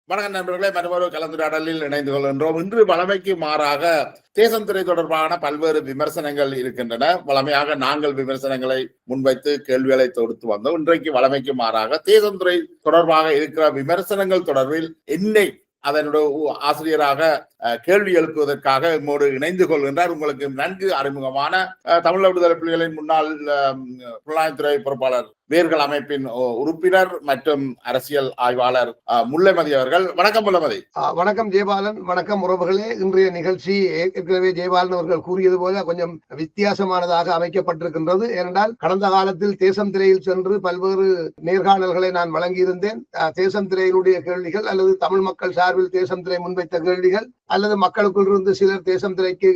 வணக்கம் நண்பர்களே, மற்றொரு கலந்துரையாடலில் இணைந்து கொள்கின்றோம். இன்று வழமைக்கு மாறாக தேசம் துறை தொடர்பான பல்வேறு விமர்சனங்கள் இருக்கின்றன. வழமையாக நாங்கள் விமர்சனங்களை முன்வைத்து கேள்விகளை தொடுத்து வந்தோம். இன்றைக்கு வழமைக்கு மாறாக தேசம் துறை தொடர்பாக இருக்கிற விமர்சனங்கள் தொடர்பில் என்னை அதனுடைய ஆசிரியராக கேள்வி எழுப்புவதற்காக நம்மோடு இணைந்து கொள்கின்றார். உங்களுக்கு நன்கு அறிமுகமான தமிழ் விடுதலை புலிகளின் முன்னாள் புலனாய்வுத்துறை பொறுப்பாளர், வேர்கள் அமைப்பின் உறுப்பினர் மற்றும் அரசியல் ஆய்வாளர் முல்லைமதி அவர்கள். வணக்கம் முல்லைமதி. வணக்கம் ஜெயபாலன். வணக்கம் உறவுகளே. இன்றைய நிகழ்ச்சி ஏற்கனவே ஜெயபாலன் அவர்கள் கூறியது போல கொஞ்சம் வித்தியாசமானதாக அமைக்கப்பட்டிருக்கின்றது. ஏனென்றால் கடந்த காலத்தில் தேசம் திரையில் சென்று பல்வேறு நேர்காணல்களை நான் வழங்கியிருந்தேன். தேசம் திரையினுடைய கேள்விகள் அல்லது தமிழ் மக்கள் சார்பில் தேசம் திரை முன்வைத்த கேள்விகள் அல்லது மக்களுக்குள் இருந்து சிலர் தேசம் திரைக்கு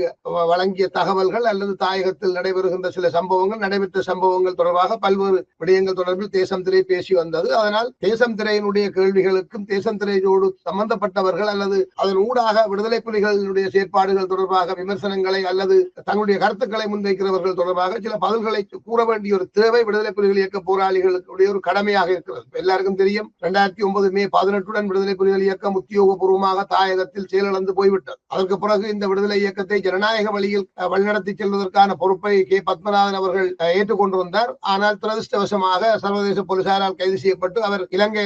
வழங்கிய தகவல்கள் அல்லது தாயகத்தில் நடைபெறுகின்ற சில சம்பவங்கள், நடைபெற்ற சம்பவங்கள் தொடர்பாக பல்வேறு விடயங்கள் தொடர்பில் தேசம் திரை பேசி வந்தது. அதனால் தேசம் திரையினுடைய கேள்விகளுக்கும் தேசம் திரையோடு சம்பந்தப்பட்டவர்கள் அல்லது அதன் ஊடாக விடுதலை புலிகளுடைய செயற்பாடுகள் தொடர்பாக விமர்சனங்களை அல்லது தங்களுடைய கருத்துக்களை முன்வைக்கிறவர்கள் தொடர்பாக சில பதில்களை கூற வேண்டிய ஒரு தேவை விடுதலை புலிகள் இயக்க போராளிகளுடைய ஒரு கடமையாக இருக்கிறது. எல்லாருக்கும் தெரியும், 2009 மே 18 விடுதலை புலிகள் இயக்கம் உத்தியோகபூர்வமாக தாயகத்தில் செயலிழந்து போய்விட்டது. அதற்கு பிறகு இந்த விடுதலை இயக்கத்தை ஜனநாயக வழியில் வழிநடத்தி செல்வதற்கான பொறுப்பை கே. பத்மநாதன் அவர்கள் ஏற்றுக்கொண்டிருந்தார். ஆனால் துரதிருஷ்டவசமாக சர்வதேச போலீசாரால் கைது செய்யப்பட்டு அவர் இலங்கை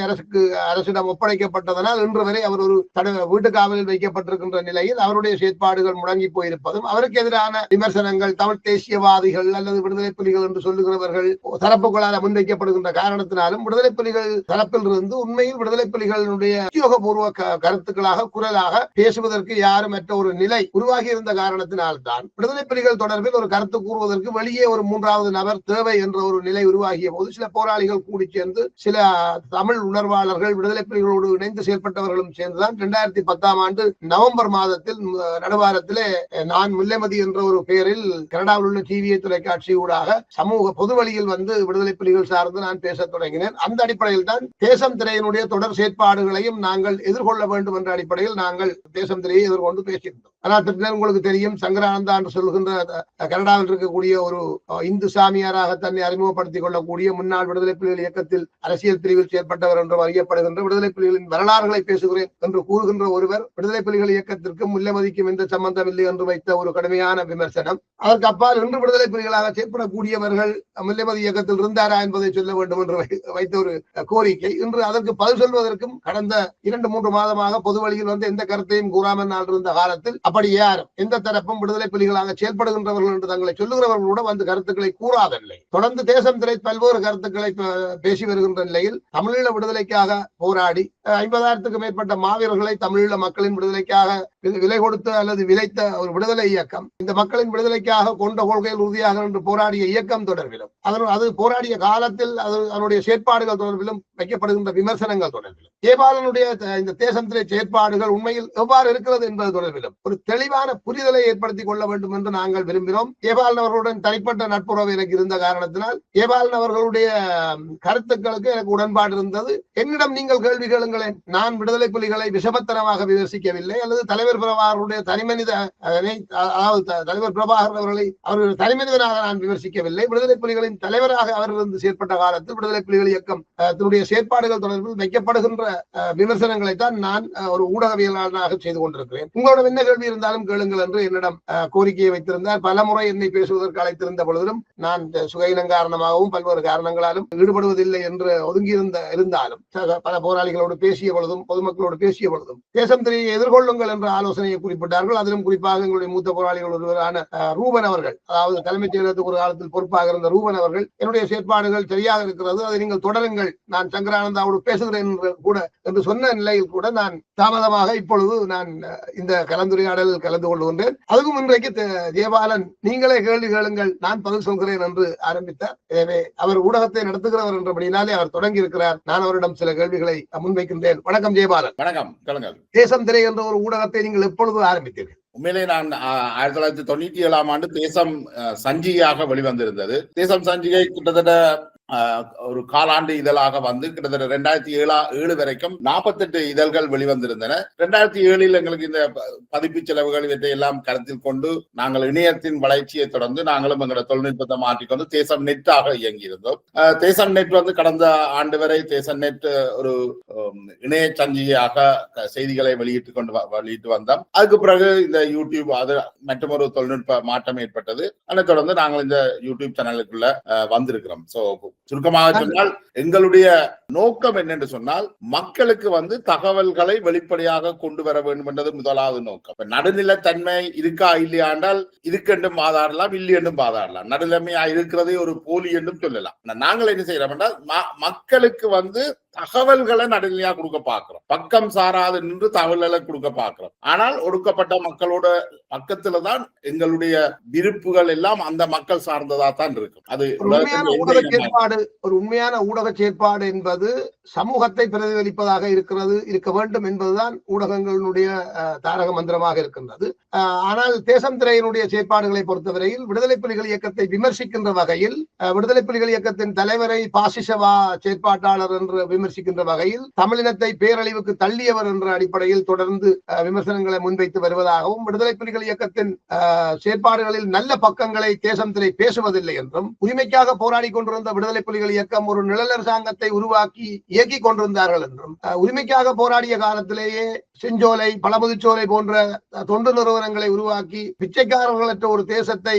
அரசிடம் ஒப்படைக்கப்பட்டதனால் இன்று வரை அவர் ஒரு வீட்டு காவலில் வைக்கப்பட்டிருக்கின்ற நிலையில் அவருடைய செயற்பாடுகள் முடங்கி போயிருப்பதும், அவருக்கு எதிரான விமர்சனங்கள் தமிழ் தேசியவாதிகள் அல்லது விடுதலை புலிகள் என்று சொல்லுகிறவர்கள் தரப்புகளால் முன்வைக்கப்படுகின்ற காரணத்தினாலும் விடுதலை புலிகள் தரப்பில் இருந்து உண்மையில் விடுதலை புலிகளுடைய உத்தியோகபூர்வ கருத்துக்களாக குரலாக பேசுவதற்கு யாரும் மற்ற ஒரு நிலை உருவாகி இருந்த காரணத்தினால்தான் விடுதலை புலிகள் தொடர்பில் ஒரு கருத்து கூறுவதற்கு வெளியே ஒரு மூன்றாவது நபர் தேவை என்ற ஒரு நிலை உருவாகிய போது சில போராளிகள் கூடி சேர்ந்து சில தமிழ் உணர்வாளர்கள் விடுதலை புலிகளோடு இணைந்து செயல்பட்டவர்களும் சேர்ந்துதான் 2010 நவம்பர் மாதத்தில் நடுவாரத்திலே நான் முல்லைமதி என்ற ஒரு பெயரில் கனடாவில் உள்ள டிவிஐ தொலைக்காட்சி ஊடாக சமூக பொது வழியில் வந்து விடுதலை புலிகள் சார்ந்து நான் பேச தொடங்கினேன். அந்த அடிப்படையில் தான் தேசம் திரையினுடைய தொடர் செயற்பாடுகளையும் நாங்கள் எதிர்கொள்ள வேண்டும் என்ற அடிப்படையில் நாங்கள் தேசம் திரையை எதிர்கொண்டு பேசியிருந்தோம். ஆனால் உங்களுக்கு தெரியும், சங்கரானந்தா என்று சொல்கின்ற கனடாவில் இருக்கக்கூடிய ஒரு இந்து சாமியாராக தன்னை அறிமுகப்படுத்திக் கொள்ளக்கூடிய முன்னாள் விடுதலை புலிகள் இயக்கத்தில் அரசியல் பிரிவில் செயற்பட்டவர் என்றும் அறியப்படுகின்ற விடுதலை புலிகளின் வரலாறுகளை பேசுகிறேன் என்று கூறுகின்ற ஒருவர் விடுதலை புலிகள் இயக்கத்திற்கும் முல்லைமதிக்கும் எந்த சம்பந்தம் இல்லை என்று வைத்த ஒரு கடுமையான விமர்சனம். அதற்கு அப்பால் இன்று விடுதலை புலிகளாக செயற்படக்கூடியவர்கள் முல்லைமதி இயக்கத்தில் இருந்தாரா என்பதை சொல்ல வேண்டும் என்று வைத்த ஒரு கோரிக்கை. இன்று அதற்கு பதில் சொல்வதற்கும் கடந்த 2-3 மாதமாக பொது வழியில் வந்து எந்த கருத்தையும் கூறாமல் இருந்த காலத்தில் அப்படி யாரும் எந்த தரப்பும் விடுதலை புலிகளாக செயல்படுகின்றவர்கள் என்று தங்களை சொல்லுகிறவர்களோட வந்து கருத்துக்களை கூறாதவில்லை. தொடர்ந்து தேசம் திரை பல்வேறு கருத்துக்களை பேசி வருகின்ற நிலையில் தமிழீழ விடுதலைக்காக போராடி 50,000க்கும் மேற்பட்ட மாவீரர்களை தமிழீழ மக்களின் விடுதலைக்காக விலை கொடுத்து அல்லது விளைத்த ஒரு விடுதலை இயக்கம், இந்த மக்களின் விடுதலைக்காக கொண்ட கொள்கையில் உறுதியாக என்று போராடிய இயக்கம் தொடர்பிலும் அது போராடிய காலத்தில் அதனுடைய செயற்பாடுகள் தொடர்பிலும் வைக்கப்படுகின்ற விமர்சனங்கள் தொடர்பிலும் ஜெயபாலனுடைய இந்த தேசம் திரை செயற்பாடுகள் உண்மையில் எவ்வாறு இருக்கிறது என்பது தொடர்பிலும் ஒரு தெளிவான புரிதலை ஏற்படுத்திக் கொள்ள வேண்டும் என்று நாங்கள் விரும்பினோம். ஜெயபாலன் அவர்களுடன் தனிப்பட்ட நட்புறவு எனக்கு இருந்த காரணத்தினால் ஜெயபாலன் அவர்களுடைய கருத்துக்களுக்கு எனக்கு உடன்பாடு இருந்தது. என்னிடம் நீங்கள் கேள்வி கேளுங்களேன். நான் விடுதலை புலிகளை விஷமத்தனமாக விமர்சிக்கவில்லை அல்லது தலைவர் பிரபாகருடைய தனிமனித, அதாவது தலைவர் பிரபாகர் அவர்களுடைய தனிமனிதனாக நான் விமர்சிக்கவில்லை. விடுதலை புலிகளின் தலைவராக அவர் இருந்து செயற்பட்ட காலத்தில் விடுதலை புலிகள் இயக்கம் தன்னுடைய செயற்பாடுகள் தொடர்பில் வைக்கப்படுகின்ற விமர்சனங்களைத்தான் நான் ஒரு ஊடகவியலாளராக செய்து கொண்டிருக்கிறேன். உங்களோட என்ன கேள்வி இருந்தாலும் கேளுங்கள் என்று என்னிடம் கோரிக்கையை வைத்திருந்தார். பலமுறை என்னை பேசுவதற்கு அழைத்திருந்த பொழுதிலும் நான் சுகையினம் காரணமாகவும் பல்வேறு காரணங்களாலும் ஈடுபடுவதில்லை என்று இருந்தாலும் பல போராளிகளோடு பேசிய பொழுதும் பொதுமக்களோடு பேசிய பொழுதும் தேசம் திரையை எதிர்கொள்ளுங்கள் என்ற ஆலோசனையை குறிப்பிட்டார்கள். அதிலும் குறிப்பாக எங்களுடைய மூத்த போராளிகள் ஒருவரான ரூபன் அவர்கள், அதாவது தலைமைச் செயலகத்துக்கு ஒரு காலத்தில் பொறுப்பாக இருந்த ரூபன் அவர்கள், என்னுடைய செயற்பாடுகள் சரியாக இருக்கிறது, அதை நீங்கள் தொடருங்கள், நான் சங்கரானந்தாவோடு பேசுகிறேன் கூட என்று சொன்ன நிலையில் கூட நான் தாமதமாக இப்பொழுது நான் இந்த கலந்துரையாடலில் கலந்து கொள்கின்றேன். அதுவும் இன்றைக்கு ஜெயபாலன் நீங்களே கேள்வி கேளுங்கள், நான் பதில் சொல்கிறேன் என்று ஆரம்பித்தார். எனவே அவர் ஊடகத்தை நடத்துகிறவர் என்றபடினாலே அவர் தொடங்கி இருக்கிறார். நான் அவரிடம் சில கேள்விகளை முன்வைக்கின்றேன். வணக்கம் ஜெயபாலன். வணக்கம். தேசம் திரை என்ற ஒரு ஊடகத்தை நீங்கள் எப்பொழுது ஆரம்பித்தீர்கள்? உண்மையிலே நான் 1997 தேசம் சஞ்சிகையாக வெளிவந்திருந்தது. தேசம் சஞ்சிகை கிட்டத்தட்ட ஒரு காலாண்டு இதழாக வந்து கிட்டத்தட்ட 2007 வரைக்கும் 48 இதழ்கள் வெளிவந்திருந்தன. 2007 எங்களுக்கு இந்த பதிப்பு செலவுகள் இவற்றை எல்லாம் கருத்தில் கொண்டு நாங்கள் இணையத்தின் வளர்ச்சியை தொடர்ந்து நாங்களும் எங்களோட தொழில்நுட்பத்தை மாற்றிக்கொண்டு தேசம் நெட்டாக இயங்கியிருந்தோம். தேசம் நெட் வந்து கடந்த ஆண்டு வரை தேசம் நெட் ஒரு இணைய சஞ்சிகையாக செய்திகளை வெளியிட்டு வந்தோம். அதுக்கு பிறகு இந்த யூடியூப் அது மற்றொரு தொழில்நுட்ப மாற்றம் ஏற்பட்டது. அதைத் தொடர்ந்து நாங்கள் இந்த யூடியூப் சேனலுக்குள்ள வந்திருக்கிறோம். சோ சுருக்கமாக சொன்னால் எங்களுடைய நோக்கம் என்னென்று சொன்னால் மக்களுக்கு வந்து தகவல்களை வெளிப்படையாக கொண்டு வர வேண்டும் என்றது முதலாவது நோக்கம். நடுநிலைத்தன்மை இருக்கா இல்லையா என்றால் இருக்கென்றும் வாதாடலாம், இல்லை என்றும் வாதாடலாம். நடுநிலைமையா இருக்கிறதே ஒரு போலி என்றும் சொல்லலாம். நாங்கள் என்ன செய்யறோம் என்றால் மக்களுக்கு வந்து தகவல்களை நடுநிலையா கொடுக்க பார்க்கிறோம். பக்கம் சாராது நின்று தகவல்களை கொடுக்க பார்க்கிறோம். ஆனால் ஒடுக்கப்பட்ட மக்களோட பக்கத்துலதான் எங்களுடைய விருப்புகள் எல்லாம் அந்த மக்கள் சார்ந்ததா தான் இருக்கும். அது ஒரு உண்மையான ஊடக செயற்பாடு என்பது சமூகத்தை பிரதிபலிப்பதாக இருக்க வேண்டும் என்பதுதான் ஊடகங்களுடைய தாரக மந்திரமாக இருக்கின்றது. ஆனால் தேசம் திரையினுடைய செயற்பாடுகளை பொறுத்தவரையில் விடுதலை புலிகள் இயக்கத்தை விமர்சிக்கின்ற வகையில் விடுதலை புலிகள் இயக்கத்தின் தலைவரை பாசிசவா செயற்பாட்டாளர் என்று விமர்சிக்கின்ற வகையில் தமிழினத்தை பேரழிவுக்கு தள்ளியவர் என்ற அடிப்படையில் தொடர்ந்து விமர்சனங்களை முன்வைத்து வருவதாகவும் விடுதலை புலிகள் இயக்கத்தின் செயற்பாடுகளில் நல்ல பக்கங்களை தேசம் திரை பேசுவதில்லை என்றும் உரிமைக்காக போராடி கொண்டிருந்த விடுதலை புலிகள் இயக்கம் ஒரு நிழல் அரசாங்கத்தை உருவாக்கி இயக்கி கொண்டிருந்தார்கள் என்றும் உரிமைக்காக போராடிய காலத்திலேயே செஞ்சோலை பழமுதிர்ச்சோலை போன்ற தொண்டு நிறுவனங்களை உருவாக்கி பிச்சைக்காரர்களற்ற ஒரு தேசத்தை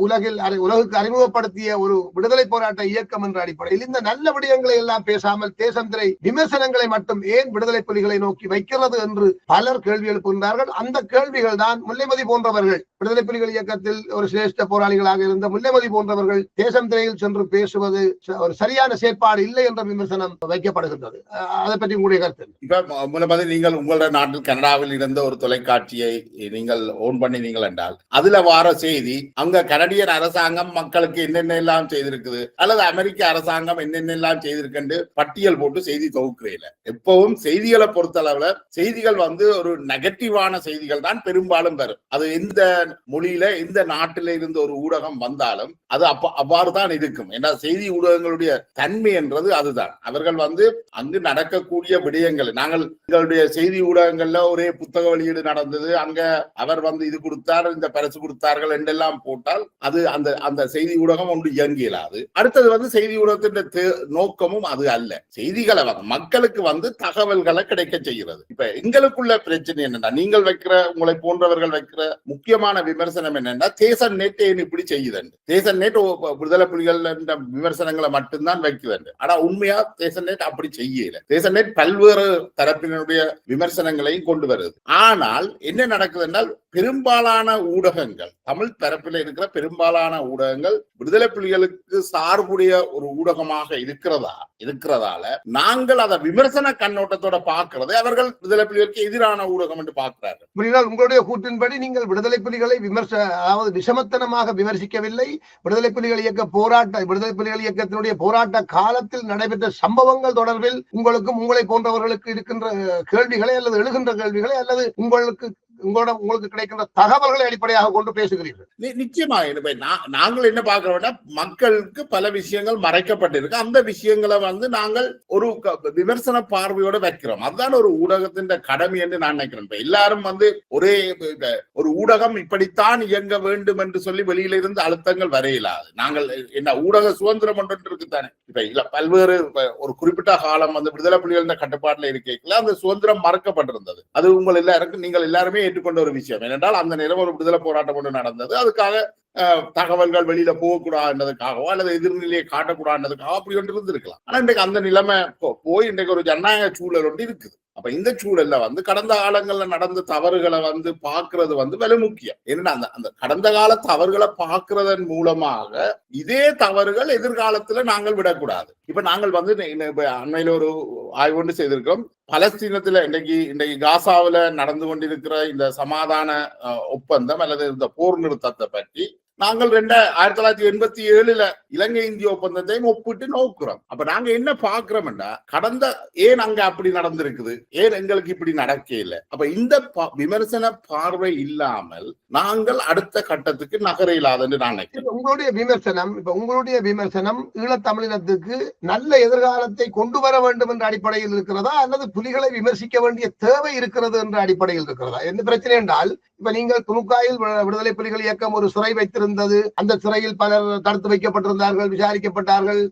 உலகுக்கு அறிமுகப்படுத்திய ஒரு விடுதலை போராட்ட இயக்கம் என்ற அடிப்படையில் இந்த நல்ல விடயங்களை எல்லாம் பேசாமல் தேசம் திரை விமர்சனங்களை மட்டும் ஏன் விடுதலை புலிகளை நோக்கி வைக்கிறது என்று பலர் கேள்வி எழுப்புகின்றார்கள். அந்த கேள்விகள் தான் முல்லைமதி போன்றவர்கள் விடுதலை புலிகள் இயக்கத்தில் ஒரு சிரேஷ்ட போராளிகளாக இருந்த முல்லைமதி போன்றவர்கள் தேசம் திரையில் சென்று பேசுவது ஒரு சரியான செயற்பாடு இல்லை என்ற விமர்சனம் வைக்கப்படுகின்றது. அதை பற்றி உங்களுடைய கருத்து? இப்ப முல்லைமதி, நீங்கள் உங்களோட நாட்டில் கனடாவில் இருந்த ஒரு தொலைக்காட்சியை நீங்கள் ஓன் பண்ணினீங்கள் என்றால் அதுல வார செய்தி அங்க கனடியன் அரசாங்கம் மக்களுக்கு என்னென்ன எல்லாம் செய்திருக்குது அல்லது அமெரிக்க அரசாங்கம் என்னென்ன எல்லாம் செய்திருக்கு பட்டியல் போட்டு செய்தி தொகுக்கிறீங்க. எப்பவும் செய்திகளை பொறுத்த அளவுல செய்திகள் வந்து ஒரு நெகட்டிவான செய்திகள் தான் பெரும்பாலும் வரும். அது எந்த மொழியில எந்த நாட்டில இருந்து ஒரு ஊடகம் வந்தாலும் அது அவ்வாறுதான் இருக்கும். ஏன்னா செய்தி ஊடகங்களுடைய தன்மை என்றது அதுதான். அவர்கள் வந்து அங்கு நடக்கக்கூடிய விடயங்கள், நாங்கள் எங்களுடைய செய்தி ஊடகங்கள்ல ஒரே புத்தக வெளியீடு நடந்தது, அங்க அவர் வந்து இது கொடுத்தார் இந்த பரிசு கொடுத்தார்கள் என்றெல்லாம் போட்டால் அது அந்த செய்தி ஊடகம் ஒன்று இயங்கியலாது. அடுத்தது வந்து செய்தி ஊடகத்தின் நோக்கமும் அது அல்ல. செய்திகளை மக்களுக்கு வந்து தகவல்களை கிடைக்க செய்கிறது. இப்ப எங்களுக்குள்ள பிரச்சனை என்னன்னா, நீங்கள் வைக்கிற உங்களை போன்றவர்கள் வைக்கிற முக்கியமான விமர்சனம் என்னன்னா, தேசம் நெட் இப்படி செய்யுது. தேசம் நெட் விடுதலை புலிகள் என்ற விமர்சனங்களை மட்டும்தான் வைக்குது. ஆனா உண்மையா தேசம் நெட் அப்படி செய்யல. தேசம் நெட் பல்வேறு தரப்பினருடைய விமர்சனங்களையும் கொண்டு வருது. ஆனால் என்ன நடக்குது என்றால், பெரும்பாலான ஊடகங்கள், தமிழ் தரப்பில் இருக்கிற பெரும்பாலான ஊடகங்கள் விடுதலை புலிகளுக்கு சார்புடைய ஒரு ஊடகமாக இருக்கிறதால நாங்கள் அதை விமர்சன கண்ணோட்டத்தோட பார்க்கிறது அவர்கள் விடுதலை புலிகளுக்கு எதிரான ஊடகம் என்று பார்க்கிறார்கள். உங்களுடைய கூற்றின்படி நீங்கள் விடுதலை புலிகளை அதாவது விஷமத்தனமாக விமர்சிக்கவில்லை. விடுதலை புலிகள் இயக்கத்தினுடைய போராட்ட காலத்தில் நடைபெற்ற சம்பவங்கள் தொடர்பில் உங்களுக்கும் உங்களை போன்றவர்களுக்கு இருக்கின்ற கேள்விகளை அல்லது எழுகின்ற கேள்விகளை அல்லது உங்களுக்கு கிடைக்கின்ற தகவல்களை அடிப்படையாக கொண்டு பேசுகிறீர்கள். நிச்சயமா நாங்கள் என்ன பார்க்கிறோம்னா, மக்களுக்கு பல விஷயங்கள் மறைக்கப்பட்டிருக்கு. அந்த விஷயங்களை வந்து நாங்கள் ஒரு விமர்சன பார்வையோட வைக்கிறோம். அதுதான் ஒரு ஊடகத்தின் கடமை என்று நான் நினைக்கிறேன். இப்ப எல்லாரும் வந்து ஒரே ஒரு ஊடகம் இப்படித்தான் இயங்க வேண்டும் என்று சொல்லி வெளியில இருந்து அழுத்தங்கள் வரையிலாது. நாங்கள் என்ன ஊடக சுதந்திரம் ஒன்று இருக்குத்தானே. இப்ப இல்ல பல்வேறு ஒரு குறிப்பிட்ட காலம் வந்து விடுதலை புலிகள் கட்டுப்பாட்டுல இருக்கைக்குள்ள அந்த சுதந்திரம் மறக்கப்பட்டிருந்தது. அது உங்கள் எல்லாருக்கும் நீங்கள் எல்லாருமே ஏற்றுக்கொண்ட ஒரு விஷயம். ஏனென்றால் அந்த நேரம் ஒரு விடுதலை போராட்டம் ஒன்று நடந்தது. அதுக்காக தகவல்கள் வெளியில போகக்கூடாதுன்றதுக்காகவோ அல்லது எதிர்நிலையை காட்டக்கூடாதுன்றதுக்காக அப்படி ஒன்று இருந்திருக்கலாம். ஆனா இன்றைக்கு அந்த நிலைமை போய் இன்றைக்கு ஒரு ஜனநாயக சூழல் ஒன்று இருக்குது. அப்ப இந்த சூழல்ல வந்து கடந்த காலங்கள்ல நடந்த தவறுகளை வந்து பாக்குறது வந்து விலை முக்கியம். ஏன்னா அந்த கடந்த கால தவறுகளை பாக்குறதன் மூலமாக இதே தவறுகள் எதிர்காலத்துல நாங்கள் விடக்கூடாது. இப்ப நாங்கள் வந்து அண்மையில ஒரு ஆய்வு ஒன்று செய்திருக்கிறோம். பலஸ்தீனத்துல இன்றைக்கு காசாவில நடந்து கொண்டிருக்கிற இந்த சமாதான ஒப்பந்தம் அல்லது இந்த போர் நிறுத்தத்தை பற்றி நாங்கள் 1987 இலங்கை இந்திய ஒப்பந்தத்தையும் ஒப்பிட்டு நோக்குறோம். அப்ப நாங்க என்ன பாக்குறோம்னா, கடந்த ஏன் அங்க அப்படி நடந்திருக்குது, ஏன் எங்களுக்கு இப்படி நடக்க இல்லை. அப்ப இந்த விமர்சன பார்வை இல்லாமல் நாங்கள் அடுத்த கட்டத்துக்கு நகர இல்லாதன்னு நான் நினைக்கிறேன். உங்களுடைய விமர்சனம் ஈழத்தமிழினத்துக்கு நல்ல எதிர்காலத்தை கொண்டு வர வேண்டும் என்ற அடிப்படையில் இருக்கிறதா, அல்லது புலிகளை விமர்சிக்க வேண்டிய தேவை இருக்கிறது என்ற அடிப்படையில் இருக்கிறதா? என்ன பிரச்சனை என்றால், இப்ப நீங்கள் துணுக்காயில் விடுதலை புலிகள் இயக்கம் ஒரு சிறை வைத்திருந்தது. அந்த சிறையில் பலர் தடுத்து வைக்கப்பட்டிருந்தார்கள், விசாரிக்கப்பட்டார்கள்.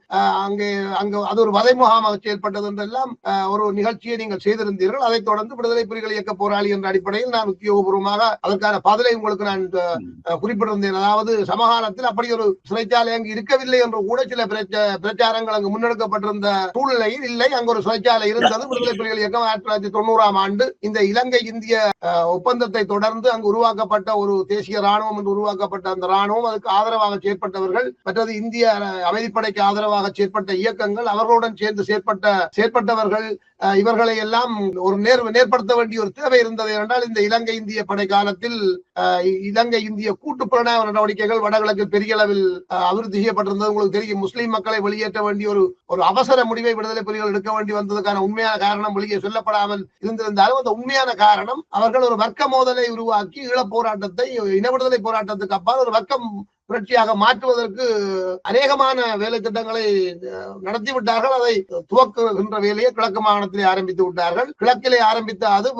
அங்கே அது ஒரு வதை முகாமாக செயல்பட்டது என்றெல்லாம் ஒரு நிகழ்ச்சியை நீங்கள் செய்திருந்தீர்கள். அதைத் தொடர்ந்து விடுதலை புலிகள் இயக்க போராளி என்ற அடிப்படையில் நான் உத்தியோகபூர்வமாக அதற்கான பதிலை உங்களுக்கு நான் குறிப்பிட்டிருந்தேன். அதாவது சமகாலத்தில் அப்படி ஒரு சிறைச்சாலை அங்கு இருக்கவில்லை என்று கூட சில பிரச்சாரங்கள் அங்கு முன்னெடுக்கப்பட்டிருந்த சூழ்நிலையில் இல்லை, அங்கு ஒரு சிறைச்சாலை இருந்தது. விடுதலை புலிகள் இயக்கம் 1990ஆம் ஆண்டு இந்த இலங்கை இந்திய ஒப்பந்தத்தை தொடர்ந்து அங்கு உருவாக்கப்பட்ட ஒரு தேசிய ராணுவம் என்று உருவாக்கப்பட்ட அந்த ராணுவம், அதுக்கு ஆதரவாக செயற்பட்டவர்கள், மற்றது இந்திய அமைதிப்படைக்கு ஆதரவாக செயற்பட்ட இயக்கங்கள், அவர்களுடன் சேர்ந்து செயற்பட்டவர்கள், இவர்களை எல்லாம் ஒரு நேர்படுத்த வேண்டிய ஒரு தேவை இருந்தது. என்றால் இந்த இலங்கை இந்திய படை காலத்தில் இலங்கை இந்திய கூட்டு புலனாய்வு நடவடிக்கைகள் வடகிழக்கில் பெரிய அளவில் அபிவிருத்தி செய்யப்பட்டிருந்தது. உங்களுக்கு தெரியும், முஸ்லிம் மக்களை வெளியேற்ற வேண்டிய ஒரு அவசர முடிவை விடுதலை புலிகள் எடுக்க வேண்டி வந்ததுக்கான உண்மையான காரணம் வெளியே சொல்லப்படாமல் இருந்திருந்தாலும், அந்த உண்மையான காரணம் அவர்கள் ஒரு வர்க்க மோதலை உருவாக்கி ஈழப் போராட்டத்தை, இன விடுதலை போராட்டத்துக்கு அப்பால் ஒரு வர்க்கம் புரட்சியாக மாற்றுவதற்கு அநேகமான வேலை திட்டங்களை நடத்திவிட்டார்கள். அதை துவக்குகின்ற வேலையை கிழக்கு மாகாணத்திலே ஆரம்பித்து விட்டார்கள். கிழக்கிலே ஆரம்பித்த அது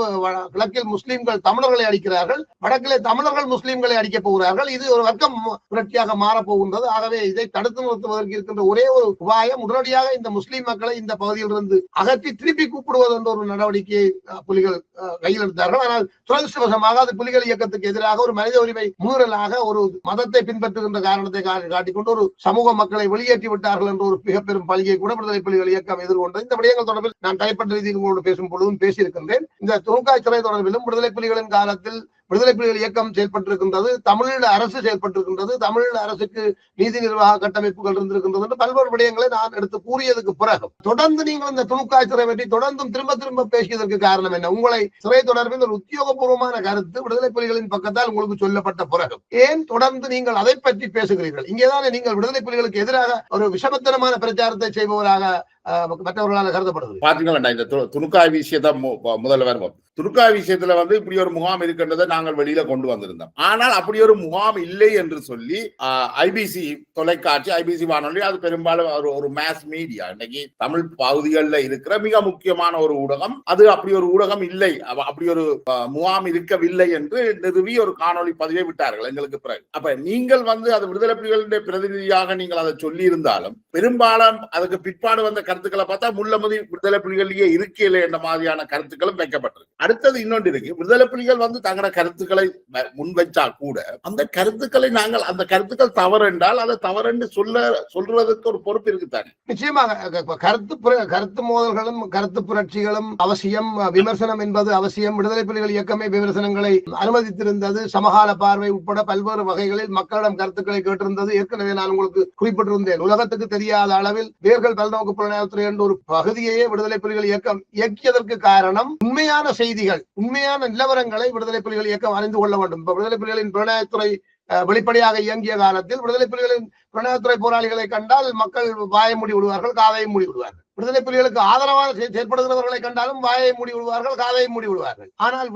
கிழக்கில் முஸ்லிம்கள் தமிழர்களை அடிக்கிறார்கள், வடக்கிலே தமிழர்கள் முஸ்லிம்களை அடிக்கப் போகிறார்கள். இது ஒரு வர்க்கம் புரட்சியாக மாறப்போகின்றது. ஆகவே இதை தடுத்து நிறுத்துவதற்கு இருக்கின்ற ஒரே ஒரு உபாயம், உடனடியாக இந்த முஸ்லிம் மக்களை இந்த பகுதியில் இருந்து அகற்றி திருப்பி கூப்பிடுவது என்ற ஒரு நடவடிக்கையை புலிகள் கையில் எடுத்தார்கள். ஆனால் துரதிருஷ்டவசமாக அது புலிகள் இயக்கத்துக்கு எதிராக ஒரு மனித உரிமை மீறலாக, ஒரு மதத்தை பின்பற்ற காரணத்தை காட்டிக்கொண்டு ஒரு சமூக மக்களை வெளியேற்றி விட்டார்கள் என்ற ஒரு மிக பெரும் பழியை கூட விடுதலை புலிகள் இயக்கம் எதிர்கொண்டது. இந்த விடயங்கள் தொடர்பில் நான் தனிப்பட்ட ரீதியில் உங்களோடு பேசும் பொழுதும் பேசியிருக்கின்றேன். இந்த துணுக்காய் சிறை தொடர்பிலும் விடுதலை புலிகளின் காலத்தில் விடுதலை புலிகள் இயக்கம் செயல்பட்டிருக்கின்றது, தமிழீழ அரசு செயல்பட்டிருக்கின்றது, தமிழீழ அரசுக்கு நீதி நிர்வாக கட்டமைப்புகள் இருந்திருக்கின்றது என்று பல்வேறு விடயங்களை நான் எடுத்து கூறியதுக்கு பிறகு தொடர்ந்து நீங்கள் இந்த துணுக்காய் சிறை பற்றி தொடர்ந்தும் திரும்ப பேசியதற்கு காரணம் என்ன? உங்களை சிறை தொடர்பில் ஒரு உத்தியோகபூர்வமான கருத்து விடுதலை புலிகளின் பக்கத்தால் உங்களுக்கு சொல்லப்பட்ட பிறகு ஏன் தொடர்ந்து நீங்கள் அதை பற்றி பேசுகிறீர்கள்? இங்கேதானே நீங்கள் விடுதலை புலிகளுக்கு எதிராக ஒரு விஷமத்தனமான பிரச்சாரத்தை செய்பவராக மற்றவர்களால் கருதப்படுகிறது. பாத்தீங்களா, இந்த துணுக்காய் விஷயத்தை முதல்ல வருவோம். துணுக்காய் விஷயத்துல இப்படி ஒரு முகாம் இருக்கின்றதை நாங்கள் வெளியில கொண்டு வந்திருந்தோம். ஆனால் அப்படி ஒரு முகாம் இல்லை என்று சொல்லி ஐபிசி தொலைக்காட்சி, ஐபிசி வானொலி, அது பெரும்பாலும் ஒரு மாஸ் மீடியா, இன்னைக்கு தமிழ் பகுதிகளில் இருக்கிற மிக முக்கியமான ஒரு ஊடகம், அது அப்படி ஒரு ஊடகம் இல்லை, அப்படி ஒரு முகாம் இருக்கவில்லை என்று நிறுவி ஒரு காணொலி பதிவை விட்டார்கள் எங்களுக்கு பிறகு. அப்ப நீங்கள் அது விடுதலை புலிகளுடைய பிரதிநிதியாக நீங்கள் அதை சொல்லி இருந்தாலும், பெரும்பாலும் அதுக்கு பிற்பாடு வந்த கருத்துக்களை பார்த்தா முள்ளமதி விடுதலை புலிகளிலேயே இருக்கல என்ற மாதிரியான கருத்துக்களும் வைக்கப்பட்டிருக்கு. அடுத்தது இன்னொன்று இருக்கு, விடுதலை புலிகள் தங்களோட கருத்துக்களை முன்வைச்சா கூட அந்த கருத்துக்களை நாங்கள், அந்த கருத்துக்கள் தவறு என்றால் அதை தவறு என்று சொல்றதுக்கு ஒரு பொறுப்பு இருக்குதானே. நிச்சயமாக கருத்து மோதல்களும் கருத்து புரட்சிகளும் அவசியம், விமர்சனம் என்பது அவசியம். விடுதலை புலிகள் இயக்கமே விமர்சனங்களை அனுமதித்திருந்தது. சமகால பார்வை உட்பட பல்வேறு வகைகளில் மக்களிடம் கருத்துக்களை கேட்டிருந்தது. ஏற்கனவே நான் உங்களுக்கு குறிப்பிட்டிருந்தேன், உலகத்துக்கு தெரியாத அளவில் வேர்கள் பல்நோக்கு புலனாய்வுத்துறை என்ற ஒரு பகுதியே விடுதலை புலிகள் இயக்கம் இயக்கியதற்கு காரணம் உண்மையான செய்திகள், உண்மையான நிலவரங்களை விடுதலை புலிகள் இயக்கம் அறிந்து கொள்ள வேண்டும். விடுதலை புலிகளின் புலனாய்வுத்துறை வெளிப்படையாக இயங்கிய காலத்தில் விடுதலை புலிகளின் புலனாய்வுத்துறை போராளிகளை கண்டால் மக்கள் வாயை மூடி விடுவார்கள், காதையை மூடி விடுவார்கள். விடுதலை புலிகளுக்கு ஆதரவாக செயற்படுகிறவர்களை கண்டாலும் வாயை மூடி விடுவார்கள், காதையை மூடி விடுவார்கள். ஆனால்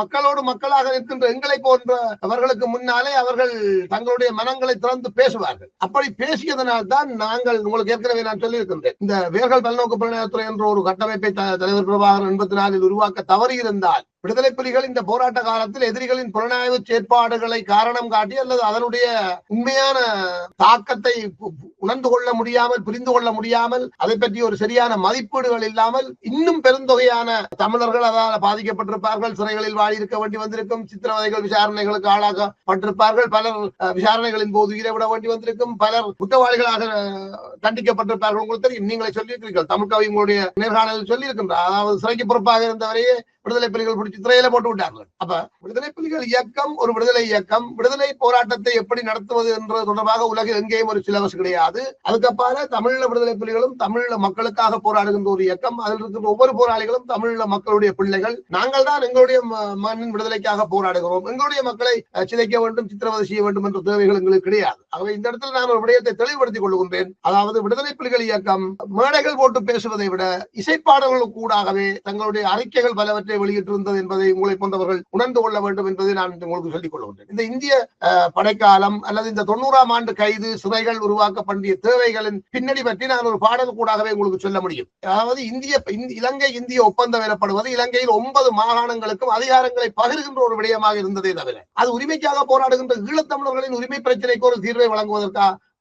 மக்களோடு மக்களாக இருக்கின்ற எங்களை போன்றவர்களுக்கு முன்னாலே அவர்கள் தங்களுடைய மனங்களை திறந்து பேசுவார்கள். அப்படி பேசியதனால் தான் நாங்கள், உங்களுக்கு ஏற்கனவே நான் சொல்லியிருக்கின்றேன், இந்த வேர்கள் பல்நோக்கு புலனாய்வுத்துறை என்ற ஒரு கட்டமைப்பை தலைவர் பிரபாகரன் 84 உருவாக்க தவறியிருந்தால் விடுதலை புலிகள் இந்த போராட்ட காலத்தில் எதிரிகளின் புலனாய்வு செயற்பாடுகளை காரணம் காட்டி அல்லது அதனுடைய உண்மையான தாக்கத்தை உணர்ந்து கொள்ள முடியாமல், புரிந்து கொள்ள முடியாமல், அதை பற்றி ஒரு சரியான மதிப்பீடுகள் இல்லாமல் இன்னும் பெருந்தொகையான தமிழர்கள் அதால் பாதிக்கப்பட்டிருப்பார்கள், சிறைகளில் வாழி இருக்க வேண்டி வந்திருக்கும், சித்திரவதைகள் விசாரணைகளுக்கு ஆளாக்கப்பட்டிருப்பார்கள், பலர் விசாரணைகளின் போது உயிரை விட வேண்டி வந்திருக்கும், பலர் குற்றவாளிகளாக தண்டிக்கப்பட்டிருப்பார்கள். உங்களுக்கு தெரியும், நீங்களே சொல்லியிருக்கிறீர்கள், தமிழ் கவி உங்களுடைய நேர்காணலில் சொல்லியிருக்கின்றார். அதாவது சிறைக்கு பொறுப்பாக இருந்தவரையே விடுதலை புலிகள் பிடிச்சி திரையில போட்டு விட்டார்கள். அப்ப விடுதலை புலிகள் இயக்கம் ஒரு விடுதலை இயக்கம், விடுதலை போராட்டத்தை எப்படி நடத்துவது என்ற தொடர்பாக உலகில் எங்கேயும் ஒரு சிலபஸ் கிடையாது. அதுக்கப்பால தமிழீழ விடுதலை புலிகளும் தமிழீழ மக்களுக்காக போராடுகின்ற ஒரு இயக்கம். அதில் இருக்கிற ஒவ்வொரு போராளிகளும் தமிழீழ மக்களுடைய பிள்ளைகள். நாங்கள் தான் எங்களுடைய மண்ணின் விடுதலைக்காக போராடுகிறோம். எங்களுடைய மக்களை சிதைக்க வேண்டும், சித்திரவதை செய்ய வேண்டும் என்ற தேவைகள் எங்களுக்கு கிடையாது. ஆகவே இந்த இடத்துல நான் ஒரு விடயத்தை தெளிவுபடுத்திக் கொள்கின்றேன். அதாவது விடுதலை புலிகள் இயக்கம் மேடைகள் போட்டு பேசுவதை விட இசைப்பாடல்கள் கூடாகவே தங்களுடைய அறிக்கைகள் பலவற்றை வெளியிட்டிருந்தது என்பதை உங்களை போன்றவர்கள் உணர்ந்து கொள்ள வேண்டும் என்பதை நான் உங்களுக்கு சொல்லிக் கொள்கின்றேன். இந்த இந்திய படைக்காலம் அல்லது இந்த 90ஆம் ஆண்டு கைது சிறைகள் உருவாக்கப்பட்டிய தேவைகளின் பின்னணி பற்றி நான் ஒரு பாடல் கூடாகவே உங்களுக்கு சொல்ல முடியும். அதாவது இலங்கை இந்திய ஒப்பந்தம் எனப்படுவது இலங்கையில் 9 மாகாணங்களுக்கும் அதிகாரங்களை பகிர்கின்ற ஒரு விடயமாக இருந்ததே தவிர அது உரிமைக்காக போராடுகின்ற ஈழத்தமிழர்களின் உரிமை பிரச்சனைக்கு ஒரு தீர்வை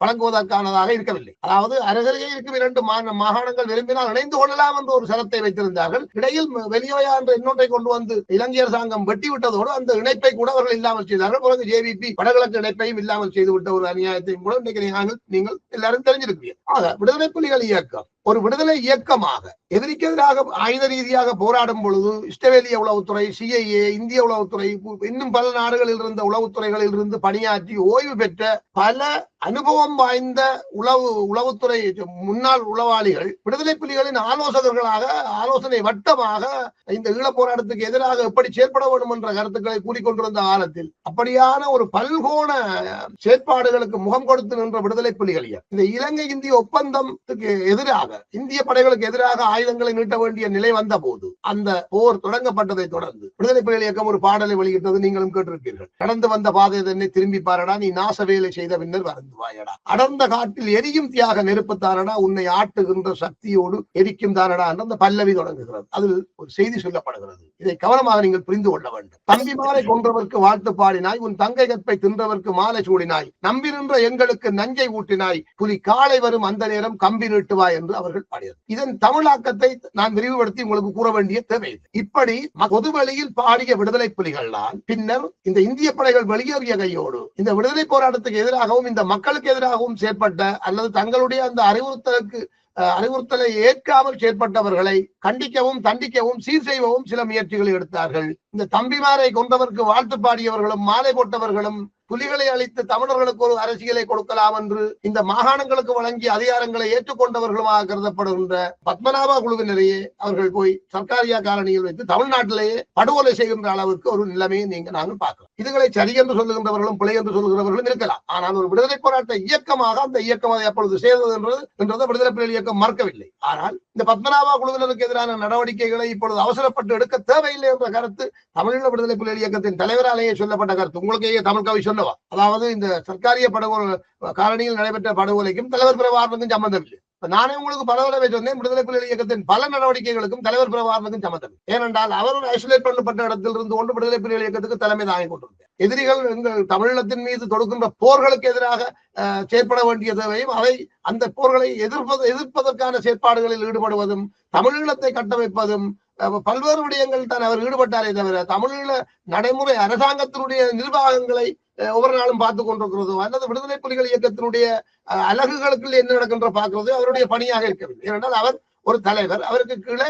வழங்குவதற்கானதாக இருக்கவில்லை. அதாவது அருகருகே இருக்கும் 2 மாகாணங்கள் விரும்பினால் இணைந்து கொள்ளலாம் என்ற ஒரு சரத்தை வைத்திருந்தார்கள். இடையில் வெளியோயா என்ற இன்னொன்றை கொண்டு வந்து இலங்கை அரசாங்கம் வெட்டிவிட்டதோடு அந்த இணைப்பை கூட அவர்கள் இல்லாமல் செய்தார்கள். பிறகு JVP வடகிழக்கு இணைப்பையும் இல்லாமல் செய்துவிட்ட ஒரு அநியாயத்தையும் கூட இன்னைக்கு நீங்கள் எல்லாரும் தெரிஞ்சிருக்கிறீர்கள். ஆக விடுதலை புலிகள் இயக்கம் ஒரு விடுதலை இயக்கமாக எதிரிக்கு எதிராக ஆயுத ரீதியாக போராடும் பொழுது இஸ்ரேலிய உளவுத்துறை, CIA, இந்திய உளவுத்துறை, இன்னும் பல நாடுகளில் இருந்த உளவுத்துறைகளில் இருந்து பணியாற்றி ஓய்வு பெற்ற பல அனுபவம் வாய்ந்த உளவுத்துறை முன்னாள் உளவாளிகள் விடுதலை புலிகளின் ஆலோசகர்களாக ஆலோசனை வட்டமாக இந்த ஈழப் போராட்டத்துக்கு எதிராக எப்படி செயற்பட வேண்டும் என்ற கருத்துக்களை கூறிக்கொண்டிருந்த காலத்தில் அப்படியான ஒரு பல்கோண செயற்பாடுகளுக்கு முகம் கொடுத்து நின்ற விடுதலை புலிகள் இந்த இலங்கை இந்திய ஒப்பந்தத்துக்கு எதிராக இந்திய படைகளுக்கு எதிராக ஆயுதங்களை நீட்ட வேண்டிய நிலை வந்த போது அந்த போர் தொடங்கப்பட்டதை தொடர்ந்து விடுதலை புலிகள் இயக்கம் ஒரு பாடலை வெளியிட்டது நீங்களும் கேட்டிருப்பீர்கள். கடந்து வந்த பாதை தன்னை திரும்பி பாரடா, நீ நாச வேலை செய்த பின்னர் வருந்துவாயடா, அடர்ந்த காட்டில் எரியும் தியாக நெருப்பு தாரடா, உன்னை ஆட்டுகின்ற சக்தியோடு எரிக்கும் தாரடா என்ற அந்த பல்லவி தொடங்குகிறது. அதில் ஒரு செய்தி சொல்லப்படுகிறது. இதை கவனமாக நீங்கள் புரிந்து கொள்ள வேண்டும். தம்பிமாரை கொன்றவர்க்கு வாழ்த்து பாடினாய், உன் தங்கை கற்பை தின்றவர்க்கு மாலை சூடினாய், நம்பி நின்ற எங்களுக்கு நஞ்சை ஊட்டினாய், புலி காலை வரும் அந்த நேரம் கம்பி நீட்டுவாய் என்று அவர்கள் பாடியது. இதன் தமிழாக்கத்தை நான் விரிவுபடுத்தி உங்களுக்கு கூற வேண்டிய தேவை. இப்படி பொதுவெளியில் பாடிய விடுதலை புலிகள் தான் பின்னர் இந்த இந்திய படைகள் வெளியேறிய கையோடு இந்த விடுதலை போராட்டத்துக்கு எதிராகவும் இந்த மக்களுக்கு எதிராகவும் செயற்பட்ட அல்லது தங்களுடைய அந்த அறிவுறுத்தலை ஏற்காமல் செயற்பட்டவர்களை கண்டிக்கவும் தண்டிக்கவும் சீர் செய்யவும் சில முயற்சிகளை எடுத்தார்கள். இந்த தம்பிமாரை கொண்டவர்க்கு வாழ்த்து பாடியவர்களும் மாலை போட்டவர்களும் புலிகளை அளித்து தமிழர்களுக்கு ஒரு அரசியலை கொடுக்கலாம் என்று இந்த மாகாணங்களுக்கு வழங்கிய அதிகாரங்களை ஏற்றுக்கொண்டவர்களுமாக கருதப்படுகின்ற பத்மநாபா குழுவினரையே அவர்கள் போய் சர்க்காரியா காலனியில் வைத்து தமிழ்நாட்டிலேயே படுகொலை செய்கின்ற அளவுக்கு ஒரு நிலைமையை நாங்கள் பார்க்கலாம். இதுகளை சரி என்று சொல்லுகின்றவர்களும் பிழை என்று சொல்லுகிறவர்களும் இருக்கலாம். ஆனால் ஒரு விடுதலை போராட்ட இயக்கமாக அந்த இயக்கம் அதை அப்பொழுது செய்தது என்றதை விடுதலை புலிகள் இயக்கம் மறுக்கவில்லை. ஆனால் இந்த பத்மநாபா குழுவினருக்கு எதிரான நடவடிக்கைகளை இப்பொழுது அவசரப்பட்டு எடுக்க தேவையில்லை என்ற கருத்து தமிழீழ விடுதலை புலிகள் இயக்கத்தின் தலைவராலேயே சொல்லப்பட்ட கருத்து. உங்களுக்கு தமிழ் கவி சொன்ன அதாவது இந்த சர்க்காரிய படுகொலை காலனியில் நடைபெற்ற படுகொலைக்கும் தலைவர் பிரபாகரனுக்கும் சம்பந்தம் இல்லை. நானே உங்களுக்கு பல தடவை சொன்னேன், விடுதலை புலிகள் இயக்கத்தின் பல நடவடிக்கைகளுக்கும் தலைவர் பிரபாகரனுக்கும் சம்பந்தம். ஏனென்றால் அவர் ஒரு ஐசோலேட் பண்ணப்பட்ட இடத்தில் இருந்து கொண்டு விடுதலை புலிகள் இயக்கத்துக்கு தலைமை தாங்கி கொண்டிருந்தார். எதிரிகள் எங்கள் தமிழீழத்தின் மீது தொடுக்கின்ற போர்களுக்கு எதிராக செயற்பட வேண்டிய தேவையும் அவை அந்த போர்களை எதிர்ப்பதற்கான செயற்பாடுகளில் ஈடுபடுவதும் தமிழீழத்தை கட்டமைப்பதும் பல்வேறு விடயங்கள் தான் அவர் ஈடுபட்டாரே தவிர தமிழீழ நடைமுறை அரசாங்கத்தினுடைய நிர்வாகங்களை ஒவ்வொரு நாளும் பார்த்துக் கொண்டிருக்கிறதோ அல்லது விடுதலை புலிகள் இயக்கத்தினுடைய அலகுகளுக்குள் என்ன நடக்கின்ற பார்க்கிறதோ அவருடைய பணியாக இருக்கவில்லை. ஏனென்றால் அவர் ஒரு தலைவர், அவருக்கு கீழே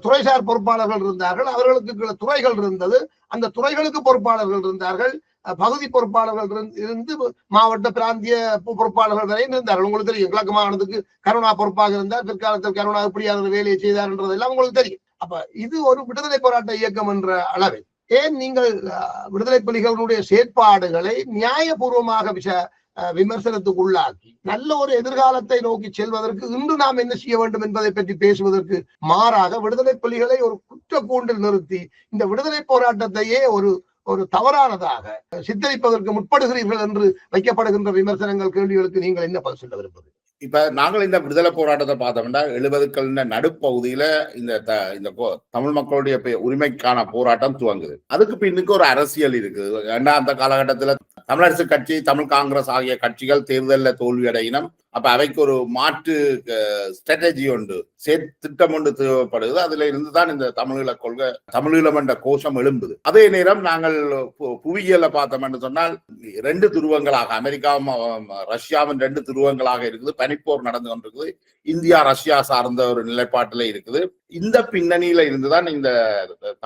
துறைசார் பொறுப்பாளர்கள் இருந்தார்கள், அவர்களுக்கு கீழே துறைகள் இருந்தது, அந்த துறைகளுக்கு பொறுப்பாளர்கள் இருந்தார்கள், பகுதி பொறுப்பாளர்கள் இருந்து மாவட்ட பிராந்திய பொறுப்பாளர்கள் வரை இருந்தார்கள். உங்களுக்கு தெரியும், கிழக்கு மாகாணத்துக்கு கருணா பொறுப்பாக இருந்தார், பிற்காலத்தில் கருணா எப்படியான வேலையை செய்தார் என்றதெல்லாம் உங்களுக்கு தெரியும். அப்ப இது ஒரு விடுதலை போராட்ட இயக்கம் என்ற அளவில் ஏன் நீங்கள் விடுதலை புலிகளுடைய செயற்பாடுகளை நியாயபூர்வமாக விமர்சனத்துக்கு உள்ளாக்கி நல்ல ஒரு எதிர்காலத்தை நோக்கி செல்வதற்கு இன்று நாம் என்ன செய்ய வேண்டும் என்பதை பற்றி பேசுவதற்கு மாறாக விடுதலை புலிகளை ஒரு குற்ற கூண்டில் நிறுத்தி இந்த விடுதலை போராட்டத்தையே ஒரு தவறானதாக சித்தரிப்பதற்கு முற்படுகிறீர்கள் என்று வைக்கப்படுகின்ற விமர்சனங்கள், கேள்விகளுக்கு நீங்கள் என்ன பதில் சொல்ல விரும்புகிறீர்கள்? இப்ப நாங்கள் இந்த விடுதலை போராட்டத்தை பார்த்தோம்னா 70கள் நடுப்பகுதியில இந்த தமிழ் மக்களுடைய உரிமைக்கான போராட்டம் துவங்குது. அதுக்கு பின்னுக்கு ஒரு அரசியல் இருக்குது. ஏன்னா அந்த காலகட்டத்துல தமிழரசு கட்சி, தமிழ் காங்கிரஸ் ஆகிய கட்சிகள் தேர்தலில் தோல்வியடையினம். அப்ப அவைக்கு ஒரு மாற்று ஸ்ட்ராட்டஜி ஒன்று, திட்டம் ஒன்று தேவைப்படுது. அதுல இருந்துதான் இந்த தமிழீழ கொள்கை, தமிழீழம் என்ற கோஷம் எழும்புது. அதே நேரம் நாங்கள் புவியியல பார்த்தோம் என்று சொன்னால் 2 துருவங்களாக, அமெரிக்காவும் ரஷ்யாவும் 2 துருவங்களாக இருக்குது. பனிப்போர் நடந்து கொண்டிருக்குது. இந்தியா ரஷ்யா சார்ந்த ஒரு நிலைப்பாட்டில இருக்குது. இந்த பின்னணியில இருந்துதான் இந்த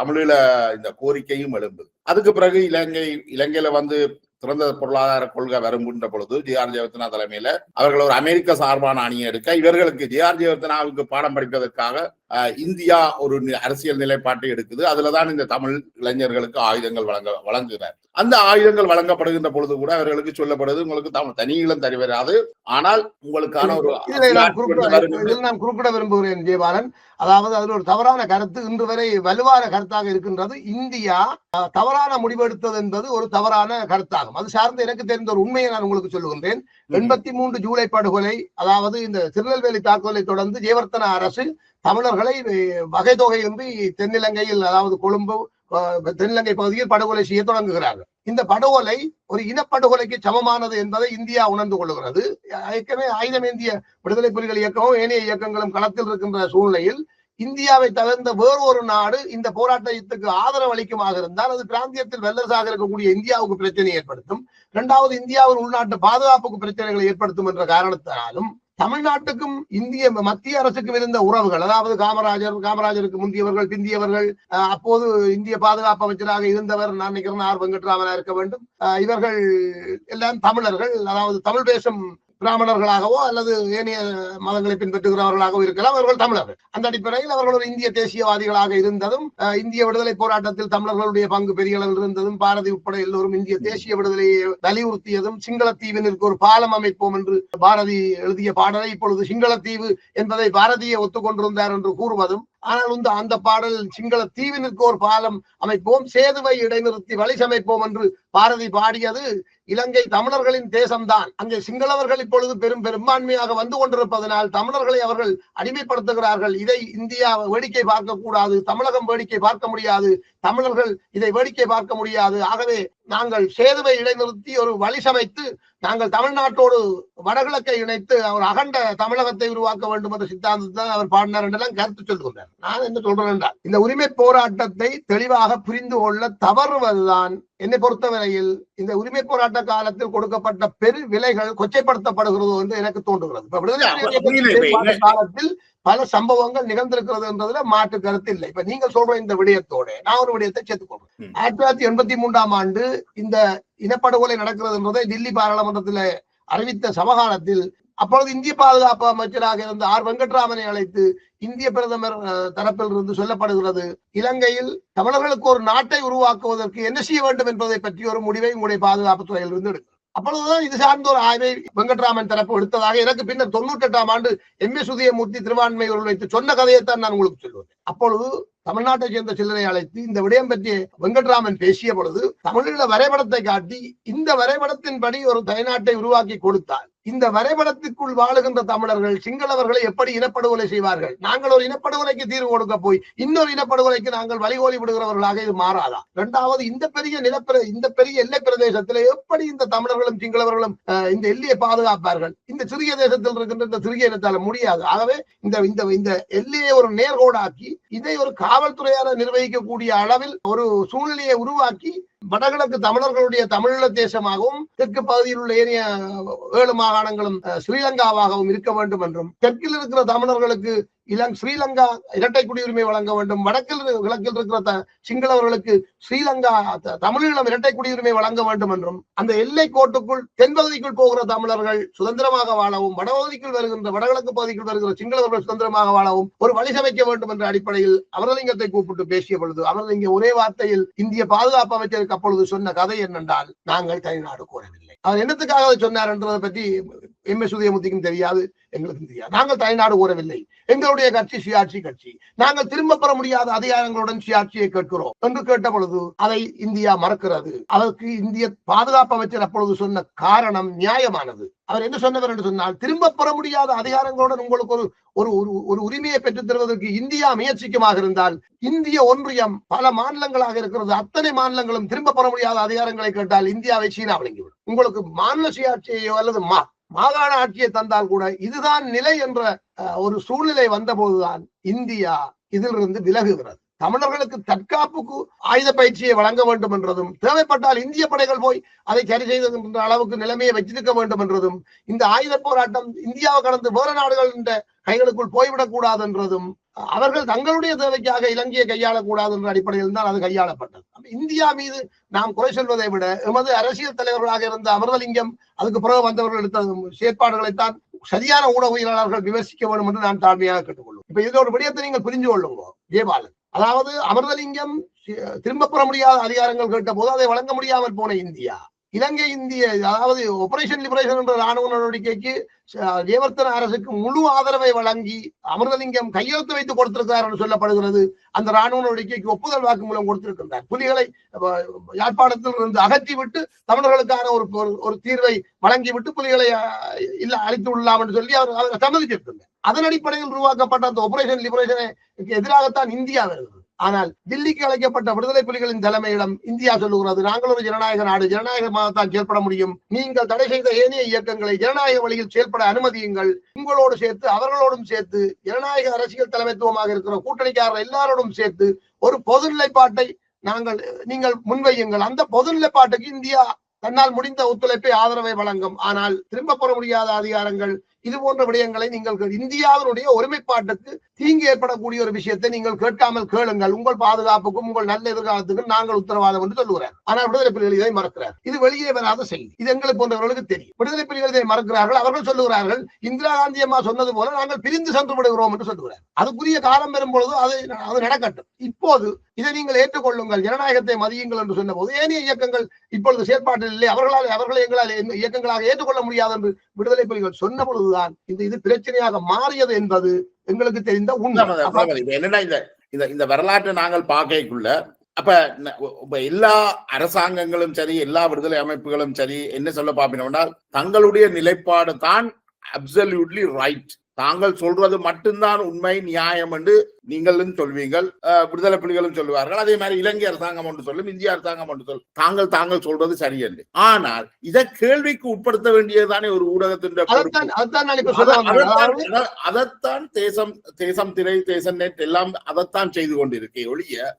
தமிழீழ இந்த கோரிக்கையும் எழும்புது. அதுக்கு பிறகு இலங்கையில வந்து திறந்த பொருளாதார கொள்கை வருகின்ற பொழுது ஜே.ஆர். ஜெயவர்தனா தலைமையில அவர்கள் ஒரு அமெரிக்க சார்பான அணியை எடுக்க, இவர்களுக்கு ஜே.ஆர். ஜெயவர்தனாவுக்கு பாடம் படிப்பதற்காக இந்தியா ஒரு அரசியல் நிலைப்பாட்டை எடுக்குது. அதுலதான் இந்த தமிழ் இளைஞர்களுக்கு ஆயுதங்கள் வழங்குகிறார். அந்த ஆயுதங்கள் வழங்கப்படுகின்ற பொழுது கூட அவர்களுக்கு சொல்லப்படுது, உங்களுக்கு தனி ஈழம் தருவராது, ஆனால் உங்களுக்கான ஒரு நான் குறிப்பிட விரும்புகிறேன் ஜெயபாலன். அதாவது அதில் ஒரு தவறான கருத்து இன்று வரை வலுவான கருத்தாக இருக்கின்றது. இந்தியா தவறான முடிவெடுத்தது என்பது ஒரு தவறான கருத்தாகும். அது சார்ந்து எனக்கு தெரிந்த ஒரு உண்மையை நான் உங்களுக்கு சொல்லுகின்றேன். 83 ஜூலை படுகொலை, அதாவது இந்த திருநெல்வேலி தாக்குதலை தொடர்ந்து ஜெயவர்தனா அரசு தமிழர்களை வகை தொகையின்றி தென்னிலங்கையில், அதாவது கொழும்பு தென்னிலங்கை பகுதியில் படுகொலை செய்ய தொடங்குகிறார்கள். இந்த படுகொலை ஒரு இனப்படுகொலைக்கு சமமானது என்பதை இந்தியா உணர்ந்து கொள்ளுகிறது. ஏற்கனவே ஆயுதமேந்திய விடுதலை புலிகள் இயக்கமும் ஏனைய இயக்கங்களும் களத்தில் இருக்கின்ற சூழ்நிலையில் இந்தியாவை தவிர்ந்த வேறொரு நாடு இந்த போராட்டத்துக்கு ஆதரவு அளிக்குமாக இருந்தால் அது பிராந்தியத்தில் வல்லரசாக இருக்கக்கூடிய இந்தியாவுக்கு பிரச்சனை ஏற்படுத்தும். 2வது, இந்தியாவின் உள்நாட்டு பாதுகாப்புக்கு பிரச்சனைகளை ஏற்படுத்தும் என்ற காரணத்தினாலும் தமிழ்நாட்டுக்கும் இந்திய மத்திய அரசுக்கும் இருந்த உறவுகள், அதாவது காமராஜருக்கு முந்தியவர்கள், பிந்தியவர்கள், அப்போது இந்திய பாதுகாப்பு அமைச்சராக இருந்தவர் நான் நினைக்கிறேன் ஆர். வெங்கட்ராமனா இருக்க வேண்டும். இவர்கள் எல்லாம் தமிழர்கள், அதாவது தமிழ் பேசும் பிராமணர்களாகவோ அல்லது ஏனைய மதங்களை பின்பற்றுகிறவர்களாகவோ இருக்கலாம். அவர்கள் தமிழர்கள். அந்த அடிப்படையில் அவர்கள் ஒரு இந்திய தேசியவாதிகளாக இருந்ததும், இந்திய விடுதலை போராட்டத்தில் தமிழர்களுடைய பங்கு பெரிய அளவில் இருந்ததும், பாரதி உட்பட எல்லோரும் இந்திய தேசிய விடுதலையை வலியுறுத்தியதும், சிங்களத்தீவிற்கு ஒரு பாலம் அமைப்போம் என்று பாரதி எழுதிய பாடலை இப்பொழுது சிங்களத்தீவு என்பதை பாரதியை ஒத்துக்கொண்டிருந்தார் என்று கூறுவதும், ஆனால் அந்த பாடல் சிங்கள தீவிற்கு ஒரு பாலம் அமைப்போம், சேதுவை இடைநிறுத்தி வழி சமைப்போம் என்று பாரதி பாடியது இலங்கை தமிழர்களின் தேசம்தான். அங்கே சிங்களவர்கள் இப்பொழுது பெரும்பான்மையாக வந்து கொண்டிருப்பதனால் தமிழர்களை அவர்கள் அடிமைப்படுத்துகிறார்கள். இதை இந்தியா வேடிக்கை பார்க்க கூடாது, தமிழகம் வேடிக்கை பார்க்க முடியாது, தமிழர்கள் இதை வேடிக்கை பார்க்க முடியாது. ஆகவே நாங்கள் சேதுவை இடைநிறுத்தி ஒரு வழி சமைத்து நாங்கள் தமிழ்நாட்டோடு வடகிழக்கை இணைத்து அவர் அகண்ட தமிழகத்தை உருவாக்க வேண்டும் என்ற சித்தாந்தத்தை அவர் பாடினார் என்றெல்லாம் கருத்து சொல்லுகிறார். நான் என்ன சொல்றேன் என்றால், இந்த உரிமை போராட்டத்தை தெளிவாக புரிந்து கொள்ள தவறுவதுதான் என்னை பொறுத்தவரையில் இந்த உரிமை போராட்ட காலத்தில் கொடுக்கப்பட்ட பெரு விலைகள் கொச்சைப்படுத்தப்படுகிறது என்று எனக்கு தோன்றுகிறது. காலத்தில் பல சம்பவங்கள் நிகழ்ந்திருக்கிறது என்றதுல மாற்று கருத்து இல்லை. இப்ப நீங்க சொல்ற இந்த விடயத்தோட நான் ஒரு விடயத்தை சேர்த்துக்கொள்றேன். 1983ஆம் ஆண்டு இந்த இனப்படுகொலை நடக்கிறது என்பதை டில்லி பாராளுமன்றத்தில் அறிவித்த சமகாலத்தில் அப்பொழுது இந்திய பாதுகாப்பு அமைச்சராக இருந்த ஆர். வெங்கட்ராமனை அழைத்து இந்திய பிரதமர் தரப்பில் இருந்து சொல்லப்படுகிறது, இலங்கையில் தமிழர்களுக்கு ஒரு நாட்டை உருவாக்குவதற்கு என்ன செய்ய வேண்டும் என்பதை பற்றி ஒரு முடிவை உங்களுடைய பாதுகாப்பு துறையில் இருந்து எடுக்கும். அப்பொழுதுதான் இது சார்ந்த ஒரு ஆய்வை வெங்கட்ராமன் தரப்பு எடுத்ததாக எனக்கு பின்னர் 98ஆம் ஆண்டு எம்.ஏ. சுதியமூர்த்தி திருவான்மையூரில் வைத்து சொன்ன கதையைத்தான் நான் உங்களுக்கு சொல்லுவேன். அப்பொழுது தமிழ்நாட்டை சேர்ந்த சிலரை அழைத்து இந்த விடயம் பற்றி வெங்கட்ராமன் பேசிய பொழுது தமிழீழ வரைபடத்தை காட்டி இந்த வரைபடத்தின்படி ஒரு தனிநாட்டை உருவாக்கி கொடுத்தால் இந்த வரைபடத்திற்குள் வாழுகின்ற தமிழர்கள் சிங்களவர்களை எப்படி இனப்படுகொலை செய்வார்கள்? நாங்கள் ஒரு இனப்படுகொலைக்கு தீர்வு கொடுக்க போய் இன்னொரு இனப்படுகொலைக்கு நாங்கள் வழிகோலி விடுகிறவர்களாக இது மாறாதா? 2வது, இந்த பெரிய எல்லை பிரதேசத்தில் எப்படி இந்த தமிழர்களும் சிங்களவர்களும் இந்த எல்லையை பாதுகாப்பார்கள்? இந்த சிறிய தேசத்தில் இருக்கின்ற இந்த சிறிய இனத்தால முடியாது. ஆகவே இந்த எல்லையை ஒரு நேர்கோடாக்கி இதை ஒரு காவல்துறையால நிர்வகிக்கக்கூடிய அளவில் ஒரு சூழ்நிலையை உருவாக்கி வடகிழக்கு தமிழர்களுடைய தமிழீழ தேசமாகவும் தெற்கு பகுதியில் உள்ள ஏனைய 7 மாகாணங்களும் ஸ்ரீலங்காவாகவும் இருக்க வேண்டும் என்றும், தெற்கில் இருக்கிற தமிழர்களுக்கு ஸ்ரீலங்கா இரட்டை குடியுரிமை வழங்க வேண்டும், கிழக்கில் இருக்கிற சிங்களவர்களுக்கு ஸ்ரீலங்கா தமிழீழம் இரட்டை குடியுரிமை வழங்க வேண்டும் என்றும், அந்த எல்லை கோட்டுக்குள் தென்பகுதிக்குள் போகிற தமிழர்கள் சுதந்திரமாக வாழவும், வடபகுதிக்குள் வருகின்ற வடகிழக்கு பகுதிக்குள் வருகிற சிங்களவர்கள் சுதந்திரமாக வாழவும் ஒரு வழி சமைக்க வேண்டும் என்ற அடிப்படையில் அமரலிங்கத்தை கூப்பிட்டு பேசிய பொழுது அமரலிங்க ஒரே வார்த்தையில் இந்திய பாதுகாப்பு அமைச்சருக்கு அப்பொழுது சொன்ன கதை என்னென்றால், நாங்கள் தனிநாடு கோரவில்லை. அவர் என்னத்துக்காக சொன்னார் என்றதை பற்றி எம்.ஏ. சுதியமூர்த்திக்கும் தெரியாது, எங்களுக்கும் தெரியாது. நாங்கள் தனிநாடு கோரவில்லை, எங்களுடைய கட்சி சுயாட்சி கட்சி, நாங்கள் திரும்ப பெற முடியாத அதிகாரங்களுடன் சுயாட்சியை கேட்கிறோம் என்று கேட்ட பொழுது அதை இந்தியா மறக்கிறது. அதற்கு இந்திய பாதுகாப்பு அமைச்சர் அப்பொழுது சொன்ன காரணம் நியாயமானது. அவர் என்ன சொன்னவர் என்று சொன்னால், திரும்ப பெற முடியாத அதிகாரங்களுடன் உங்களுக்கு ஒரு உரிமையை பெற்றுத் தருவதற்கு இந்தியா முயற்சிக்குமாக இருந்தால் இந்திய ஒன்றியம் பல மாநிலங்களாக இருக்கிறது, அத்தனை மாநிலங்களும் திரும்ப பெற முடியாத அதிகாரங்களை கேட்டால் இந்தியாவை சீனா வழங்கிவிடும். உங்களுக்கு மாநில சுயாட்சியையோ அல்லது மாகாண ஆட்சியை தந்தால் கூட இதுதான் நிலை என்ற ஒரு சூழ்நிலை வந்தபோதுதான் இந்தியா இதிலிருந்து விலகுகிறது. தமிழர்களுக்கு தற்காப்புக்கு ஆயுத பயிற்சியை வழங்க வேண்டும் என்றதும், தேவைப்பட்டால் இந்திய படைகள் போய் அதை சரி செய்த அளவுக்கு நிலைமையை வச்சிருக்க வேண்டும் என்றதும், இந்த ஆயுத போராட்டம் இந்தியாவை கடந்து வேறு நாடுகளின் கைகளுக்குள் போய்விடக் கூடாது என்றதும், அவர்கள் தங்களுடைய தேவைக்காக இலங்கையை கையாளக்கூடாது என்ற அடிப்படையில் தான் அது கையாளப்பட்டது. இந்தியா மீது நாம் குறை சொல்வதை விட எமது அரசியல் தலைவர்களாக இருந்த அமிர்தலிங்கம் அதுக்கு பிறகு வந்தவர்கள் எடுத்த செயற்பாடுகளைத்தான் சரியான ஊடகவியலாளர்கள் விமர்சிக்க வேண்டும் என்று நான் தாழ்மையாக கேட்டுக்கொள்ளும். இப்ப இதுல ஒரு விடயத்தை நீங்கள் புரிஞ்சு கொள்ளுங்க ஜெயபாலன். அதாவது அமிர்தலிங்கம் திரும்ப பெற முடியாத அதிகாரங்கள் கேட்ட போது அதை வழங்க முடியாமல் போன இந்தியா, இலங்கை இந்திய அதாவது ஆபரேஷன் லிபரேஷன் என்ற ராணுவ நடவடிக்கைக்கு ஜெயவர்தன அரசுக்கு முழு ஆதரவை வழங்கி அமிர்தலிங்கம் கையெழுத்து வைத்து கொடுத்திருக்கிறார் என்று சொல்லப்படுகிறது. அந்த ராணுவ நடவடிக்கைக்கு ஒப்புதல் வாக்கு மூலம் கொடுத்திருக்கின்றார். புலிகளை யாழ்ப்பாணத்தில் இருந்து அகற்றிவிட்டு தமிழர்களுக்கான ஒரு தீர்வை வழங்கிவிட்டு புலிகளை அழித்து விடலாம் என்று சொல்லி அவர் சம்மதிச்சிருக்கின்றார். அதன் அடிப்படையில் உருவாக்கப்பட்ட அந்த ஆபரேஷன் லிபரேஷனுக்கு எதிராகத்தான் இந்தியா வருகிறது. ஆனால் தில்லிக்கு அழைக்கப்பட்ட விடுதலை புலிகளின் தலைமையிடம் இந்தியா சொல்லுகிறது, நாங்கள் ஒரு ஜனநாயக நாடு, ஜனநாயகமாகத்தான் செயல்பட முடியும், நீங்கள் தடை செய்த ஏனைய இயக்கங்களை ஜனநாயக வழியில் செயல்பட அனுமதியுங்கள், உங்களோடு சேர்த்து அவர்களோடும் சேர்த்து ஜனநாயக அரசியல் தலைமைத்துவமாக இருக்கிற கூட்டணிக்காரர் எல்லாரோடும் சேர்த்து ஒரு பொது நிலைப்பாட்டை நீங்கள் முன்வையுங்கள். அந்த பொது நிலைப்பாட்டுக்கு இந்தியா தன்னால் முடிந்த ஒத்துழைப்பை ஆதரவை வழங்கும். ஆனால் திரும்ப பெற முடியாத அதிகாரங்கள் இது போன்ற விடயங்களை நீங்கள் இந்தியாவினுடைய ஒருமைப்பாட்டுக்கு தீங்கு ஏற்படக்கூடிய ஒரு விஷயத்தை நீங்கள் கேட்காமல் கேளுங்கள், உங்கள் பாதுகாப்புக்கும் உங்கள் நல்ல எதிர்காலத்துக்கும் நாங்கள் உத்தரவாதம் என்று சொல்லுகிறார். ஆனால் விடுதலை புலிகள் இதை மறக்கிறார். இது வெளியே வராத செய்தி, இது எங்களை போன்றவர்களுக்கு தெரியும். விடுதலை புலிகள் இதை மறக்கிறார்கள். அவர்கள் சொல்லுகிறார்கள், இந்திரா காந்தி அம்மா சொன்னது போல நாங்கள் பிரிந்து சென்று விடுகிறோம் என்று சொல்லுகிறார். அதுக்குரிய காலம் பெறும் பொழுது அது நடக்கட்டும். இப்போது இதை நீங்கள் ஏற்றுக்கொள்ளுங்கள், ஜனநாயகத்தை மதியுங்கள் என்று சொன்ன போது ஏனைய இயக்கங்கள் இப்பொழுது செயற்பாட்டில் இல்லை, அவர்களை எங்களால் இயக்கங்களாக ஏற்றுக்கொள்ள முடியாது என்று விடுதலை புலிகள் சொன்ன பொழுதுதான் இது பிரச்சனையாக மாறியது என்பது எங்களுக்கு தெரிந்த உண்மை. என்னன்னா இந்த வரலாற்றை நாங்கள் பார்க்கக்குள்ள அப்ப எல்லா அரசாங்கங்களும் சரி, எல்லா விடுதலை அமைப்புகளும் சரி என்ன சொல்ல பார்ப்போம்னா, தங்களுடைய நிலைப்பாடு தான் அப்சல்யூட்லி ரைட், தாங்கள் சொல்றது மட்டும்தான் உண்மை நியாயம் என்று நீங்களும் சொல்வீங்கள், விடுதலை புலிகளும் சொல்லுவார்கள். அதே மாதிரி இலங்கை அரசாங்கம் ஒன்று சொல்லும், இந்திய அரசாங்கம் ஒன்று சொல்லும், தாங்கள் சொல்றது சரியன்று. ஆனால் இதை கேள்விக்கு உட்படுத்த வேண்டியதுதானே ஒரு ஊடகத்தின். அதைத்தான் தேசம் திரை, தேசம் நெட் எல்லாம் அதைத்தான் செய்து கொண்டிருக்கே ஒழிய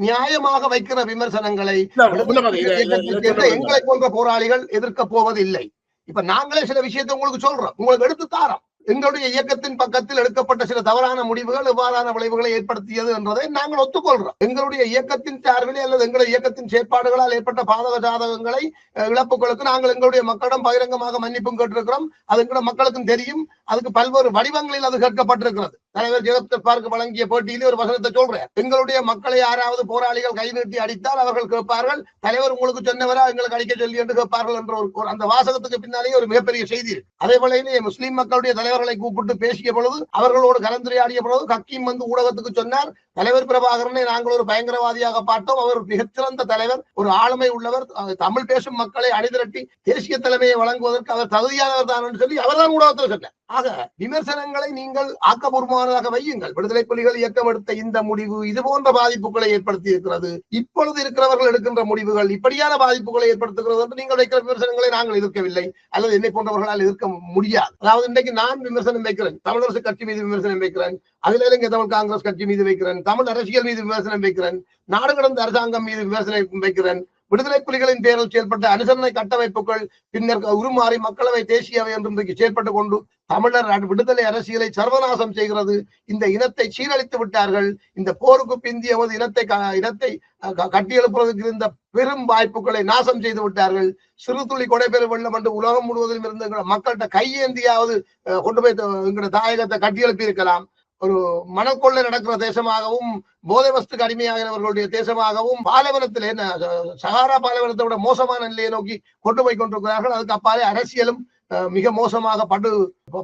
நியாயமாக வைக்கிற விமர்சனங்களை எங்களை போன்ற போராளிகள் எதிர்க்க போவதில்லை. இப்ப நாங்களே சில விஷயத்தை உங்களுக்கு சொல்றோம், உங்களுக்கு எடுத்து தாரோம். எங்களுடைய இயக்கத்தின் பக்கத்தில் எடுக்கப்பட்ட சில தவறான முடிவுகள் எவ்வாறான விளைவுகளை ஏற்படுத்தியது என்றதை நாங்கள் ஒத்துக்கொள்றோம். எங்களுடைய இயக்கத்தின் சார்பிலே அல்லது எங்களுடைய இயக்கத்தின் செயற்பாடுகளால் ஏற்பட்ட பாதக சாதகங்களை இழப்புகளுக்கு நாங்கள் எங்களுடைய மக்களிடம் பகிரங்கமாக மன்னிப்பும் கேட்டிருக்கிறோம். அது எங்களுடைய மக்களுக்கும் தெரியும். அதுக்கு பல்வேறு வடிவங்களில் அது கேட்கப்பட்டிருக்கிறது. தலைவர் ஜெகத் பார்க்க வழங்கிய பேட்டியிலே ஒரு வசனத்தை சொல்றேன், எங்களுடைய மக்களை யாராவது போராளிகள் கை நீட்டி அடித்தால் அவர்கள் கேட்பார்கள், தலைவர் உங்களுக்கு சொன்னவரா எங்களுக்கு அடிக்க சொல்லி என்று கேட்பார்கள் என்ற அந்த வாசகத்துக்கு பின்னாலேயே ஒரு மிகப்பெரிய செய்தி. அதே போல முஸ்லிம் மக்களுடைய தலைவர்களை கூப்பிட்டு பேசிய பொழுது, அவர்களோடு கலந்துரையாடிய பொழுது ஹக்கீம் வந்து ஊடகத்துக்கு சொன்னார், தலைவர் பிரபாகரனை நாங்கள் ஒரு பயங்கரவாதியாக பார்த்தோம், அவர் மிகச்சிறந்த தலைவர், ஒரு ஆளுமை உள்ளவர், தமிழ் பேசும் மக்களை அணிதிரட்டி தேசிய தலைமையை வழங்குவதற்கு அவர் தகுதியானவர் தான் என்று சொல்லி அவர்தான் ஊடகத்தில் சொன்னார். ஆக விமர்சனங்களை நீங்கள் ஆக்கப்பூர்வமானதாக வையுங்கள். விடுதலை புலிகள் இயக்கம் எடுத்த இந்த முடிவு இது போன்ற பாதிப்புகளை ஏற்படுத்தி இருக்கிறது, இப்பொழுது இருக்கிறவர்கள் எடுக்கின்ற முடிவுகள் இப்படியான பாதிப்புகளை ஏற்படுத்துகிறது என்று நீங்கள் வைக்கிற விமர்சனங்களை நாங்கள் எதிர்க்கவில்லை, அல்லது என்னை போன்றவர்களால் எதிர்க்க முடியாது. அதாவது இன்றைக்கு நான் விமர்சனம் வைக்கிறேன், தமிழரசு கட்சி மீது விமர்சனம் வைக்கிறேன், அகில இலங்கை தமிழ் காங்கிரஸ் கட்சி மீது வைக்கிறேன், தமிழ் அரசியல் மீது விமர்சனம் வைக்கிறேன், நாடு கடந்த அரசாங்கம் மீது விமர்சனம் வைக்கிறேன், விடுதலை புலிகளின் பேரில் செயல்பட்ட அனுசரணை கட்டமைப்புகள் பின்னர் உருமாறி மக்களவை தேசியவை என்று செயல்பட்டுக் கொண்டு தமிழர் விடுதலை அரசியலை சர்வநாசம் செய்கிறது, இந்த இனத்தை சீரழித்து விட்டார்கள், இந்த போருக்கு பிந்திய இனத்தை கட்டியெழுப்புவதற்கு இருந்த பெரும் வாய்ப்புகளை நாசம் செய்து விட்டார்கள், சிறு துளி கொடைபெறும் வெள்ளம் என்று உலகம் முழுவதிலும் இருந்து எங்களோட மக்கள்கிட்ட கையேந்தியாவது கொண்டு போய் எங்களோட தாயகத்தை கட்டியெழுப்பி இருக்கலாம். ஒரு மனக்கொள்ளை நடக்கிற தேசமாகவும் போதை வஸ்துக்கு அடிமையாகிறவர்களுடைய தேசமாகவும் பாலைவனத்தில் சகாரா பாலைவனத்தை விட மோசமான நிலையை நோக்கி கொண்டு போய் கொண்டிருக்கிறார்கள். அதுக்கு அப்பாலே அரசியலும் மிக மோசமாக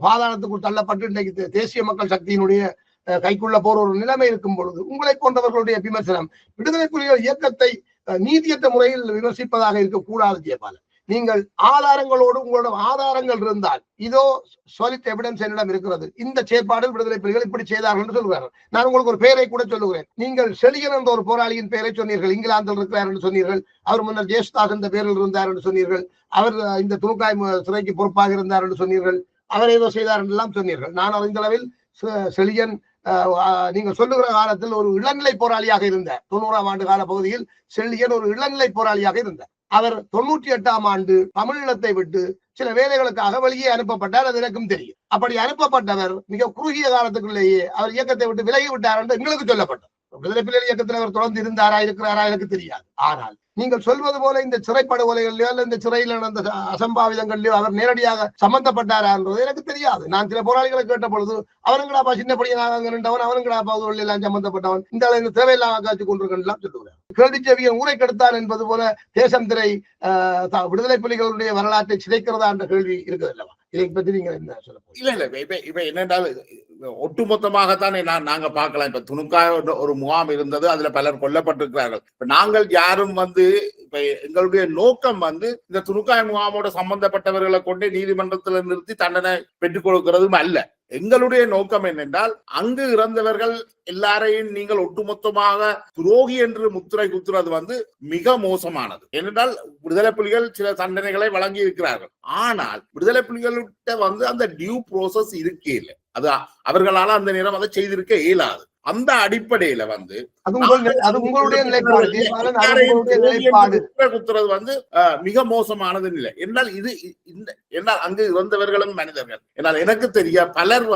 பாதாளத்துக்குள் தள்ளப்பட்டு இன்றைக்கு தேசிய மக்கள் சக்தியினுடைய கைக்குள்ள போற ஒரு நிலைமை இருக்கும் பொழுது உங்களை போன்றவர்களுடைய விமர்சனம் விடுதலை புலிகள் இயக்கத்தை நீதியற்ற முறையில் விமர்சிப்பதாக இருக்கக்கூடாது. ஜெயபாலன், நீங்கள் ஆதாரங்களோடு உங்களோட ஆதாரங்கள் இருந்தால் இதோ சாலிட் எவிடன்ஸ் என்னிடம் இருக்கிறது, இந்த செயற்பாடு விடுதலை புலிகள் இப்படி செய்தார்கள் என்று சொல்கிறார்கள். நான் உங்களுக்கு ஒரு பெயரை கூட சொல்லுகிறேன். நீங்கள் செலியன் என்ற ஒரு போராளியின் பெயரை சொன்னீர்கள், இங்கிலாந்தில் இருக்கிறார் என்று சொன்னீர்கள். அவர் முன்னர் ஜேஷ்தாஸ் என்ற பெயரில் இருந்தார் என்று சொன்னீர்கள். அவர் இந்த துணுக்காய் சிறைக்கு பொறுப்பாக இருந்தார் என்று சொன்னீர்கள். அவர் ஏதோ செய்தார் என்றெல்லாம் சொன்னீர்கள். நான் அறிந்த அளவில் செலியன் நீங்கள் சொல்லுகிற காலத்தில் ஒரு இளநிலை போராளியாக இருந்தார். 90ஆம் ஆண்டு கால பகுதியில் செல்லியன் ஒரு இளநிலை போராளியாக இருந்தார். அவர் 98ஆம் ஆண்டு தமிழீழத்தை விட்டு சில வேலைகளுக்காக வெளியே அனுப்பப்பட்டார். அது எனக்கும் தெரியும். அப்படி அனுப்பப்பட்டவர் மிக குறுகிய காலத்துக்குள்ளேயே அவர் இயக்கத்தை விட்டு விலகி விட்டார் என்று எங்களுக்கு சொல்லப்பட்டது. விடுதலை புலிகள் இயக்கத்தில் அவர் தொடர்ந்து இருந்தாரா இருக்கிறாரா எனக்கு தெரியாது. ஆனால் நீங்கள் சொல்வது போல இந்த சிறைப்படுகொலைகளிலோ அல்ல இந்த சிறையில் நடந்த அசம்பாவிதங்களிலோ அவர் நேரடியாக சம்பந்தப்பட்டாரா என்றது எனக்கு தெரியாது. நான் சில போராளிகளை கேட்ட பொழுது அவனுங்களாப்பா சின்ன படியானவன், அவனுங்களாப்பா எல்லாம் சம்பந்தப்பட்டவன், இந்த தேவையில்லாம காட்சி கொண்டிருக்கலாம் சொல்லுகிறார். கேள்வி செவியை ஊரை கெடுத்தான் என்பது போல தேசம் திரை விடுதலை புலிகளுடைய வரலாற்றை சிதைக்கிறதா என்ற கேள்வி இருக்குது அல்லவா? இதை பற்றி நீங்க என்ன சொல்ல? இல்ல இப்ப என்னென்றால் ஒட்டுமொத்தமாகத்தானே நாங்க பார்க்கலாம். இப்ப துணுக்கா ஒரு முகாம் இருந்தது, அதுல பலர் கொல்லப்பட்டிருக்கிறார்கள். இப்ப நாங்கள் யாரும் இப்ப எங்களுடைய நோக்கம் இந்த துணுக்காய் முகாமோட சம்பந்தப்பட்டவர்களை கொண்டு நீதிமன்றத்தில் நிறுத்தி தண்டனை பெற்றுக் கொடுக்கிறதும் அல்ல. எங்களுடைய நோக்கம் என்னென்றால் அங்கு இறந்தவர்கள் எல்லாரையும் நீங்கள் ஒட்டுமொத்தமாக துரோகி என்று முத்திரை குத்துறது மிக மோசமானது. ஏனென்றால் விடுதலை புலிகள் சில தண்டனைகளை வழங்கி இருக்கிறார்கள். ஆனால் விடுதலை புலிகள்கிட்ட அந்த டியூ ப்ரோசஸ் இருக்கே இல்லை. அது அவர்களால அந்த நேரம் அதை செய்திருக்க இயலாது. அந்த அடிப்படையில குத்துறது மிக மோசமானது இல்லை. என்னால் என்னால் அங்கு இறந்தவர்களும் மனிதர்கள். என்னால் எனக்கு தெரிய பலர்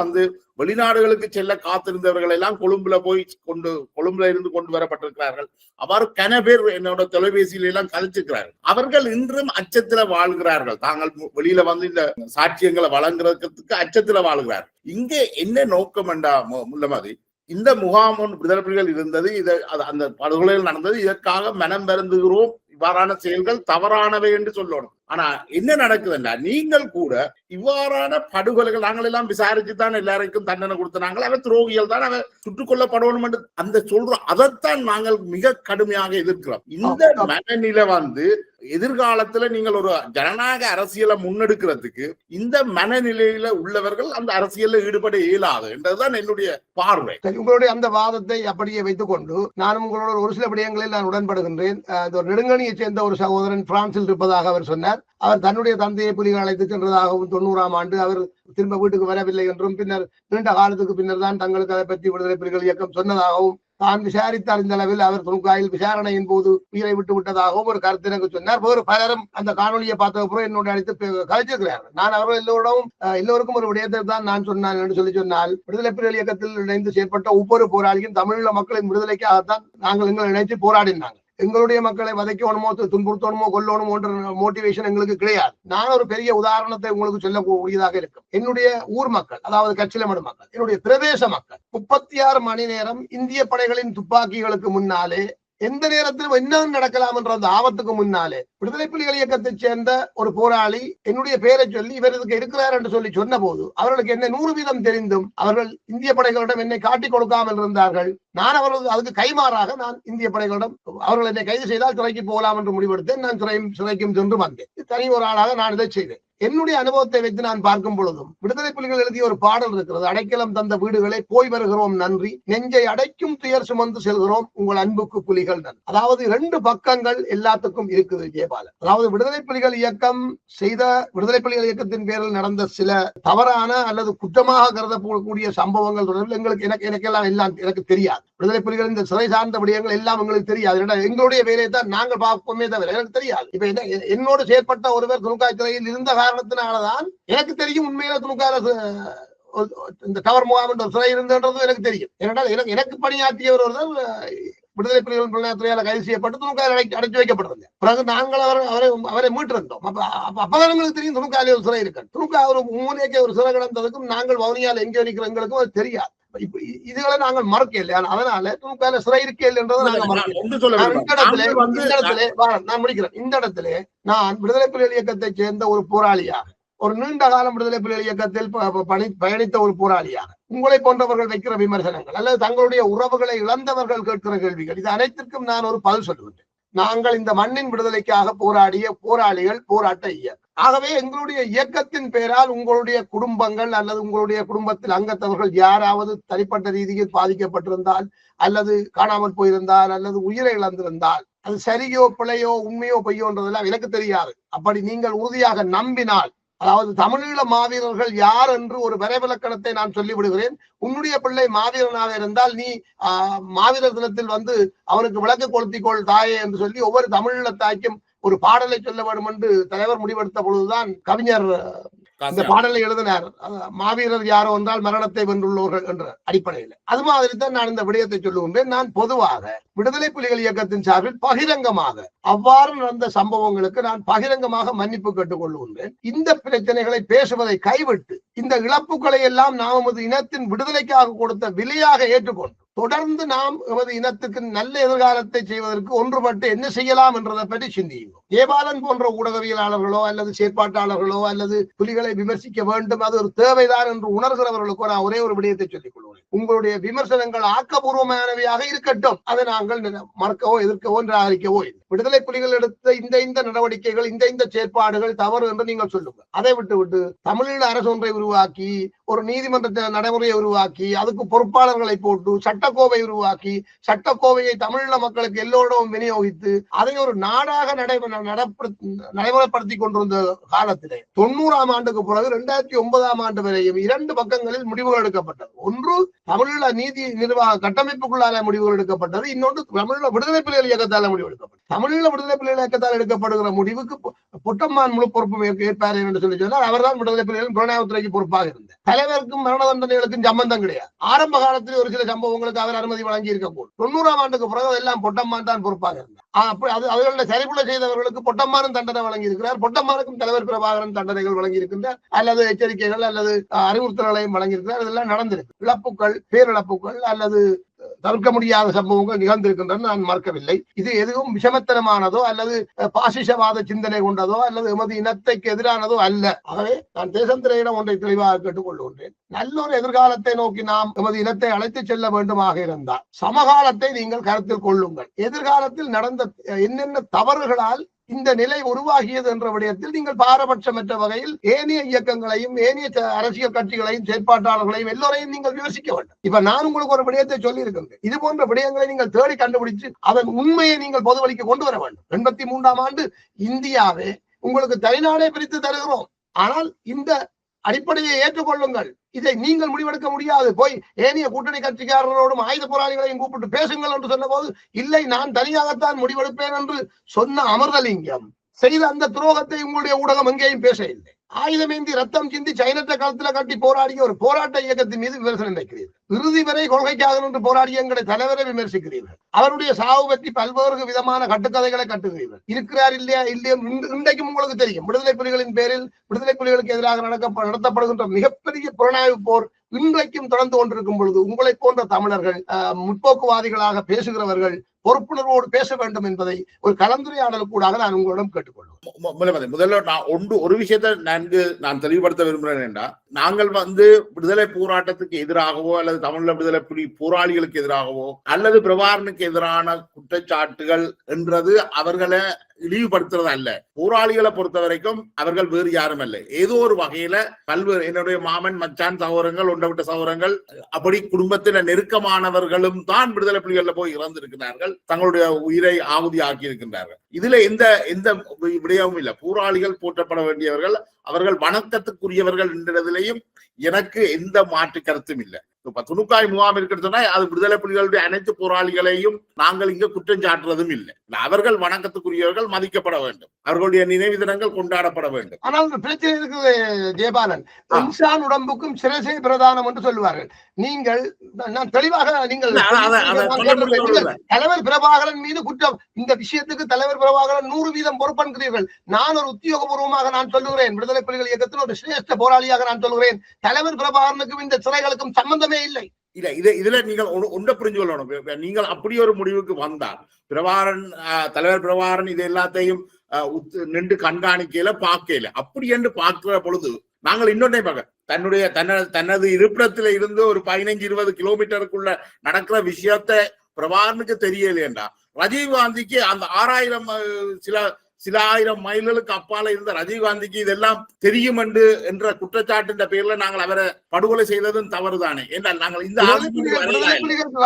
வெளிநாடுகளுக்கு செல்ல காத்திருந்தவர்கள் எல்லாம் கொழும்புல இருந்து கொண்டு வரப்பட்டிருக்கிறார்கள். அவ்வாறு கன பேர் என்னோட தொலைபேசியில எல்லாம் கதைச்சிருக்கிறார்கள். அவர்கள் இன்றும் அச்சத்துல வாழ்கிறார்கள். தாங்கள் வெளியில இந்த சாட்சியங்களை வழங்குறதுக்கு அச்சத்துல வாழ்கிறார்கள். இங்கே என்ன நோக்கம் என்றா முள்ளமதி, இந்த முகாம் விடுதலை புலிகள் இருந்தது, அந்த படுகொலைகள் நடந்தது, இதற்காக மனம் வருந்துகிறோம், இவ்வாறான செயல்கள் தவறானவை என்று சொல்லணும். ஆனா என்ன நடக்குதுன்னா, நீங்கள் கூட இவ்வாறான படுகொலைகள் நாங்கள் எல்லாம் விசாரிச்சுதான் எல்லாருக்கும் தண்டனை கொடுத்தாங்க, அவன் துரோகிகள் தான், அவன் சுட்டுக் கொல்லப்படணும் என்று அந்த சொல்றோம். அதைத்தான் நாங்கள் மிக கடுமையாக எதிர்க்கிறோம். இந்த மனநிலை எதிர்காலத்துல நீங்கள் ஒரு ஜனநாயக அரசியலை முன்னெடுக்கிறதுக்கு இந்த மனநிலையில உள்ளவர்கள் அந்த அரசியல்ல ஈடுபட இயலாது என்றதுதான் என்னுடைய பார்வை. உங்களுடைய அந்த வாதத்தை அப்படியே வைத்துக் கொண்டு நானும் உங்களோட ஒரு சில விடயங்களில் நான் உடன்படுகின்றேன். நெடுங்கணியை சேர்ந்த ஒரு சகோதரன் பிரான்சில் இருப்பதாக அவர் சொன்னார். அவர் தன்னுடைய தந்தையை புலிகள் அழைத்து சென்றதாகவும் 90ஆம் ஆண்டு அவர் திரும்ப வீட்டுக்கு வரவில்லை என்றும் பின்னர் நீண்ட காலத்துக்கு பின்னர் தான் தங்களுக்கு அதை பற்றி விடுதலை புலிகள் இயக்கம் சொன்னதாகவும் தான் விசாரித்த அறிந்த அளவில் அவர் துணுக்காயில் விசாரணையின் போது உயிரை விட்டு விட்டதாகவும் ஒரு கருத்து எனக்கு சொன்னார். வேறு பலரும் அந்த காணொலியை பார்த்த பிறகு என்னோட அழைத்து கழிச்சிருக்கிறார்கள். நான் அவர்கள் எல்லோருக்கும் ஒரு விடயத்தை தான் நான் சொன்னேன் என்று சொன்னால், விடுதலை புலிகள் இயக்கத்தில் இணைந்து செயற்பட்ட ஒவ்வொரு போராளியும் தமிழீழ மக்களின் விடுதலைக்காகத்தான் நாங்கள் எங்களை இணைத்து போராடினாங்க. எங்களுடைய மக்களை வதைக்கணுமோ துன்புறுத்தணுமோ கொல்லணுமோ என்ற மோட்டிவேஷன் எங்களுக்கு கிடையாது. நான் ஒரு பெரிய உதாரணத்தை உங்களுக்கு சொல்லக்கூடியதாக இருக்கும். என்னுடைய ஊர் மக்கள், அதாவது கச்சிலமடு மக்கள், என்னுடைய பிரதேச மக்கள் 36 மணி நேரம் இந்திய படைகளின் துப்பாக்கிகளுக்கு முன்னாலே எந்த நேரத்திலும் என்ன நடக்கலாம் என்ற அந்த ஆபத்துக்கு முன்னாலே விடுதலை புலிகள் இயக்கத்தைச் சேர்ந்த ஒரு போராளி என்னுடைய பெயரை சொல்லி இவர் இதுக்கு இருக்கிறார் என்று சொல்லி சொன்ன போது அவர்களுக்கு என்ன 100% தெரிந்தும் அவர்கள் இந்திய படைகளிடம் என்னை காட்டிக் கொடுக்காமல் இருந்தார்கள். நான் அவர்கள் அதுக்கு கைமாறாக நான் இந்திய படைகளிடம் அவர்கள் என்னை கைது செய்தால் சிறைக்கு போகலாம் என்று முடிவெடுத்தேன். நான் சிறைக்கும் சென்று வந்தேன். தனி ஒரு ஆளாக நான் இதை செய்தேன். என்னுடைய அனுபவத்தை வைத்து நான் பார்க்கும் பொழுதும் விடுதலை புலிகள் எழுதிய ஒரு பாடல் இருக்கிறது. அடைக்கலம் தந்த வீடுகளை போய் வருகிறோம் நன்றி, நெஞ்சை அடைக்கும் துயர் சுமந்து செல்கிறோம் உங்கள் அன்புக்கு புலிகள் நன்றி. அதாவது 2 பக்கங்கள் எல்லாத்துக்கும் இருக்குது ஜெயபாலன். அதாவது விடுதலை புலிகள் இயக்கம் செய்த விடுதலை புலிகள் இயக்கத்தின் பேரில் நடந்த சில தவறான அல்லது குற்றமாக கருதக்கூடிய சம்பவங்கள் தொடர்பில் எனக்கெல்லாம் எல்லாம் எனக்கு தெரியாது. விடுதலை புலிகள் இந்த சிறை சார்ந்த விடயங்கள் எல்லாம் எங்களுக்கு தெரியாது. எங்களுடைய வேலையை தான் நாங்கள் பார்ப்போமே தவிர எனக்கு தெரியாது. இப்ப என்னோடு செயற்பட்ட ஒருவர் துணுக்காய் சிறையில் இருந்த காரணத்தினாலதான் எனக்கு தெரியும் உண்மையில துணுக்கால இந்த டவர் முகாம் என்ற சிறை இருந்ததும் எனக்கு தெரியும். ஏனென்றால் எனக்கு பணியாற்றியவர் விடுதலை புலிகள் பணியாற்றியால கைது செய்யப்பட்டு துணுக்காயில் அடைச்சு வைக்கப்பட்டிருந்தேன். பிறகு நாங்கள் அவரை மீட்டிருந்தோம். அப்பதான் எங்களுக்கு தெரியும் துணுக்காயில ஒரு சிறை இருக்கு. துணுக்கா ஒரு மூலைக்கு ஒரு சிறை கிடந்ததுக்கும் நாங்கள் வவுனியால் எங்கே நிற்கிற எங்களுக்கும் அது தெரியாது. இதுகளை நாங்கள் மறக்க இல்லை. அதனால துணுக்கால சிறை இருக்கேன் என்றதை நாங்கள் நான் முடிக்கிறேன். இந்த இடத்துல நான் விடுதலை புலிகள் இயக்கத்தைச் சேர்ந்த ஒரு போராளியாக, ஒரு நீண்ட காலம் விடுதலை புலிகள் இயக்கத்தில் பயணித்த ஒரு போராளியாக, உங்களை போன்றவர்கள் வைக்கிற விமர்சனங்கள் அல்லது தங்களுடைய உறவுகளை இழந்தவர்கள் கேட்கிற கேள்விகள், இது அனைத்திற்கும் நான் ஒரு பதில் சொல்லுகின்றேன். நாங்கள் இந்த மண்ணின் விடுதலைக்காக போராடிய போராளிகள், போராட்ட இயக்கம். ஆகவே எங்களுடைய இயக்கத்தின் பெயரால் உங்களுடைய குடும்பங்கள் அல்லது உங்களுடைய குடும்பத்தில் அங்கத்தவர்கள் யாராவது தனிப்பட்ட ரீதியில் பாதிக்கப்பட்டிருந்தால் அல்லது காணாமல் போயிருந்தால் அல்லது உயிரை இழந்திருந்தால் அது சரியோ பிழையோ உண்மையோ பொய்யோன்றதெல்லாம் எனக்கு தெரியாது. அப்படி நீங்கள் உறுதியாக நம்பினால், அதாவது தமிழீழ மாவீரர்கள் யார் என்று ஒரு வரைவிலக்கணத்தை நான் சொல்லிவிடுகிறேன். உன்னுடைய பிள்ளை மாவீரனாக இருந்தால் நீ மாவீரர் தினத்தில் வந்து அவனுக்கு விளக்கு கொளுத்திக்கொள் தாயே என்று சொல்லி ஒவ்வொரு தமிழீழ தாய்க்கும் ஒரு பாடலை சொல்ல வேண்டும் என்று தலைவர் முடிவெடுத்த பொழுதுதான் கவிஞர் இந்த பாடலை எழுதினார். மாவீரர் யாரோ என்றால் மரணத்தை வென்றுள்ளவர்கள் என்ற அடிப்படையில். அது மாதிரி தான் நான் இந்த விடயத்தை சொல்லுகின்றேன். நான் பொதுவாக விடுதலை புலிகள் இயக்கத்தின் சார்பில் பகிரங்கமாக அவ்வாறு நடந்த சம்பவங்களுக்கு நான் பகிரங்கமாக மன்னிப்பு கேட்டுக்கொள்கின்றேன். இந்த பிரச்சனைகளை பேசுவதை கைவிட்டு இந்த இழப்புகளை எல்லாம் நாம் எமது இனத்தின் விடுதலைக்காக கொடுத்த விலையாக ஏற்றுக்கொண்டு தொடர்ந்து நாம் எமது இனத்துக்கு நல்ல எதிர்காலத்தை செய்வதற்கு ஒன்றுபட்டு என்ன செய்யலாம் என்றதை பற்றி சிந்தியுங்கள். ஜெயபாலன் போன்ற ஊடகவியலாளர்களோ அல்லது செயற்பாட்டாளர்களோ அல்லது புலிகளை விமர்சிக்க வேண்டும், அது ஒரு தேவைதான் என்று உணர்கிறவர்களுக்கு நான் ஒரே ஒரு விடயத்தை சொல்லிக் கொள்வேன். உங்களுடைய விமர்சனங்கள் ஆக்கப்பூர்வமானவையாக இருக்கட்டும். அதை நாங்கள் மறக்கவோ எதிர்க்கவோ நிராகரிக்கவோ இல்லை. விடுதலை புலிகள் எடுத்த இந்த நடவடிக்கைகள், இந்த செயற்பாடுகள் தவறு என்று நீங்கள் சொல்லுங்கள். அதை விட்டு தமிழீழ அரசு ஒன்றை உருவாக்கி ஒரு நீதிமன்ற நடைமுறையை உருவாக்கி அதுக்கு பொறுப்பாளர்களை போட்டு சட்டக்கோவை உருவாக்கி சட்டக்கோவையை தமிழீழ மக்களுக்கு எல்லோரும் விநியோகித்து அதை ஒரு நாடாக நடைமுறைப்படுத்தி கொண்டிருந்த காலத்திலே 90ஆம் ஆண்டுக்கு பிறகு 2009ஆம் ஆண்டு வரையும் 2 பக்கங்களில் முடிவுகள் எடுக்கப்பட்டது. ஒன்று தமிழீழ நீதி நிர்வாக கட்டமைப்புக்குள்ளான முடிவுகள் எடுக்கப்பட்டது, இன்னொன்று தமிழீழ விடுதலை புலிகள் இயக்கத்தால் முடிவு எடுக்கப்பட்டது. தமிழீழ விடுதலை புலிகள் இயக்கத்தால் எடுக்கப்படுகிற முடிவுக்கு பொட்டம்மான் முழு பொறுப்பு ஏற்பார் என்று சொல்லி சொன்னால் அவர்தான் விடுதலை புலிகளின் புலனாய்வுத்துறைக்கு பொறுப்பாக இருந்தார். தலைவருக்கும் மரண தண்டனைகளுக்கும் சம்பந்தம் கிடையாது. ஆரம்ப காலத்தில் ஒரு சில சம்பவங்களுக்கு அவர் அனுமதி வழங்கி இருக்கக்கூடும். 90ஆம் ஆண்டுக்கு பிறகு எல்லாம் பொட்டம்மான் தான் பொறுப்பாக இருந்தார். அவர்களை சரிபுல செய்தவர்களுக்கு பொட்டம்மானும் தண்டனை வழங்கி இருக்கிறார். பொட்டம்மானுக்கும் தலைவர் பிரபாகரன் தண்டனைகள் வழங்கி இருக்கின்றார் அல்லது எச்சரிக்கைகள் அல்லது அறிவுறுத்தல்களையும் வழங்கியிருக்கிறார். இதெல்லாம் நடந்திருக்கு. இழப்புகள், பேரிழப்புகள் அல்லது தவிர்க்க முடியாத சம்பவங்கள் நிகழ்ந்திருக்கின்றன, நான் மறக்கவில்லை. இது எதுவும் விஷமத்தனமானதோ அல்லது பாசிசவாத சிந்தனை கொண்டதோ அல்லது எமது இனத்தைக்கு எதிரானதோ அல்ல. ஆகவே நான் தேசம் திரையிடம் ஒன்றை தெளிவாக கேட்டுக்கொள்கின்றேன். நல்ல ஒரு எதிர்காலத்தை நோக்கி நாம் எமது இனத்தை அழைத்து செல்ல வேண்டுமாக இருந்தால் சமகாலத்தை நீங்கள் கருத்தில் கொள்ளுங்கள். எதிர்காலத்தில் நடந்த என்னென்ன தவறுகளால் இந்த நிலை உருவாகியது என்ற விடயத்தில் நீங்கள் பாரபட்சமற்ற வகையில் ஏனைய இயக்கங்களையும் ஏனைய அரசியல் கட்சிகளையும் செயற்பாட்டாளர்களையும் எல்லோரையும் நீங்கள் விமர்சிக்க வேண்டும். இப்ப நான் உங்களுக்கு ஒரு விடயத்தை சொல்லி இருக்கின்றேன். இது போன்ற விடயங்களை நீங்கள் தேடி கண்டுபிடிச்சு அதன் உண்மையை நீங்கள் பொதுவெளிக்கு கொண்டு வர வேண்டும். 83ஆம் ஆண்டு இந்தியாவே உங்களுக்கு தனிநாடே பிரித்து தருகிறோம், ஆனால் இந்த அடிப்படையை ஏற்றுக்கொள்ளுங்கள். இதை நீங்கள் முடிவெடுக்க முடியாது. போய் ஏனைய கூட்டணி கட்சிக்காரர்களோடும் ஆயுத போராளிகளையும் கூப்பிட்டு பேசுங்கள் என்று சொன்ன போது இல்லை நான் தனியாகத்தான் முடிவெடுப்பேன் என்று சொன்ன அமிர்தலிங்கம் செய்த அந்த துரோகத்தை உங்களுடைய ஊடகம் எங்கேயும் பேச இல்லை. ஆயுதமேந்தி ரத்தம் சிந்தி சைனத்த களத்துல கட்டி போராடிய ஒரு போராட்ட இயக்கத்தின் மீது விமர்சனம் வைக்கிறீர்கள். இறுதி வரை கொள்கைக்காக என்று போராடிய எங்களுடைய தலைவரை விமர்சிக்கிறீர்கள். அவருடைய சாவு பற்றி பல்வேறு விதமான கட்டுக்கதைகளை கட்டுகிறீர்கள். இருக்கிறார் இல்லையா இன்றைக்கும் உங்களுக்கு தெரியும். விடுதலை புலிகளின் பேரில் விடுதலை புலிகளுக்கு எதிராக நடத்தப்படுகின்ற மிகப்பெரிய புலனாய்வு போர் இன்றைக்கும் தொடர்ந்து கொண்டிருக்கும் பொழுது உங்களை போன்ற தமிழர்கள் முற்போக்குவாதிகளாக பேசுகிறவர்கள் பொறுப்புணர்வோடு பேச வேண்டும் என்பதை ஒரு கலந்துரையாடல் கூடாக நான் உங்களிடம் கேட்டுக்கொள்வேன். முதல்ல நான் ஒரு விஷயத்தை நான் தெளிவுபடுத்த விரும்புகிறேன் என்றால், நாங்கள் விடுதலை போராட்டத்துக்கு எதிராகவோ அல்லது தமிழ் விடுதலை புலி போராளிகளுக்கு எதிராகவோ அல்லது பிரபாகரனுக்கு எதிரான குற்றச்சாட்டுகள் என்றது அவர்களை இழிவுபடுத்துறது அல்ல. போராளிகளை பொறுத்த வரைக்கும் அவர்கள் வேறு யாரும் அல்ல. ஏதோ ஒரு வகையில பல்வேறு என்னுடைய மாமன் மச்சான் சகோதரங்கள் ஒன்றவிட்ட சகோதரங்கள் அப்படி குடும்பத்தின நெருக்கமானவர்களும் தான் விடுதலை புலிகள்ல போய் இறந்திருக்கிறார்கள், தங்களுடைய உயிரை ஆகுதி ஆக்கி இருக்கின்றார்கள். இதுல எந்த விடயமும் இல்லை. போராளிகள் போற்றப்பட வேண்டியவர்கள், அவர்கள் வணக்கத்துக்குரியவர்கள் என்றதிலையும் எனக்கு எந்த மாற்று கருத்தும் இல்லை. இப்ப துணுக்காய் முகாம் இருக்கிறதுனா அது விடுதலை புலிகளுடைய அனைத்து போராளிகளையும் நாங்கள் இங்க குற்றம் சாட்டுறதும் இல்லை. அவர்கள் வணக்கத்துக்குரியவர்கள், மதிக்கப்பட வேண்டும், அவர்களுடைய நினைவு தினங்கள் கொண்டாடப்பட வேண்டும். ஆனால் பிரச்சனை இருக்குது ஜெயபாலன். இன்சான் உடம்புக்கும் சிரசே பிரதானம் என்று சொல்லுவார்கள். நீங்கள் நான் தெளிவாக நீங்கள் தலைவர் பிரபாகரன் மீது குற்றம், இந்த விஷயத்துக்கு தலைவர் பிரபாகரன் 100% பொறுப்பென்கிறீர்கள். நான் ஒரு உத்தியோகபூர்வமாக நான் சொல்லுகிறேன், விடுதலை புலிகள் இயக்கத்தில் ஒரு சிரேஷ்ட போராளியாக நான் சொல்லுகிறேன், தலைவர் பிரபாகரனுக்கும் இந்த சிறைகளுக்கும் சம்பந்தமே இல்லை. இதுல நீங்கள் ஒன்றை புரிஞ்சு கொள்ளணும். நீங்கள் அப்படி ஒரு முடிவுக்கு வந்தால் தலைவர் பிரபாகரன் இது எல்லாத்தையும் நின்று கண்காணிக்கல பார்க்கல, அப்படி என்று பார்க்கிற பொழுது நாங்கள் இன்னொன்றை பார்க்க தனது இருப்பிடத்துல இருந்து ஒரு 15-20 கிலோமீட்டருக்குள்ள நடக்கிற விஷயத்த பிரபாகரனுக்கு தெரியலையேண்டா ரஜீவ்காந்திக்கு அந்த 6000 சில ஆயிரம் மைல்களுக்கு அப்பால இருந்த ரஜீவ்காந்திக்கு இதெல்லாம் தெரியும் என்ற குற்றச்சாட்டின் பேர்ல நாங்கள் அவரை படுகொலை செய்ததும் தவறுதானே என்றால் நாங்கள் இந்த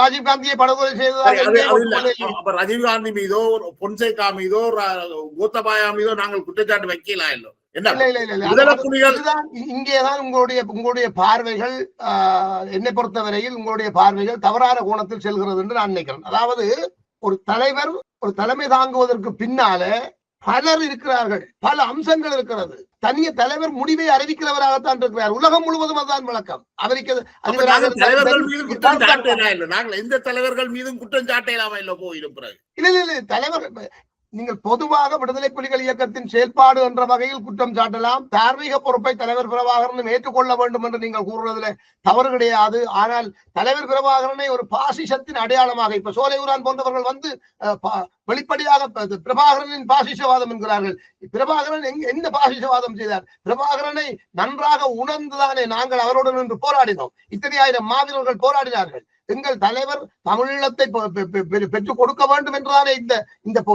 ராஜீவ்காந்தியை படுகொலை செய்ததாக ரஜீவ்காந்தி மீதோ பொன்சேகா மீதோ கோத்தபாயா மீதோ நாங்கள் குற்றச்சாட்டு வைக்கலாம் இல்லை. இங்கேதான் உங்களுடைய பார்வைகள் என்னை பொறுத்தவரையில் உங்களுடைய பார்வைகள் தவறான கோணத்தில் செல்கிறது என்று நான் நினைக்கிறேன். அதாவது ஒரு தலைவர் ஒரு தலைமை தாங்குவதற்கு பின்னால பலர் இருக்கிறார்கள், பல அம்சங்கள் இருக்கிறது. தனிய தலைவர் முடிவை அறிவிக்கிறவராகத்தான் இருக்கிறார். உலகம் முழுவதும் அதுதான் வழக்கம். நாங்கள் எந்த தலைவர்கள் மீதும் குற்றம் சாட்டலாமா இல்ல போயிருக்கிறது. இல்ல தலைவர் நீங்கள் பொதுவாக விடுதலை புலிகள் இயக்கத்தின் செயல்பாடு என்ற வகையில் குற்றம் சாட்டலாம். தார்மீக பொறுப்பை தலைவர் பிரபாகரன் ஏற்றுக்கொள்ள வேண்டும் என்று நீங்கள் கூறுவதில் தவறு கிடையாது. ஆனால் தலைவர் பிரபாகரனை ஒரு பாசிசத்தின் அடையாளமாக இப்ப சோலையூரான் போன்றவர்கள் வந்து வெளிப்படையாக பிரபாகரனின் பாசிசவாதம் என்கிறார்கள். பிரபாகரன் என்ன பாசிசவாதம் செய்தார்? பிரபாகரனை நன்றாக உணர்ந்துதானே நாங்கள் அவருடன் நின்று போராடினோம். இத்தனை ஆயிரம் மாவீரர்கள் போராடினார்கள். எங்கள் தலைவர் தமிழீழத்தை பெற்றுக் கொடுக்க வேண்டும் என்றுதானே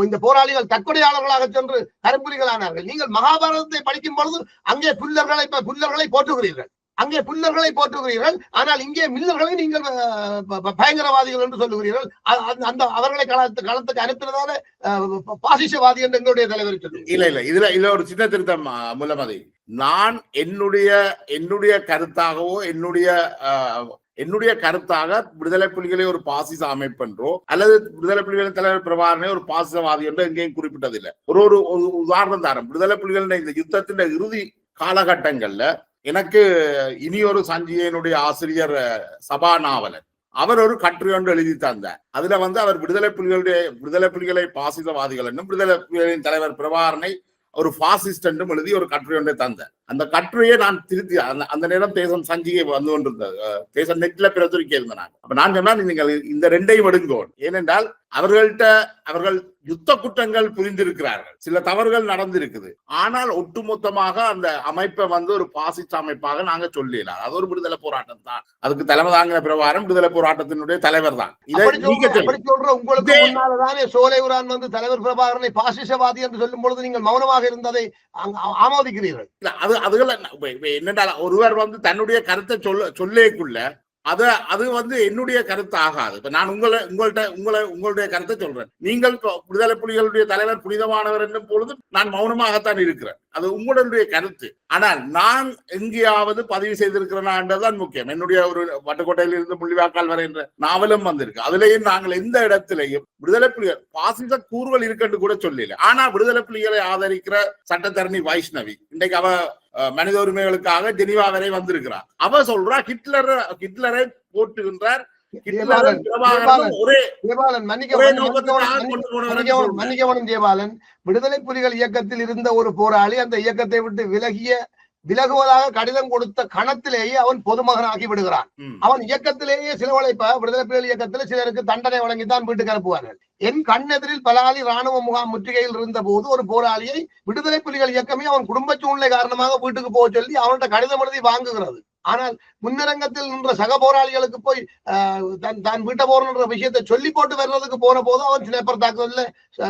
இந்த போராளிகள் தற்கொலையாளர்களாக சென்று கரும்புலிகளானார்கள். நீங்கள் மகாபாரதத்தை படிக்கும் பொழுது அங்கே புல்லர்களை போற்றுகிறீர்கள், ஆனால் இங்கே மில்லர்களை நீங்கள் பயங்கரவாதிகள் என்று சொல்லுகிறீர்கள். அந்த அவர்களை களத்துக்கு அனுப்பினதால பாசிசவாதி என்று எங்களுடைய தலைவர் சொல்லு. இல்ல இதுல ஒரு சின்ன திருத்தம் முல்லமதி. நான் என்னுடைய கருத்தாகவோ என்னுடைய கருத்தாக விடுதலை புலிகளை ஒரு பாசிச அமைப்பு என்றோ அல்லது விடுதலை புலிகளின் தலைவர் பிரபாகரனை ஒரு பாசிசவாதி என்று எங்கேயும் குறிப்பிட்டதில்லை. ஒரு உதாரணம் தாரம். விடுதலை புலிகளின் இந்த யுத்தத்தின் இறுதி காலகட்டங்கள்ல எனக்கு இனி ஒரு சஞ்சிகையினுடைய ஆசிரியர் சபாநாவலன் அவர் ஒரு கட்டுரை ஒன்று எழுதி தந்தார். அதுல அவர் விடுதலை புலிகளை பாசிசவாதிகள் என்றும் விடுதலை புலிகளின் தலைவர் பிரபாகரனை ஒரு பாசிஸ்ட் என்றும் எழுதி ஒரு கட்டுரை ஒன்றை தந்தார். அந்த கட்டுரையை நான் திருத்தி அந்த நேரம் தேசம் சஞ்சிகை வந்து கொண்டிருந்தது, தேசம் நெட்ல பிரசுரிக்க இருந்தேன். அப்ப நான் சொன்னா நீங்கள் இந்த ரெண்டையும் எடுங்கோ. ஏனென்றால் அவர்கள் யுத்த குற்றங்கள் புரிந்திருக்கிறார்கள், சில தவறுகள் நடந்திருக்குது. ஆனால் ஒட்டுமொத்தமாக அந்த அமைப்பை ஒரு பாசிஸ்ட் அமைப்பாக நாங்க சொல்லலாம். அது ஒரு விடுதலை போராட்டம் தான். அதுக்கு தலைமை தாங்கின பிரபாகரன் விடுதலை போராட்டத்தினுடைய தலைவர் தான். உங்களுக்கு முன்னால்தானே சோலையூரான் தலைவர் பிரபாகரனை பாசிசவாதி என்று சொல்லும் பொழுது நீங்கள் மௌனமாக இருந்ததை ஆமோதிக்கிறீர்கள். அதுகள் என்னென்றால் ஒருவர் தன்னுடைய கருத்தை சொல்லேக்குள்ள அது என்னுடைய கருத்து ஆகாது. இப்ப நான் உங்களுடைய கருத்தை சொல்றேன். நீங்கள் விடுதலை புலிகளுடைய தலைவர் புனிதமானவர் என்னும் பொழுது நான் மௌனமாகத்தான் இருக்கிறேன். அது உங்களுடைய கருத்து. ஆனால் நான் எங்கேயாவது பதிவு செய்திருக்கிறேன்ன்றதுதான் முக்கியம். என்னுடைய ஒரு வட்டுக்கோட்டையில் இருந்து முள்ளிவாக்கால் வரை என்ற நாவலும் வந்திருக்கு. அதுலேயும் நாங்கள் எந்த இடத்திலையும் விடுதலை புலிகள் பாசிச கூறுகள் இருக்குன்னு கூட சொல்லல. ஆனா விடுதலை புலிகளை ஆதரிக்கிற சட்டத்தரணி வைஷ்ணவி இன்றைக்கு அவ மனித உரிமைகளுக்காக ஜெனீவா வரை வந்திருக்கிறார். அவ சொல்றா ஹிட்லரை போட்டுகின்றார். விடுதலை புலிகள் இயக்கத்தில் இருந்த ஒரு போராளி அந்த இயக்கத்தை விட்டு விலகுவதாக கடிதம் கொடுத்த கணத்திலேயே அவன் பொதுமகனாகி விடுகிறான். அவன் இயக்கத்திலேயே சிலவளைப்ப விடுதலை புலிகள் இயக்கத்தில் சிலருக்கு தண்டனை வழங்கித்தான் வீட்டுக்கு அனுப்புவார்கள். என் கண்ணெதிரில் பலாலி ராணுவ முகாம் முற்றுகையில் இருந்த போது ஒரு போராளியை விடுதலை புலிகள் இயக்கமே அவன் குடும்ப சூழ்நிலை காரணமாக வீட்டுக்கு போக சொல்லி அவன்கிட்ட கடிதம் எழுதி வாங்குகிறது. ஆனால் முன்னரங்கத்தில் நின்ற சக போராளிகளுக்கு போய் தான் வீட்டை போறன்ற விஷயத்தை சொல்லி போட்டு வர்றதுக்கு போன போது அவன் ஸ்னைப்பர் தாக்குதல்ல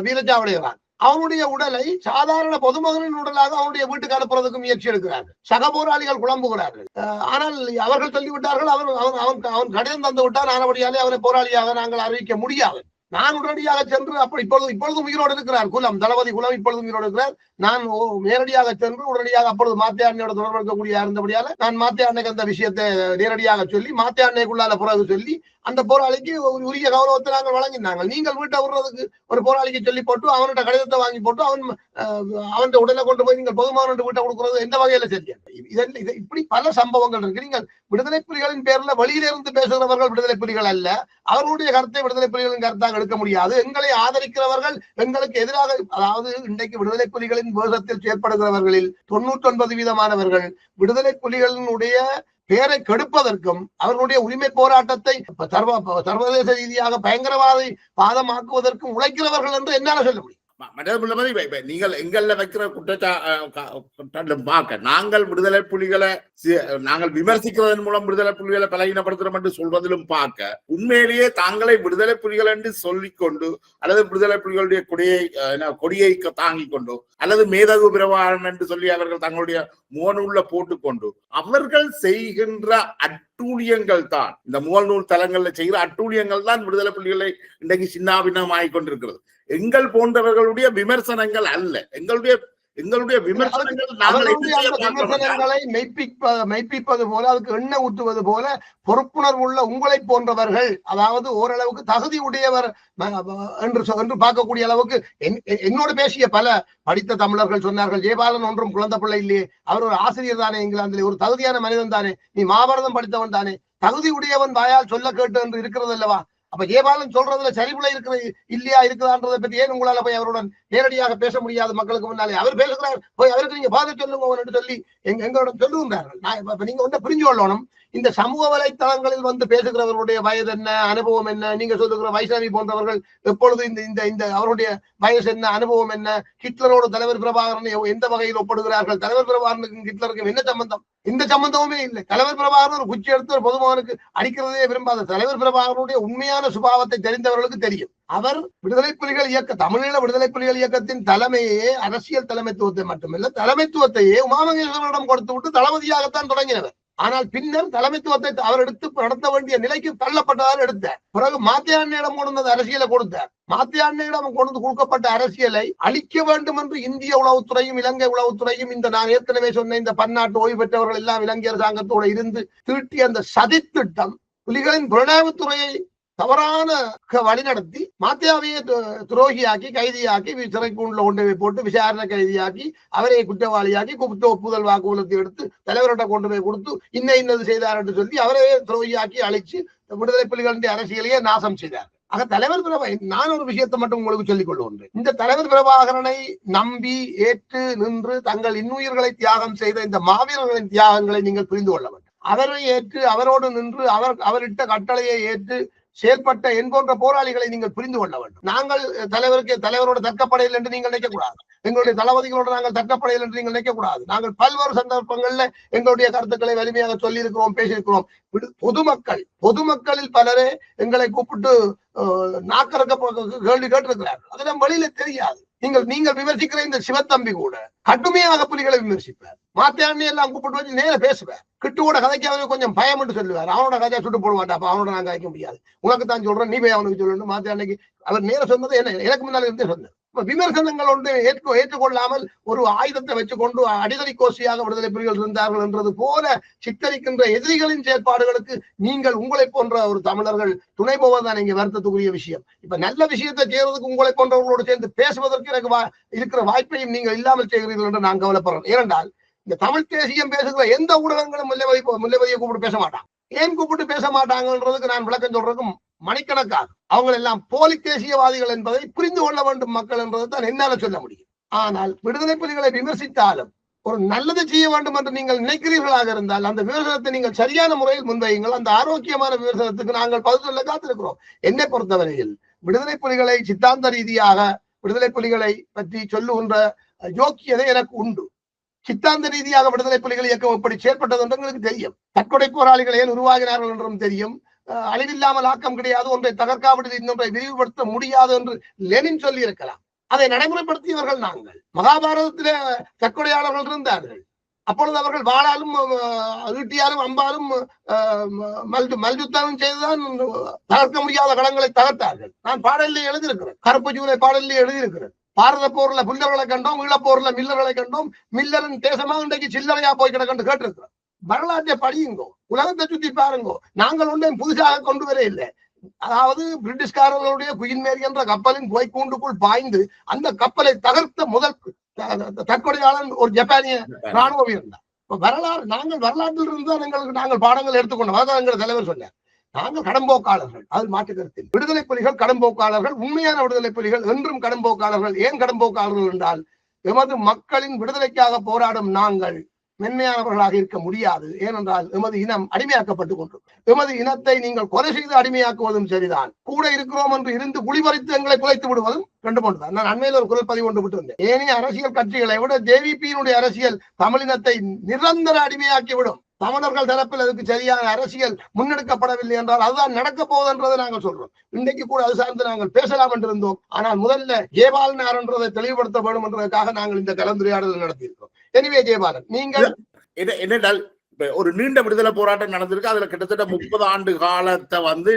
வீரச்சாவடைகிறான். அவனுடைய உடலை சாதாரண பொதுமகனின் உடலாக அவனுடைய வீட்டுக்கு அனுப்புறதுக்கு முயற்சி எடுக்கிறார்கள். சக போராளிகள் குழம்புகிறார்கள். ஆனால் அவர்கள் சொல்லிவிட்டார்கள், அவன் கடிதம் தந்து விட்டான், ஆனபடியாலே அவனை போராளியாக நாங்கள் அறிவிக்க முடியாது. நான் உடனடியாக சென்று இப்பொழுது உயிரோடு இருக்கிறார் தளபதி குலம் இப்பொழுது உயிரோடு இருக்கிறார். நான் நேரடியாக சென்று உடனடியாக அப்பொழுது மாத்தியாண்ணையோட தொடர்பு இருக்கக்கூடிய இருந்தபடியால நான் மாத்தியாண்ணைக்கு அந்த விஷயத்தை நேரடியாக சொல்லி மாத்தியாண்ணைக்குள்ளால பிறகு சொல்லி அந்த போராளிக்கு உரிய கௌரவத்தை நாங்கள் வழங்கினாங்க. நீங்கள் வீட்டை விடுறதுக்கு ஒரு போராளிக்கு சொல்லி போட்டு அவன்கிட்ட கடிதத்தை வாங்கி போட்டு அவன் உடலை கொண்டு போய் நீங்கள் பொதுமகன் வீட்டை கொடுக்கறது எந்த வகையில சரியா? இப்படி பல சம்பவங்கள் இருக்கு. நீங்கள் விடுதலை புலிகளின் பேர்ல வெளியிலிருந்து பேசுகிறவர்கள் விடுதலை புலிகள் அல்ல. அவர்களுடைய கருத்தை விடுதலை புலிகளின் கருத்தாக எடுக்க முடியாது. எங்களை ஆதரிக்கிறவர்கள் எங்களுக்கு எதிராக, அதாவது இன்றைக்கு விடுதலை புலிகளின் வேகத்தில் செயற்படுகிறவர்களில் 99% விடுதலை புலிகளினுடைய பேரை கெடுப்பதற்கும் அவர்களுடைய உரிமை போராட்டத்தை சர்வதேச ரீதியாக பயங்கரவாதி பாதமாக்குவதற்கும் உழைக்கிறவர்கள் என்று என்னால சொல்ல முடியும். நீங்கள் எங்கள்ல வைக்கிற குற்றச்சாட்டு பார்க்க நாங்கள் விடுதலை புலிகளை நாங்கள் விமர்சிக்கிறதன் மூலம் விடுதலை புலிகளை பலகீனப்படுத்துறோம் என்று சொல்வதிலும் பார்க்க உண்மையிலேயே தாங்களை விடுதலை புலிகள் என்று சொல்லிக்கொண்டு அல்லது விடுதலை புலிகளுடைய கொடியை தாங்கிக் கொண்டோ அல்லது மேதகு பிரபாகரன் என்று சொல்லி அவர்கள் தங்களுடைய முகநூல்ல போட்டுக்கொண்டு அவர்கள் செய்கின்ற அட்டூழியங்கள் தான், இந்த முகநூல் தளங்கள்ல செய்கிற அட்டூழியங்கள் தான் விடுதலை புலிகளை இன்றைக்கு சின்னாபின்னமாகிக் கொண்டிருக்கிறது. எங்கள் போன்றவர்களுடைய விமர்சனங்கள் அல்ல. எங்களுடைய விமர்சனங்களை மெய்ப்பிப்பது போல, அதுக்கு எண்ணெய் ஊற்றுவது போல பொறுப்புணர்வு உள்ள உங்களை போன்றவர்கள், அதாவது ஓரளவுக்கு தகுதி உடையவர் என்று பார்க்கக்கூடிய அளவுக்கு என்னோட பேசிய பல படித்த தமிழர்கள் சொன்னார்கள், ஜெயபாலன் ஒன்றும் குழந்தை பிள்ளை இல்லையே, அவர் ஒரு ஆசிரியர் தானே, இங்கிலாந்திலே ஒரு தகுதியான மனிதன் தானே, நீ மாபாரதம் படித்தவன் தானே, தகுதி உடையவன் வாயால் சொல்ல கேட்டு என்று இருக்கிறது அல்லவா? அப்ப ஜெயபாலன் சொல்றதுல சரிபுல இருக்கிறது இல்லையா இருக்குதான்றதை பற்றி ஏன் உங்களால போய் அவருடன் நேரடியாக பேச முடியாது? மக்களுக்கு முன்னாலே அவர் பேசுகிறார், போய் அவருக்கு நீங்க பாதை சொல்லுங்க சொல்லி எங்களோட சொல்லுகின்றார்கள். நீங்க ஒன்றை புரிஞ்சு கொள்ளணும், இந்த சமூக வலைத்தளங்களில் வந்து பேசுகிறவர்களுடைய வயது என்ன, அனுபவம் என்ன, நீங்க சொல்லுகிற வைஷ்ணவி போன்றவர்கள் எப்பொழுது இந்த அவருடைய வயசு என்ன, அனுபவம் என்ன, ஹிட்லரோட தலைவர் பிரபாகரன் எந்த வகையில் ஒப்படுகிறார்கள்? தலைவர் பிரபாகரனுக்கும் ஹிட்லருக்கும் என்ன சம்பந்தம்? இந்த சம்பந்தமுமே இல்லை. தலைவர் பிரபாகரன் ஒரு குச்சி எடுத்து ஒரு பொதுமகனுக்கு அடிக்கிறதே விரும்பாத தலைவர் பிரபாகரனுடைய உண்மையான சுபாவத்தை தெரிந்தவர்களுக்கு தெரியும். அவர் விடுதலை புலிகள் தமிழீழ விடுதலை புலிகள் இயக்கத்தின் தலைமையே, அரசியல் தலைமைத்துவத்தை மட்டுமல்ல தலைமைத்துவத்தையே உமாமகேஸ்வரனிடம் கொடுத்து விட்டு தளபதியாகத்தான் தொடங்கினவர். ஆனால் பின்னர் தலைமைத்துவத்தை அவர் எடுத்து நடத்த வேண்டிய நிலைக்கு தள்ளப்பட்டதால் எடுத்தார். பிறகு மாத்தியாண்ணியிடம் கொண்டு அரசியலை கொடுத்தார். மாத்தியாண்ணியிடம் கொண்டு கொடுக்கப்பட்ட அரசியலை அழிக்க வேண்டும் என்று இந்திய உளவுத்துறையும் இலங்கை உளவுத்துறையும், இந்த நான் ஏற்கனவே சொன்ன இந்த பன்னாட்டு ஓய்வு பெற்றவர்கள் எல்லாம் இலங்கை அரசாங்கத்தோடு இருந்து தீட்டிய அந்த சதித்திட்டம் புலிகளின் புலனாய்வுத்துறையை தவறான வழிநடத்தி மாத்தியாவையே துரோகியாக்கி கைதியாக்கி சிறைக்கூண்டுல கொண்டு போய் போட்டு விசாரணை கைதியாக்கி அவரை குற்றவாளியாக்கி குற்ற ஒப்புதல் வாக்குமூலத்தை எடுத்து தலைவர்கிட்ட கொண்டு போய் கொடுத்து இன்னது செய்தார் என்று சொல்லி அவரே துரோகியாக்கி அழைச்சு விடுதலை புலிகளுடைய அரசியலையே நாசம் செய்தார். ஆக தலைவர் நான் ஒரு விஷயத்தை மட்டும் உங்களுக்கு சொல்லிக் கொள்ளுகின்றேன். இந்த தலைவர் பிரபாகரனை நம்பி ஏற்று நின்று தங்கள் இன்னுயிர்களை தியாகம் செய்த இந்த மாவீரர்களின் தியாகங்களை நீங்கள் புரிந்து கொள்ள வேண்டும். அவரை ஏற்று அவரோடு நின்று அவரிட்ட கட்டளையை ஏற்று செயல்பட்ட என் போன்ற போராளிகளை நீங்கள் புரிந்து கொள்ள வேண்டும். நாங்கள் தலைவரோட தற்கப்படையில் என்று நீங்கள் நினைக்கக்கூடாது. எங்களுடைய தளபதிகளோடு நாங்கள் தற்கப்படையில் என்று நீங்கள் நினைக்கக்கூடாது. நாங்கள் பல்வேறு சந்தர்ப்பங்கள்ல எங்களுடைய கருத்துக்களை வலிமையாக சொல்லி இருக்கிறோம், பேசியிருக்கிறோம். பொதுமக்களில் பலரே எங்களை கூப்பிட்டு நாக்கறக்க கேள்வி கேட்டிருக்கிறார்கள். அதெல்லாம் வெளியில தெரியாது. நீங்கள் விமர்சிக்கிற இந்த சிவத்தம்பி கூட கடுமையாக புலிகளை விமர்சிப்பார். மாத்தியாண்ணி எல்லாம் கூப்பிட்டு வச்சு நேர பேசுவார். கிட்டுவோட கதைக்கு அவனுக்கு கொஞ்சம் பயம் என்று சொல்லுவார். அவனோட கதையை சுட்டு போடுவாட்டா, அப்ப அவனோட நான் கதைக்க முடியாது, உனக்கு தான் சொல்றேன், நீ போய் அவனுக்கு சொல்லணும். மாத்தியாண்ணிக்கு அவர் நேர சொன்னது என்ன எனக்கு முன்னால இருந்தே சொன்னார். விமர்சனங்கள் ஒன்று ஏற்றுக்கொள்ளாமல் ஒரு ஆயுதத்தை வச்சுக்கொண்டு அடிதடி கோஷியாக விடுதலை புலிகள் இருந்தார்கள் என்றது போல சித்தரிக்கின்ற எதிரிகளின் செயற்பாடுகளுக்கு நீங்கள் உங்களை போன்ற ஒரு தமிழர்கள் துணை போவதுதான் இங்க வருத்தத்துக்குரிய விஷயம். இப்ப நல்ல விஷயத்தை செய்யறதுக்கு உங்களை போன்றவர்களோடு சேர்ந்து பேசுவதற்கு எனக்கு இருக்கிற வாய்ப்பையும் நீங்கள் இல்லாமல் செய்கிறீர்கள் என்று நான் கவலைப்படுறேன். ஏனென்றால் இந்த தமிழ் தேசியம் பேசுகிற எந்த ஊடகங்களும் முல்லைவதியை கூப்பிட்டு பேச மாட்டாங்க. ஏன் கூப்பிட்டு பேச மாட்டாங்கன்றதுக்கு நான் விளக்கம் சொல்றதுக்கும் மணிக்கணக்காக அவங்க எல்லாம் போலி தேசியவாதிகள் என்பதை புரிந்து கொள்ள வேண்டும் மக்கள் என்பதை தான் என்னால சொல்ல முடியும். ஆனால் விடுதலை புலிகளை விமர்சித்தாலும் ஒரு நல்லது செய்ய வேண்டும் என்று நீங்கள் நினைக்கிறீர்களாக இருந்தால் அந்த விமர்சனத்தை நீங்கள் சரியான முறையில் முன்வையுங்கள். அந்த ஆரோக்கியமான விமர்சனத்துக்கு நாங்கள் பதில் சொல்ல காத்திருக்கிறோம். என்னை பொறுத்தவரையில் விடுதலை புலிகளை சித்தாந்த ரீதியாக விடுதலை புலிகளை பற்றி சொல்லுகின்ற யோக்கியதை எனக்கு உண்டு. சித்தாந்த ரீதியாக விடுதலை புலிகள் இயக்கம் எப்படி செயல்பட்டது என்று எங்களுக்கு தெரியும். தற்கொலை போராளிகள் ஏன் உருவாகினார்கள் என்றும் தெரியும். அழிவில்லாமல் ஆக்கம் கிடையாது, ஒன்றை தகர்க்காவிட்டு இன்னொன்றை விரிவுபடுத்த முடியாது என்று லெனின் சொல்லி இருக்கலாம். அதை நடைமுறைப்படுத்தியவர்கள் நாங்கள். மகாபாரதத்திலே தற்கொலையாளர்கள் இருந்தார்கள். அப்பொழுது அவர்கள் வாளாலும் ஈட்டியாலும் அம்பாலும் மல்யுத்தமும் செய்துதான் தகர்க்க முடியாத களங்களை தகர்த்தார்கள். நான் பாடலிலே எழுதியிருக்கிறேன், கருப்பு ஜூலை பாடலிலே எழுதியிருக்கிறேன். பாரத போர்ல புல்லர்களை கண்டோம், ஈழப்போர்ல மில்லர்களை கண்டோம், மில்லரின் தேசமாக இன்றைக்கு சில்லறையா போய் கிடக்கண்டு கேட்டிருக்கிறோம். வரலாற்றை படியுங்கோ, உலகத்தை சுத்தி பாருங்கோ. நாங்கள் ஒன்றையும் புதுசாக கொண்டு வர இல்லை. அதாவது பிரிட்டிஷ்காரர்களுடைய குயின் மேரி என்ற கப்பலின் புகைக்கூண்டுக்குள் பாய்ந்து அந்த கப்பலை தகர்த்த முதல் தற்கொலையாளன் ஒரு ஜப்பானிய ராணுவ வீரர் தான். வரலாறு நாங்கள் வரலாற்றில் இருந்துதான் நாங்கள் பாடங்கள் எடுத்துக்கொண்டோம். அதான் எங்கள் தலைவர் சொன்னார், நாங்கள் கடம்போக்காளர்கள், அது மாற்று கருத்தில். விடுதலை புலிகள் கடம்போக்காளர்கள், உண்மையான விடுதலை புலிகள் என்றும் கடம்போக்காளர்கள். ஏன் கடம்போக்காளர்கள் என்றால் எமது மக்களின் விடுதலைக்காக போராடும் நாங்கள் மென்மையானவர்களாக இருக்க முடியாது. ஏனென்றால் எமது இனம் அடிமையாக்கப்பட்டுக் கொண்டிருக்கும். எமது இனத்தை நீங்கள் கொலை செய்து அடிமையாக்குவதும் சரிதான், கூட இருக்கிறோம் என்று இருந்து குளிபறித்து எங்களை குலைத்து விடுவதும் ரெண்டு போன்றுதான். நான் அண்மையில் ஒரு குரல் பதிவு கொண்டு விட்டிருந்தேன். ஏனைய அரசியல் கட்சிகளை விட ஜேவிபியினுடைய அரசியல் தமிழினத்தை நிரந்தர அடிமையாக்கிவிடும். தமிழர்கள் தரப்பில் அதுக்கு சரியான அரசியல் முன்னெடுக்கப்படவில்லை என்றால் அதுதான் நடக்க போகுது என்றதை நாங்கள் சொல்றோம். இன்றைக்கு கூட அது சார்ந்து நாங்கள் பேசலாம் என்றிருந்தோம். ஆனால் முதல்ல ஜெயபாலனார் என்றதை தெளிவுபடுத்த வேண்டும் என்பதற்காக நாங்கள் இந்த கலந்துரையாடல் நடத்தியிருக்கிறோம். எனவே ஜெயபாலன், நீங்கள் என்னென்றால் ஒரு நீண்ட விடுதலை போராட்டம் நடந்திருக்கு. அதுல கிட்டத்தட்ட 30 ஆண்டு காலத்தை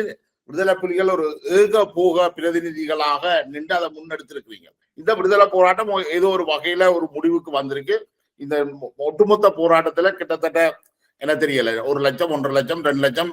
விடுதலை புலிகள் ஒரு ஏக போக பிரதிநிதிகளாக நின்று அதை முன்னெடுத்திருக்கிறீங்க. இந்த விடுதலை போராட்டம் ஏதோ ஒரு வகையில ஒரு முடிவுக்கு வந்திருக்கு. இந்த ஒட்டுமொத்த போராட்டத்துல கிட்டத்தட்ட என்ன தெரியல 1 லட்சம் 1.5 லட்சம் 2 லட்சம்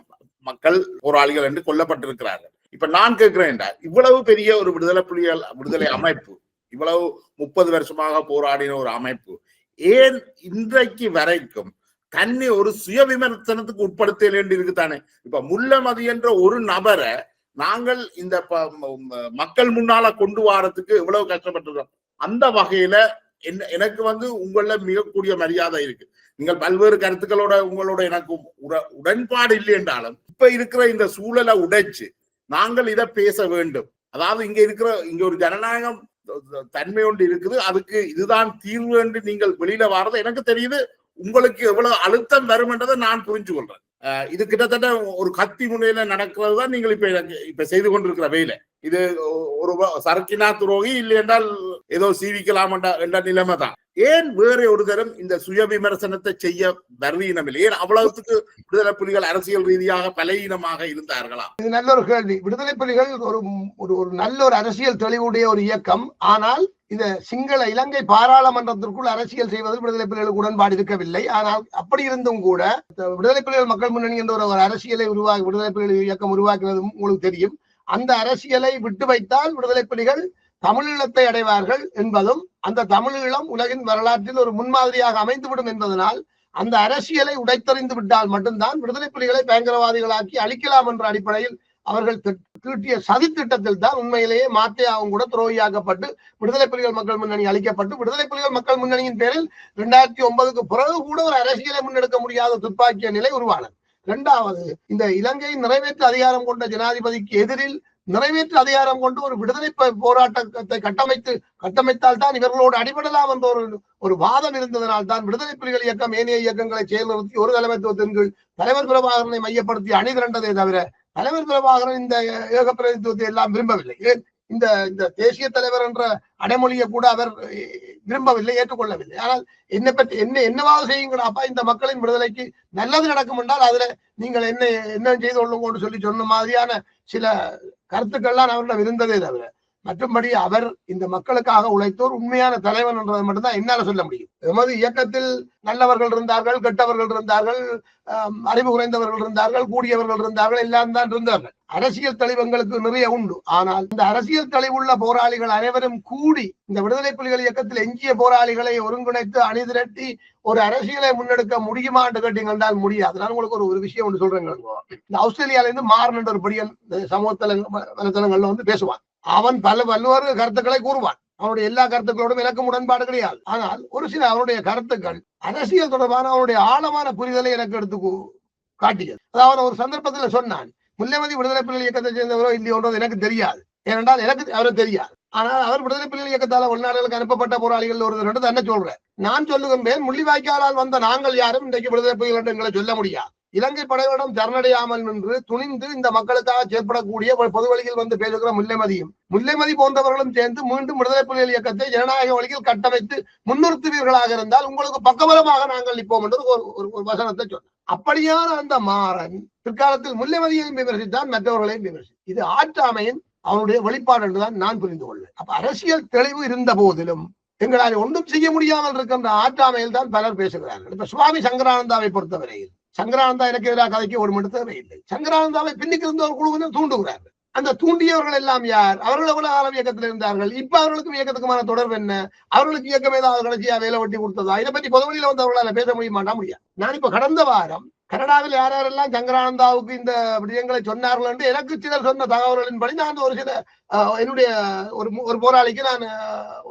மக்கள் போராளிகள் என்று கொல்லப்பட்டிருக்கிறார்கள். இப்ப நான் கேட்கிறேன், இவ்வளவு பெரிய ஒரு விடுதலை அமைப்பு, இவ்வளவு 30 வருஷமாக போராடின ஒரு அமைப்பு ஏன் இன்றைக்கு வரைக்கும் தன்னை ஒரு சுய விமர்சனத்துக்கு உட்படுத்த வேண்டி இருக்குதானே? இப்ப முல்லமதி என்ற ஒரு நபரை நாங்கள் இந்த மக்கள் முன்னால கொண்டு வாரத்துக்கு எவ்வளவு கஷ்டப்பட்டிருக்கோம். அந்த வகையில எனக்கு உங்கள மிகக்கூடிய மரியாதை இருக்கு. நீங்கள் பல்வேறு கருத்துக்களோட உங்களோட எனக்கு உடன்பாடு இல்லை என்றாலும் இப்ப இருக்கிற இந்த சூழலை உடைச்சு நாங்கள் இதை பேச வேண்டும். அதாவது இங்க ஒரு ஜனநாயகம் தன்மை ஒன்று இருக்குது, அதுக்கு இதுதான் தீர்வு என்று நீங்கள் வெளியில வாரது எனக்கு தெரியுது. உங்களுக்கு எவ்வளவு அழுத்தம் வரும் என்றதை நான் புரிஞ்சு கொள்றேன். இது கிட்டத்தட்ட ஒரு கத்தி முனையில நடக்கிறது தான் நீங்கள் இப்ப செய்து கொண்டிருக்கிற வேலை. இது ஒரு சரக்கினா துரோகி இல்லை என்றால் ஏதோ சீவிக்கலாம் என்ற நிலைமை தான். ஏன் வேற ஒரு தரம் இந்த சுய விமர்சனத்தை செய்ய வருவீனம் இல்லை? ஏன் அவ்வளவுக்கு விடுதலை புலிகள் அரசியல் ரீதியாக பலவீனமாக இருந்தார்களா? இது நல்ல ஒரு கேள்வி. விடுதலை புலிகள் ஒரு நல்ல ஒரு அரசியல் தெளிவுடைய ஒரு இயக்கம். ஆனால் இந்த சிங்கள இலங்கை பாராளுமன்றத்திற்குள் அரசியல் செய்வதில் விடுதலை புலிகளுக்கு உடன்பாடு இருக்கவில்லை. ஆனால் அப்படி இருந்தும் கூட விடுதலை புலிகள் மக்கள் முன்னணி என்ற ஒரு அரசியலை விடுதலை புலிகள் இயக்கம் உருவாக்கினது உங்களுக்கு தெரியும். அந்த அரசியலை விட்டு வைத்தால் விடுதலை புலிகள் தமிழீழத்தை அடைவார்கள் என்பதும், அந்த தமிழீழம் உலகின் வரலாற்றில் ஒரு முன்மாதிரியாக அமைந்துவிடும் என்பதனால் அந்த அரசியலை உடைத்தறிந்து விட்டால் மட்டும்தான் விடுதலை புலிகளை பயங்கரவாதிகளாக்கி அழிக்கலாம் என்ற அடிப்படையில் அவர்கள் தீட்டிய சதி திட்டத்தில் தான் உண்மையிலேயே மாத்தையாவும் கூட துரோகியாக்கப்பட்டு விடுதலை புலிகள் மக்கள் முன்னணி அளிக்கப்பட்டு விடுதலை புலிகள் மக்கள் முன்னணியின் பேரில் 2009க்கு பிறகு கூட ஒரு அரசியலை முன்னெடுக்க முடியாத துப்பாக்கிய நிலை உருவானது. இரண்டாவது, இந்த இலங்கையின் நிறைவேற்று அதிகாரம் கொண்ட ஜனாதிபதிக்கு எதிரில் நிறைவேற்று அதிகாரம் கொண்டு ஒரு விடுதலை போராட்டத்தை கட்டமைத்தால் தான் இவர்களோடு அடிபடலாம் என்ற ஒரு வாதம் இருந்ததனால் தான் விடுதலை புலிகள் இயக்கம் ஏனைய இயக்கங்களை செயல்நிறுத்தி ஒரு தலைமைத்துவத்தின் கீழ் தலைவர் பிரபாகரனை மையப்படுத்தி அணிதிரண்டதை தவிர தலைவர் பிரபாகரன் இந்த ஏக பிரதித்துவத்தை எல்லாம் விரும்பவில்லை. இந்த தேசிய தலைவர் என்ற அடைமொழியை கூட அவர் விரும்பவில்லை, ஏற்றுக்கொள்ளவில்லை. ஆனால் என்னவாவது செய்யுங்கடாப்பா, இந்த மக்களின் விடுதலைக்கு நல்லது நடக்கும் என்றால் அதுல நீங்கள் என்ன செய்து கொள்ளுங்கன்னு சொன்ன மாதிரியான சில கருத்துக்கள்லாம் அவரிடம் இருந்ததே தவிர மற்றும்படி அவர் இந்த மக்களுக்காக உழைத்தோர் உண்மையான தலைவன் என்றதை மட்டும்தான் என்னால சொல்ல முடியும். எமது இயக்கத்தில் நல்லவர்கள் இருந்தார்கள், கெட்டவர்கள் இருந்தார்கள், அறிவு குறைந்தவர்கள் இருந்தார்கள், கூடியவர்கள் இருந்தார்கள், எல்லாம் தான் இருந்தார்கள். அரசியல் தெளிவங்களுக்கு நிறைய உண்டு. ஆனால் இந்த அரசியல் தெளிவுள்ள போராளிகள் அனைவரும் கூடி இந்த விடுதலை புலிகள் இயக்கத்தில் எஞ்சிய போராளிகளை ஒருங்கிணைத்து அணிதிரட்டி ஒரு அரசியலை முன்னெடுக்க முடியுமா என்று கேட்டீங்கன்றால் முடியாது. நான் உங்களுக்கு ஒரு விஷயம் ஒன்று சொல்றேங்க. இந்த ஆஸ்திரேலியால இருந்து மாறன் ஒரு படியன் சமூக வலைத்தளங்கள்ல பேசுவான். அவன் பல்வேறு கருத்துக்களை கூறுவான். அவனுடைய எல்லா கருத்துக்களோடும் எனக்கும் உடன்பாடு கிடையாது. ஆனால் ஒரு சில அவருடைய கருத்துக்கள் அரசியல் தொடர்பான அவருடைய ஆழமான புரிதலை எனக்கு எடுத்து காட்டியது. அதாவது ஒரு சந்தர்ப்பத்தில் சொன்னான், முல்லைமதி விடுதலை புலிகள் இயக்கத்தை சேர்ந்தவரோ இல்லையோன்றது எனக்கு தெரியாது, ஏனென்றால் எனக்கு அவரை தெரியாது. ஆனால் அவர் விடுதலை புலிகள் இயக்கத்தால் வெளிநாடுகளுக்கு அனுப்பப்பட்ட போராளிகள் ஒரு என்ன சொல்றேன். நான் சொல்லுகின்றேன், முள்ளிவாய்க்காலால் வந்த நாங்கள் யாரும் இன்றைக்கு விடுதலை புலிகள் எங்களை சொல்ல முடியாது. இலங்கை படைகளிடம் சரணடையாமல் நின்று துணிந்து இந்த மக்களுக்காக செயற்படக்கூடிய பொது வழியில் பேசுகிற முல்லைமதி போன்றவர்களும் சேர்ந்து மீண்டும் விடுதலை புலிகள் இயக்கத்தை ஜனநாயக வழியில் கட்டமைத்து முன்னிறுத்துவீர்களாக இருந்தால் உங்களுக்கு பக்கபலமாக நாங்கள் நிற்போம் என்று ஒரு வசனத்தை சொன்னார். அப்படியான அந்த மாறன் பிற்காலத்தில் முல்லைமதியையும் விமர்சித்தான், மற்றவர்களையும் விமர்சித்தார். இது ஆற்றாமையின் அவனுடைய வெளிப்பாடு என்றுதான் நான் புரிந்து கொள்வேன். அப்ப அரசியல் தெளிவு இருந்த போதிலும் எங்களால் ஒன்றும் செய்ய முடியாமல் இருக்கின்ற ஆற்றாமையில் தான் பலர் பேசுகிறார்கள். இப்ப சுவாமி சங்கரானந்தாவை பொறுத்தவரையில் சங்கரானந்தா எனக்கு எதிராக கதைக்கு ஒரு மட்டும் தேவையில்லை. சங்கரானந்தாவை பின்னுக்கு இருந்த ஒரு குழுவினர் தூண்டுகிறார்கள். அந்த தூண்டியவர்கள் எல்லாம் யார்? அவர்கள் எவ்வளவு காலம் இயக்கத்தில் இருந்தார்கள்? இப்ப அவர்களுக்கும் இயக்கத்துக்குமான தொடர்பு என்ன? அவர்களுக்கு இயக்கம் ஏதாவது கடைசியா வேலை வட்டி கொடுத்ததா? இதை பற்றி பொதுவெளியில அவர்களால் பேச முடியாது. நான் இப்ப கடந்த வாரம் கனடாவில் யாரெல்லாம் சங்கரானந்தாவுக்கு இந்த விடயங்களை சொன்னார்கள் என்று எனக்கு சிலர் சொன்ன தகவல்களின்படி நான் ஒரு சில என்னுடைய ஒரு போராளிக்கு நான்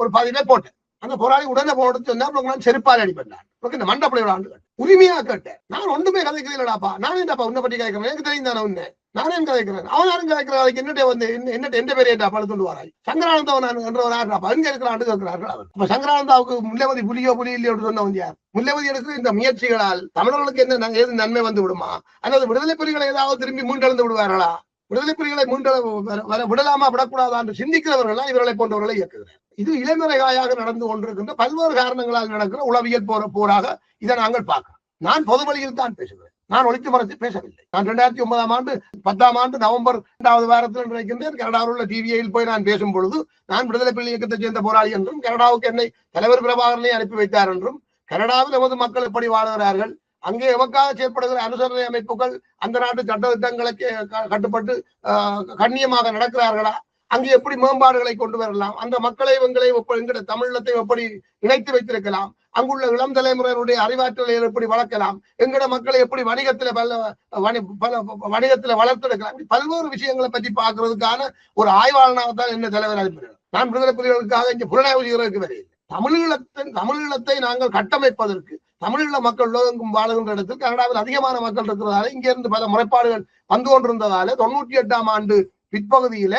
ஒரு பதிவை போட்டேன். அந்த போராளி உடனே போட்டு சொன்னா நான் செருப்பால் அடிப்பேன். உனக்கு இந்த மண்டப்படையோட ஆண்டு உரிமையா கேட்டேன். நான் ஒன்றுமே கதைக்கிறீங்களாப்பா, நான் என்னப்பா உன்னை பற்றி கேட்கிறேன், எனக்கு தெரியும் தானே உன்னை, நானே கதைக்கிறேன், அவன் யாரும் கதைக்கிறான், அதுக்கு என்னட்டே வந்து என்னட்ட எந்த பேர் ஏட்டா பழுத்து வராய், சங்கரானந்தவன் என்றவர் யாருப்பா, எங்க இருக்கிறான் கேட்கிறார்கள். அவர் அப்ப சங்கரானந்தாவுக்கு முல்லைமதி புலியோ புலி இல்லையோ சொன்னவன் யார்? முல்லைமதி எடுக்கிற இந்த முயற்சிகளால் தமிழர்களுக்கு என்ன ஏது நன்மை வந்து விடுமா, அல்லது விடுதலை புலிகளை ஏதாவது திரும்பி மீண்டெழுந்து விடுவார்களா, விடுதலை புலிகளை விடலாமா விடக்கூடாதா என்று சிந்திக்கிறவர்கள் இவர்களை போன்றவர்களை இயக்குகிறார். இது இளமறைகாயாக நடந்து கொண்டிருக்கின்ற பல்வேறு காரணங்களால் நடக்கிற உளவியல் போராக இதை நாங்கள் பார்க்கிறோம். நான் பொது வழியில் தான் பேசுகிறேன், நான் ஒழித்து மறைத்து பேசவில்லை. நான் 2009ஆம் ஆண்டு 10ஆம் ஆண்டு நவம்பர் 2வது வாரத்தில் நினைக்கின்றேன் கனடாவில் உள்ள டிவியில் போய் நான் பேசும் பொழுது நான் விடுதலை புலி இயக்கத்தை சேர்ந்த போராளி என்றும் கனடாவுக்கு என்னை தலைவர் பிரபாகரனை அனுப்பி வைத்தார் என்றும் கனடாவில் நமது மக்கள் எப்படி வாழுகிறார்கள், அங்கே எமக்காக செயற்படுகிற அனுசரணை அமைப்புகள் அந்த நாட்டு சட்டத்திட்டங்களுக்கு கட்டுப்பட்டு கண்ணியமாக நடக்கிறார்களா, அங்கு எப்படி மேம்பாடுகளை கொண்டு வரலாம், அந்த மக்களை எங்களை தமிழத்தை எப்படி இணைத்து வைத்திருக்கலாம், அங்குள்ள இளம் தலைமுறையினுடைய அறிவாற்றலை எப்படி வளர்க்கலாம், எங்கட மக்களை எப்படி வணிகத்துல வளர்த்தெடுக்கலாம், பல்வேறு விஷயங்களை பற்றி பார்க்கறதுக்கான ஒரு ஆய்வாளனாகத்தான் என்ன தலைவர் அனுப்பினார். நான் விடுதலை புலிகளுக்காக இங்க புலனாய்வு செய்வதற்கு வரையில் தமிழீழத்தை நாங்கள் கட்டமைப்பதற்கு தமிழீழ மக்கள் உலகெங்கும் வாழுகின்ற இடத்தில் கனடாவில் அதிகமான மக்கள் இருக்கிறதால இங்கிருந்து பல முறைப்பாடுகள் வந்து கொண்டிருந்ததால 98ஆம் ஆண்டு பிற்பகுதியில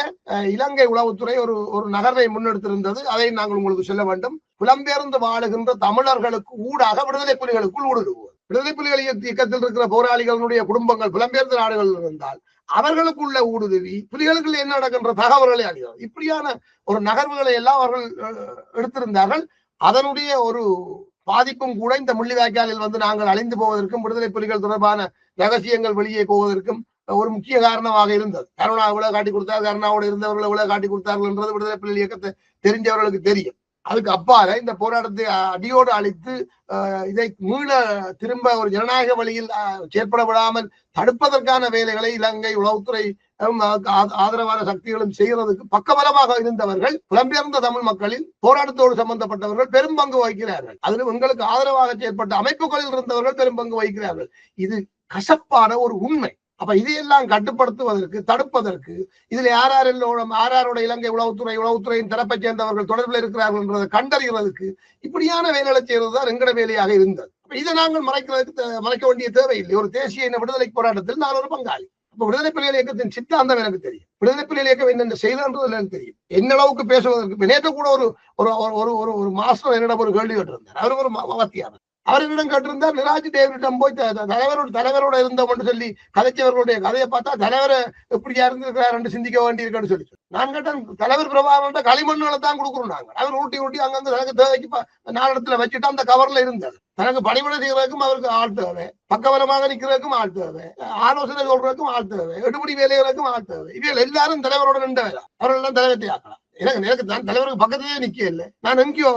இலங்கை உளவுத்துறை ஒரு நகர்வை முன்னெடுத்திருந்தது. அதை நாங்கள் உங்களுக்கு சொல்ல வேண்டும். புலம்பெயர்ந்து வாழுகின்ற தமிழர்களுக்கு ஊடாக விடுதலை புலிகளுக்குள் ஊடுருவோம். விடுதலை புலிகள் இயக்கத்தில் இருக்கிற போராளிகளுடைய குடும்பங்கள் புலம்பெயர்ந்த நாடுகள் இருந்தால் அவர்களுக்குள்ள ஊடுருவி புலிகளுக்குள்ள என்ன நடக்கின்ற தகவல்களை அறிகிறார். இப்படியான ஒரு நகர்வுகளை எல்லாம் அவர்கள் எடுத்திருந்தார்கள். அதனுடைய ஒரு பாதிப்பும் கூட இந்த முள்ளிவாய்க்காலில் வந்து நாங்கள் அழிந்து போவதற்கும் விடுதலை புலிகள் தொடர்பான ரகசியங்கள் வெளியே போவதற்கும் ஒரு முக்கிய காரணமாக இருந்தது. கருணா இவ்வளவு காட்டி கொடுத்தார், கருணாவோடு இருந்தவர்கள் இவ்வளவு காட்டி கொடுத்தார்கள் என்றது விடுதலை புலிகள் இயக்கத்தை தெரிஞ்சவர்களுக்கு தெரியும். அதுக்கு அப்பால இந்த போராட்டத்தை அடியோடு அழித்து இதை மீள திரும்ப ஒரு ஜனநாயக வழியில் செயற்பட விடாமல் தடுப்பதற்கான வேலைகளை இலங்கை உளவுத்துறை ஆதரவான சக்திகளும் செய்யறதுக்கு பக்கபலமாக இருந்தவர்கள் புலம்பெயர்ந்த தமிழ் மக்களில் போராட்டத்தோடு சம்பந்தப்பட்டவர்கள் பெரும் பங்கு வகிக்கிறார்கள். அதிலும் எங்களுக்கு ஆதரவாக செயற்பட்ட அமைப்புகளில் இருந்தவர்கள் பெரும் பங்கு வகிக்கிறார்கள். இது கசப்பான ஒரு உண்மை. அப்ப இதையெல்லாம் கட்டுப்படுத்துவதற்கு தடுப்பதற்கு இதுல யாரோட இலங்கை உளவுத்துறையின் தரப்பை சேர்ந்தவர்கள் தொடர்பில் இருக்கிறார்கள் என்றதை கண்டறிகிறதுக்கு இப்படியான வேலைகளை செய்வதுதான் எங்கட வேலையாக இருந்தது. இதை நாங்கள் மறைக்க வேண்டிய தேவையில்லை. ஒரு தேசிய இன விடுதலை போராட்டத்தில் நான் ஒரு பங்காளி. அப்ப விடுதலை புலிகள் இயக்கத்தின் சித்தாந்தம் எனக்கு தெரியும். விடுதலை புலிகள் இயக்கம் என்னென்ன செய்தன்றது எனக்கு தெரியும். என்ன அளவுக்கு பேசுவதற்கு நேற்று கூட ஒரு மாஸ்டர் என்னிடம் ஒரு கேள்வி கேட்டிருந்தார். அவர் ஒரு வாத்தியார். அவர்களிடம் கேட்டிருந்தார், நிராஜ் டேவிடிடம் போய் தலைவரோட இருந்தோம்னு சொல்லி கதைச்சவர்களுடைய கதையை பார்த்தா தலைவரை எப்படியா இருந்திருக்கிறார் என்று சிந்திக்க வேண்டியிருக்கான்னு சொல்லி நான் கேட்டேன். தலைவர் பிரபாகரன் களிமண்களை தான் கொடுக்குறோம் நாங்கள். அவர் ஊட்டி அங்கங்க தனக்கு தேவைக்கு நாளிடத்துல வச்சுட்டு அந்த கவர்ல இருந்தார். தனக்கு பணிபுரை செய்வதற்கும் அவருக்கு ஆள் தேவை, பக்கபலமாக நிற்கிறதுக்கும் ஆள் தேவை, ஆலோசனை சொல்றதுக்கும் ஆள் தேவை, எடுபடி வேலைகளுக்கும் ஆள் தேவை. இவைகள் எல்லாரும் தலைவரோட நின்றவரா, அவர்கள் தலைவத்தை ஆக்கலாம். எனக்கு நான் தலைவருக்கு பக்கத்திலே நிக்க இல்லை. நான் எங்கேயோ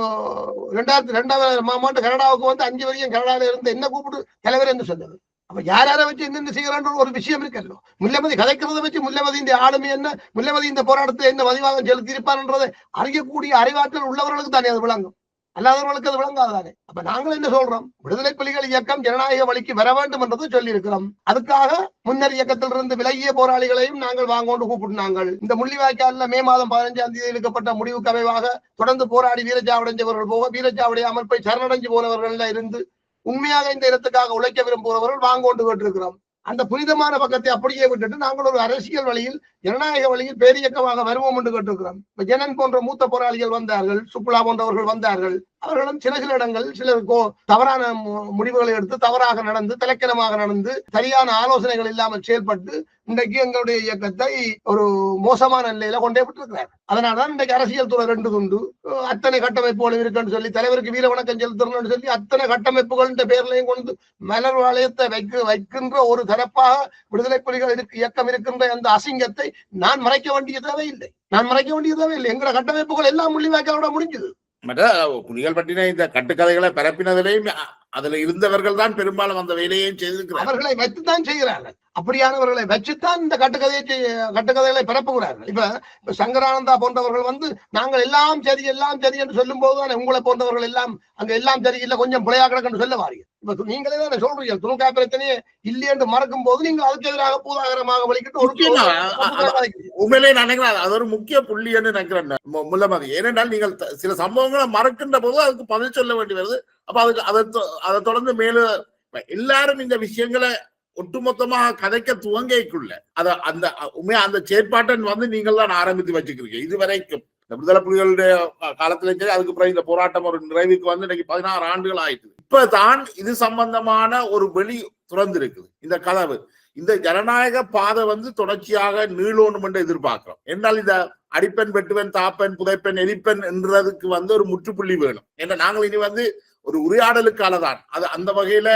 2002 கனடாவுக்கு வந்து 5 வரைக்கும் கனடால இருந்து என்ன கூப்பிட்டு தலைவர் என்று சொன்னது. அப்ப யார வச்சு என்னென்ன செய்யறான்ற ஒரு விஷயம் இருக்கല്ലോ. முல்லைமதி கதைக்கிறத வச்சு முல்லைமதி இந்த ஆளுமை என்ன, முல்லைமதி இந்த போராட்டத்தை என்ன மதிவாகம் செலுத்தி இருப்பார்ன்றதை அறியக்கூடிய அறிவாற்றல் உள்ளவர்களுக்கு தானே அது விளங்கும், அல்லாதவர்களுக்கு அது விளங்காதானே. அப்ப நாங்கள் என்ன சொல்றோம், விடுதலை புலிகள் இயக்கம் ஜனநாயக வழிக்கு வர வேண்டும் என்றது சொல்லி இருக்கிறோம். அதுக்காக முன்னர் இயக்கத்திலிருந்து விலகிய போராளிகளையும் நாங்கள் வாங்கொண்டு கூப்பிட்டுனாங்கள். இந்த முள்ளிவாய்க்காலில் மே மாதம் 15ஆம் தேதி எடுக்கப்பட்ட முடிவுக்கு அமைவாக தொடர்ந்து போராடி வீரச்சாவடைஞ்சவர்கள் போக வீரச்சாவடி அமைப்பை சரணடைஞ்சு போனவர்கள் இருந்து உண்மையாக இந்த இடத்துக்காக உழைக்க விரும்புகிறவர்கள் வாங்கொண்டு கேட்டிருக்கிறோம். அந்த புனிதமான பக்கத்தை அப்படியே விட்டுட்டு நாங்கள் ஒரு அரசியல் வழியில் ஜனநாயக வழியில் பேரியக்கமாக வருவோம் என்று கேட்டிருக்கிறோம். ஜனன் போன்ற மூத்த போராளிகள் வந்தார்கள், சுப்புலா போன்றவர்கள் வந்தார்கள். அவர்களும் சில இடங்கள் சில தவறான முடிவுகளை எடுத்து தவறாக நடந்து தலைக்கணமாக நடந்து சரியான ஆலோசனைகள் இல்லாமல் செயல்பட்டு இன்றைக்கு எங்களுடைய இயக்கத்தை ஒரு மோசமான நிலையில கொண்டே விட்டுருக்கிறார். அதனாலதான் இன்றைக்கு அரசியல் துறை 2 துண்டு அத்தனை கட்டமைப்புகளும் இருக்குன்னு சொல்லி தலைவருக்கு வீர வணக்கம் செலுத்தணும்னு சொல்லி அத்தனை கட்டமைப்புகள் பேர்லையும் கொண்டு மலர் வளையத்தை வைக்கின்ற ஒரு தரப்பாக விடுதலை புலிகள் இயக்கம் இருக்கின்ற அந்த அசிங்கத்தை நான் மறைக்க வேண்டிய தேவையில்லை. எங்களோட கட்டமைப்புகள் எல்லாம் முள்ளிவாய்க்காலோட முடிஞ்சது. புலிகள் பற்றின இந்த கட்டுக்கதைகளை பரப்பினதிலையும் அதுல இருந்தவர்கள் தான் பெரும்பாலும் அந்த வேலையையும் செய்திருக்கிறார்கள். அவர்களை வைத்துத்தான் செய்கிறார்கள். அப்படியானவர்களை வச்சுத்தான் இந்த கட்டுக்கதைகளை பரப்புகிறார்கள். இப்ப சங்கரானந்தா போன்றவர்கள் வந்து நாங்கள் எல்லாம் சரி என்று சொல்லும் போதுதான் உங்களை போன்றவர்கள் எல்லாம் அங்க எல்லாம் சரியில்லை கொஞ்சம் பிழையா கிடக்குன்னு சொல்ல வாரீங்க. நீங்களே தான் சொல்றீங்க துணுக்கா பிரச்சனையே இல்லை என்று மறக்கும் போது நீங்க அதுக்கு எதிராக பூதாகரமாக வலிக்கிட்டு உண்மையிலே நான் நினைக்கிறேன் அது ஒரு முக்கிய புள்ளி என்று நினைக்கிறேன் முல்லமதி. ஏனென்றால் நீங்கள் சில சம்பவங்களை மறக்கின்ற போது அதுக்கு பதில் சொல்ல வேண்டி வருது. அப்ப அதுக்கு அதை தொடர்ந்து மேலும் எல்லாரும் இந்த விஷயங்களை ஒட்டுமொத்தமாக கதைக்க துவங்கிக்குள்ள அந்த உண்மையா அந்த செயற்பாட்டன் நீங்கள் தான் ஆரம்பித்து வச்சுக்கிறீங்க இதுவரைக்கும். இந்த விடுதலை புலிகளுடைய காலத்திலே சரி, அதுக்கு பிறகு இந்த போராட்டம் ஒரு நிறைவுக்கு இன்னைக்கு 16 ஆண்டுகள் ஆயிட்டு. இப்பதான் இது சம்பந்தமான ஒரு வெளி துறந்து இருக்குது இந்த கதவு. இந்த ஜனநாயக பாதை தொடர்ச்சியாக நீளோணும் என்று எதிர்பார்க்கிறோம். என்றால் இந்த அடிப்பெண் வெட்டுவன் தாப்பெண் புதைப்பெண் எரிப்பெண் என்றதுக்கு ஒரு முற்றுப்புள்ளி வேணும். ஏன்னா நாங்கள் இனி ஒரு உரையாடலுக்கால தான் அது. அந்த வகையில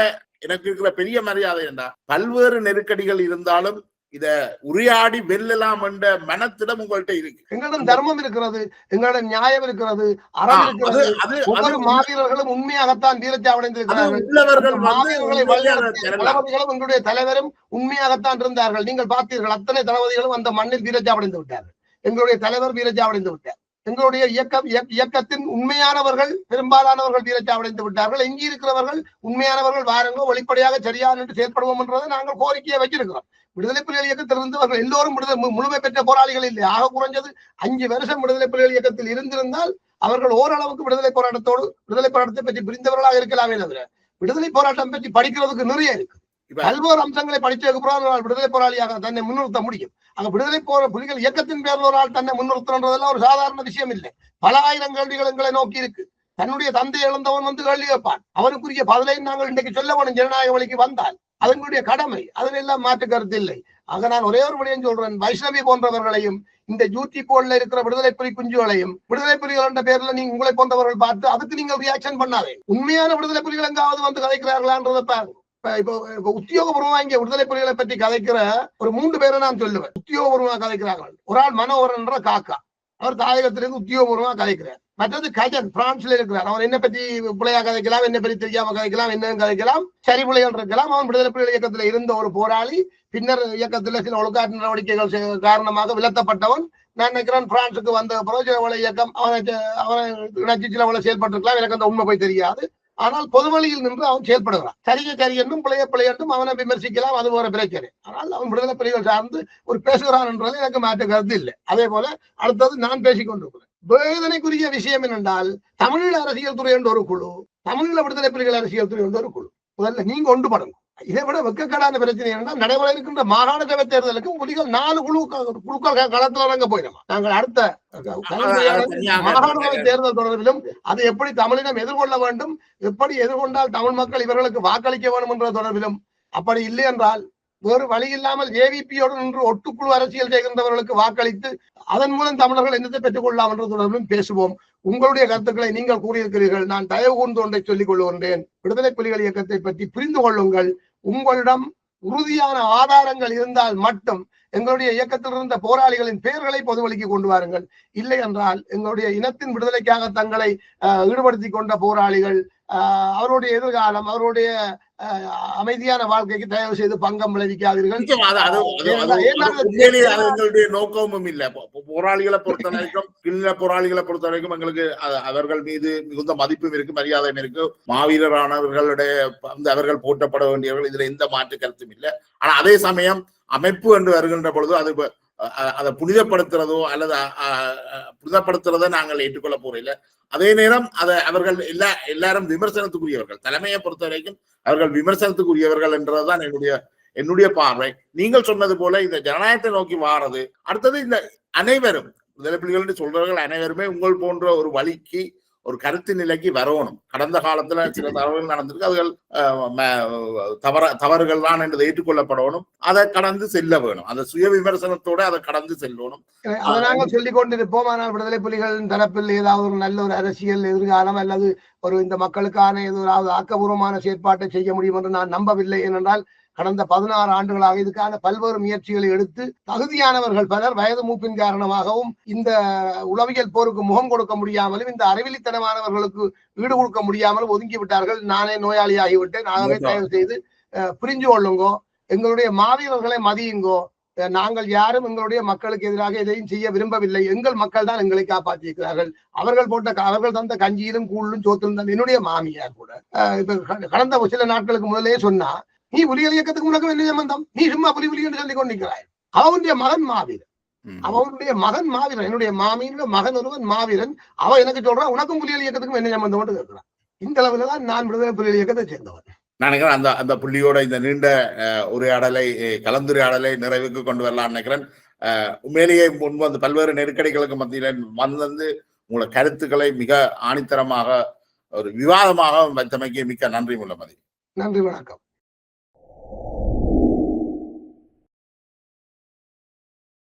எனக்கு இருக்கிற பெரிய மரியாதை என்றால் பல்வேறு நெருக்கடிகள் இருந்தாலும் இத உரையாடி வெல்லலாம் என்ற மனத்திடம் உங்கள்கிட்ட இருக்கு. எங்களிடம் தர்மம் இருக்கிறது, எங்களிடம் நியாயம் இருக்கிறது, அறம் இருக்கிறது. ஒவ்வொரு மாவீரர்களும் உண்மையாகத்தான் வீரச்சாவடைந்திருக்கிறார்கள். தளபதிகளும் எங்களுடைய தலைவரும் உண்மையாகத்தான் இருந்தார்கள். நீங்கள் பார்த்தீர்கள், அத்தனை தளபதிகளும் அந்த மண்ணில் வீரச்சாவடைந்து விட்டார்கள். எங்களுடைய தலைவர் வீரச்சாவடைந்து விட்டார். எங்களுடைய இயக்கத்தின் உண்மையானவர்கள் பெரும்பாலானவர்கள் வீரச்சாவடைந்து விட்டார்கள். எங்கே இருக்கிறவர்கள் உண்மையானவர்கள் வாருங்கோ, வெளிப்படையாக சரியான என்று செயற்படுவோம் என்றதை நாங்கள் கோரிக்கையை வச்சிருக்கிறோம். விடுதலை புலிகள் இயக்கத்திலிருந்து அவர்கள் எல்லோரும் முழுமை பெற்ற போராளிகள் இல்லை. ஆக குறைஞ்சது 5 வருஷம் விடுதலை புலிகள் இயக்கத்தில் இருந்திருந்தால் அவர்கள் ஓரளவுக்கு விடுதலை போராட்டத்தை பற்றி புரிந்தவர்களாக இருக்கலாமே தவிர விடுதலை போராட்டம் பற்றி படிக்கிறதுக்கு நிறைய இருக்கு. பல்வேறு அம்சங்களை படிச்சதுக்கு விடுதலை போராளியாக தன்னை முன்னிறுத்த முடியும். அங்க விடுதலை புலிகள் இயக்கத்தின் பேரில் ஒரு ஆள் தன்னை முன்னிறுத்தன்றதெல்லாம் ஒரு சாதாரண விஷயம் இல்லை. பல ஆயிரம் கேள்விகள் எங்களை நோக்கி இருக்கு. தன்னுடைய தந்தை இழந்தவன் கேள்வி வைப்பான். அவனுக்குரிய பதிலை நாங்கள் இன்றைக்கு சொல்ல வேணும். ஜனநாயக வழிக்கு வந்தால் அதனுடைய கடமை, அதனெல்லாம் மாற்று கருத்து இல்லை. ஆக நான் ஒரே ஒரு விடயம் சொல்றேன். வைஷ்ணவி போன்றவர்களையும் இந்த யூடியூப்ல இருக்கிற விடுதலை புலி குஞ்சுகளையும் விடுதலை புலிகள் என்ற பேர்ல நீங்க உங்களை போன்றவர்கள் பார்த்து அதுக்கு நீங்கள் ரியாக்ஷன் பண்ணாதே. உண்மையான விடுதலை புலிகள் எங்காவது கதைக்கிறார்களான்றதை பாருங்க. இப்ப உத்தியோகபூர்வமா இங்க விடுதலை புலிகளை பற்றி கதைக்கிற ஒரு 3 பேரை நான் சொல்லுவேன். உத்தியோகபூர்வமா கதைக்கிறார்கள். ஒரு ஆள் மனோகரன் என்ற காக்கா, அவர் தாயகத்திலிருந்து உத்தியோகபூர்வமா கதைக்கிறார். மற்றது கஜன் பிரான்ஸ்ல இருக்கிறார். அவன் என்ன பற்றி பிள்ளையா கதைக்கலாம், என்ன பற்றி தெரியாம கதைக்கலாம், என்னன்னு கதைக்கலாம், சரி பிள்ளைகள் இருக்கலாம். அவன் விடுதலை புலிகள் இயக்கத்துல இருந்த ஒரு போராளி, பின்னர் இயக்கத்துல சில ஒழுக்காற்று நடவடிக்கைகள் காரணமாக விலத்தப்பட்டவன். நான் நினைக்கிறேன் பிரான்சுக்கு வந்த புரோஜன இயக்கம் அவனை சில செயல்பட்டிருக்கலாம். எனக்கு அந்த உண்மை போய் தெரியாது. ஆனால் பொது வழியில் நின்று அவன் செயல்படுகிறான். சரி என்றும் பிள்ளை என்றும் அவனை விமர்சிக்கலாம், அது ஒரு பிரச்சனை. ஆனால் அவன் விடுதலை புலிகள் சார்ந்து ஒரு பேசுகிறான் என்றது எனக்கு மாற்ற கருத்து இல்லை. அதே போல அடுத்தது நான் பேசிக் கொண்டிருக்கிறேன். வேதனைக்குரிய விஷயம் என்னென்றால் தமிழ் அரசியல் துறை என்ற ஒரு குழு, தமிழீழ விடுதலை புலிகள் அரசியல் துறை என்ற ஒரு குழு. முதல்ல நீங்க ஒன்றுபடணும். இதை விட வெக்கக்கடான பிரச்சனை என்னன்னா, நடைமுறை இருக்கின்ற மாகாண சபை தேர்தலுக்கு புலிகள் 4 குழுக்கள் களத்தில் இறங்க போயிடும். நாங்கள் அடுத்த மாகாண சபை தேர்தல் தொடர்பிலும் அதை எப்படி தமிழினம் எதிர்கொள்ள வேண்டும், எப்படி எதிர்கொண்டால் தமிழ் மக்கள் இவர்களுக்கு வாக்களிக்க வேண்டும் என்ற தொடர்பிலும், அப்படி இல்லை என்றால் வேறு வழி இல்லாமல் ஏவிபியோடு நின்று ஒட்டுக்குழு அரசியல் செய்கின்றவர்களுக்கு வாக்களித்து அதன் மூலம் தமிழர்கள் என்னத்தை பெற்றுக் கொள்ளலாம் என்ற தொடர்பிலும் பேசுவோம். உங்களுடைய கருத்துக்களை நீங்கள் கூறியிருக்கிறீர்கள். நான் தயவு கூர்ந்து ஒன்றை சொல்லிக் கொள்கின்றேன். விடுதலை புலிகள் இயக்கத்தை பற்றி புரிந்து கொள்ளுங்கள். உங்களிடம் உறுதியான ஆதாரங்கள் இருந்தால் மட்டும் எங்களுடைய இயக்கத்தில் இருந்த போராளிகளின் பெயர்களை பொதுவழிக்கு கொண்டு வாருங்கள். இல்லை என்றால் எங்களுடைய இனத்தின் விடுதலைக்காக தங்களை ஈடுபடுத்திக் கொண்ட போராளிகள் அவருடைய எதிர்காலம், அவருடைய அமைதியான வாழ்க்கைக்கு தயவு செய்து பங்கம் விளைவிக்காதீர்கள். எங்களுடைய நோக்கமும் இல்ல. போராளிகளை பொறுத்த வரைக்கும், கிள்ள போராளிகளை பொறுத்த வரைக்கும் எங்களுக்கு அவர்கள் மீது மிகுந்த மதிப்பும் இருக்கு, மரியாதையும் இருக்கு. மாவீரரானவர்களுடைய அவர்கள் போற்றப்பட வேண்டியவர்கள், இதுல எந்த மாற்று கருத்தும் இல்லை. ஆனா அதே சமயம் அமைப்பு என்று வருகின்ற பொழுது அது அதை புனிதப்படுத்துறதோ அல்லது புனிதப்படுத்துறதை நாங்கள் ஏற்றுக்கொள்ள போறதில்லை. அதே நேரம் அதை அவர்கள் எல்லாரும் விமர்சனத்துக்குரியவர்கள். தலைமையை பொறுத்த வரைக்கும் அவர்கள் விமர்சனத்துக்குரியவர்கள் என்றதுதான் என்னுடைய பார்வை. நீங்கள் சொன்னது போல இந்த ஜனநாயகத்தை நோக்கி வாரது. அடுத்தது இந்த அனைவரும் விடுதலை புலிகள் சொல்றவர்கள் அனைவருமே உங்கள் போன்ற ஒரு வழிக்கு, ஒரு கருத்து நிலைக்கு வரணும். கடந்த காலத்துல சில தவறுகள் நடந்திருக்கு. அதுகள் தவறுகள் தான் என்று ஏற்றுக்கொள்ளப்படணும். அதை கடந்து செல்ல வேணும். அந்த சுய விமர்சனத்தோட அதை கடந்து செல்லணும். அதை நாங்கள் சொல்லிக் கொண்டிருப்போம். ஆனால் விடுதலை புலிகளின் தரப்பில் ஏதாவது ஒரு நல்ல ஒரு அரசியல் எதிர்காலம் அல்லது ஒரு இந்த மக்களுக்கான ஏதாவது ஆக்கபூர்வமான செயற்பாட்டை செய்ய முடியும் என்று நான் நம்பவில்லை. ஏனென்றால் கடந்த 16 ஆண்டுகளாக இதுக்கான பல்வேறு முயற்சிகளை எடுத்து தகுதியானவர்கள் பலர் வயது மூப்பின் காரணமாகவும் இந்த உளவியல் போருக்கு முகம் கொடுக்க முடியாமலும் இந்த அறிவிலித்தனமானவர்களுக்கு ஈடு கொடுக்க முடியாமலும் ஒதுங்கி விட்டார்கள். நானே நோயாளி ஆகிவிட்டேன். ஆகவே தயவு செய்து புரிஞ்சு கொள்ளுங்கோ, எங்களுடைய மாவீரர்களை மதியுங்கோ. நாங்கள் யாரும் எங்களுடைய மக்களுக்கு எதிராக எதையும் செய்ய விரும்பவில்லை. எங்கள் மக்கள் தான் எங்களை காப்பாற்றியிருக்கிறார்கள். அவர்கள் தந்த கஞ்சியிலும் கூழும் சோத்திலும் தான் என்னுடைய மாமியார் கூட கடந்த சில நாட்களுக்கு முதலே சொன்னா, நீ புலிகள் இயக்கத்துக்கு உனக்கு என்ன சம்பந்தம், நீ சும்மா புலி என்று சொல்லிக் கொண்டிருக்கிறாய். அவனுடைய மகன் மாவீரன், என்னுடைய மாமியினுடைய மகன் ஒருவன் மாவீரன். அவ எனக்கு சொல்றான், உனக்கும் புலிகள் இயக்கத்துக்கும் என்ன சம்பந்தம் கேட்கிறான். இந்த அளவுல தான் நான் விடுதலை புலிகள் இயக்கத்தை சேர்ந்தவன். நினைக்கிறேன் அந்த புள்ளியோட இந்த நீண்ட கலந்துரையாடலை நிறைவுக்கு கொண்டு வரலாம் நினைக்கிறேன். உண்மையிலேயே முன்பு அந்த பல்வேறு நெருக்கடிகளுக்கு மத்தியில் வந்து உங்களோட கருத்துக்களை மிக ஆணித்தரமாக ஒரு விவாதமாக வைத்தமைக்கு மிக்க நன்றி முள்ளமதி. நன்றி, வணக்கம்.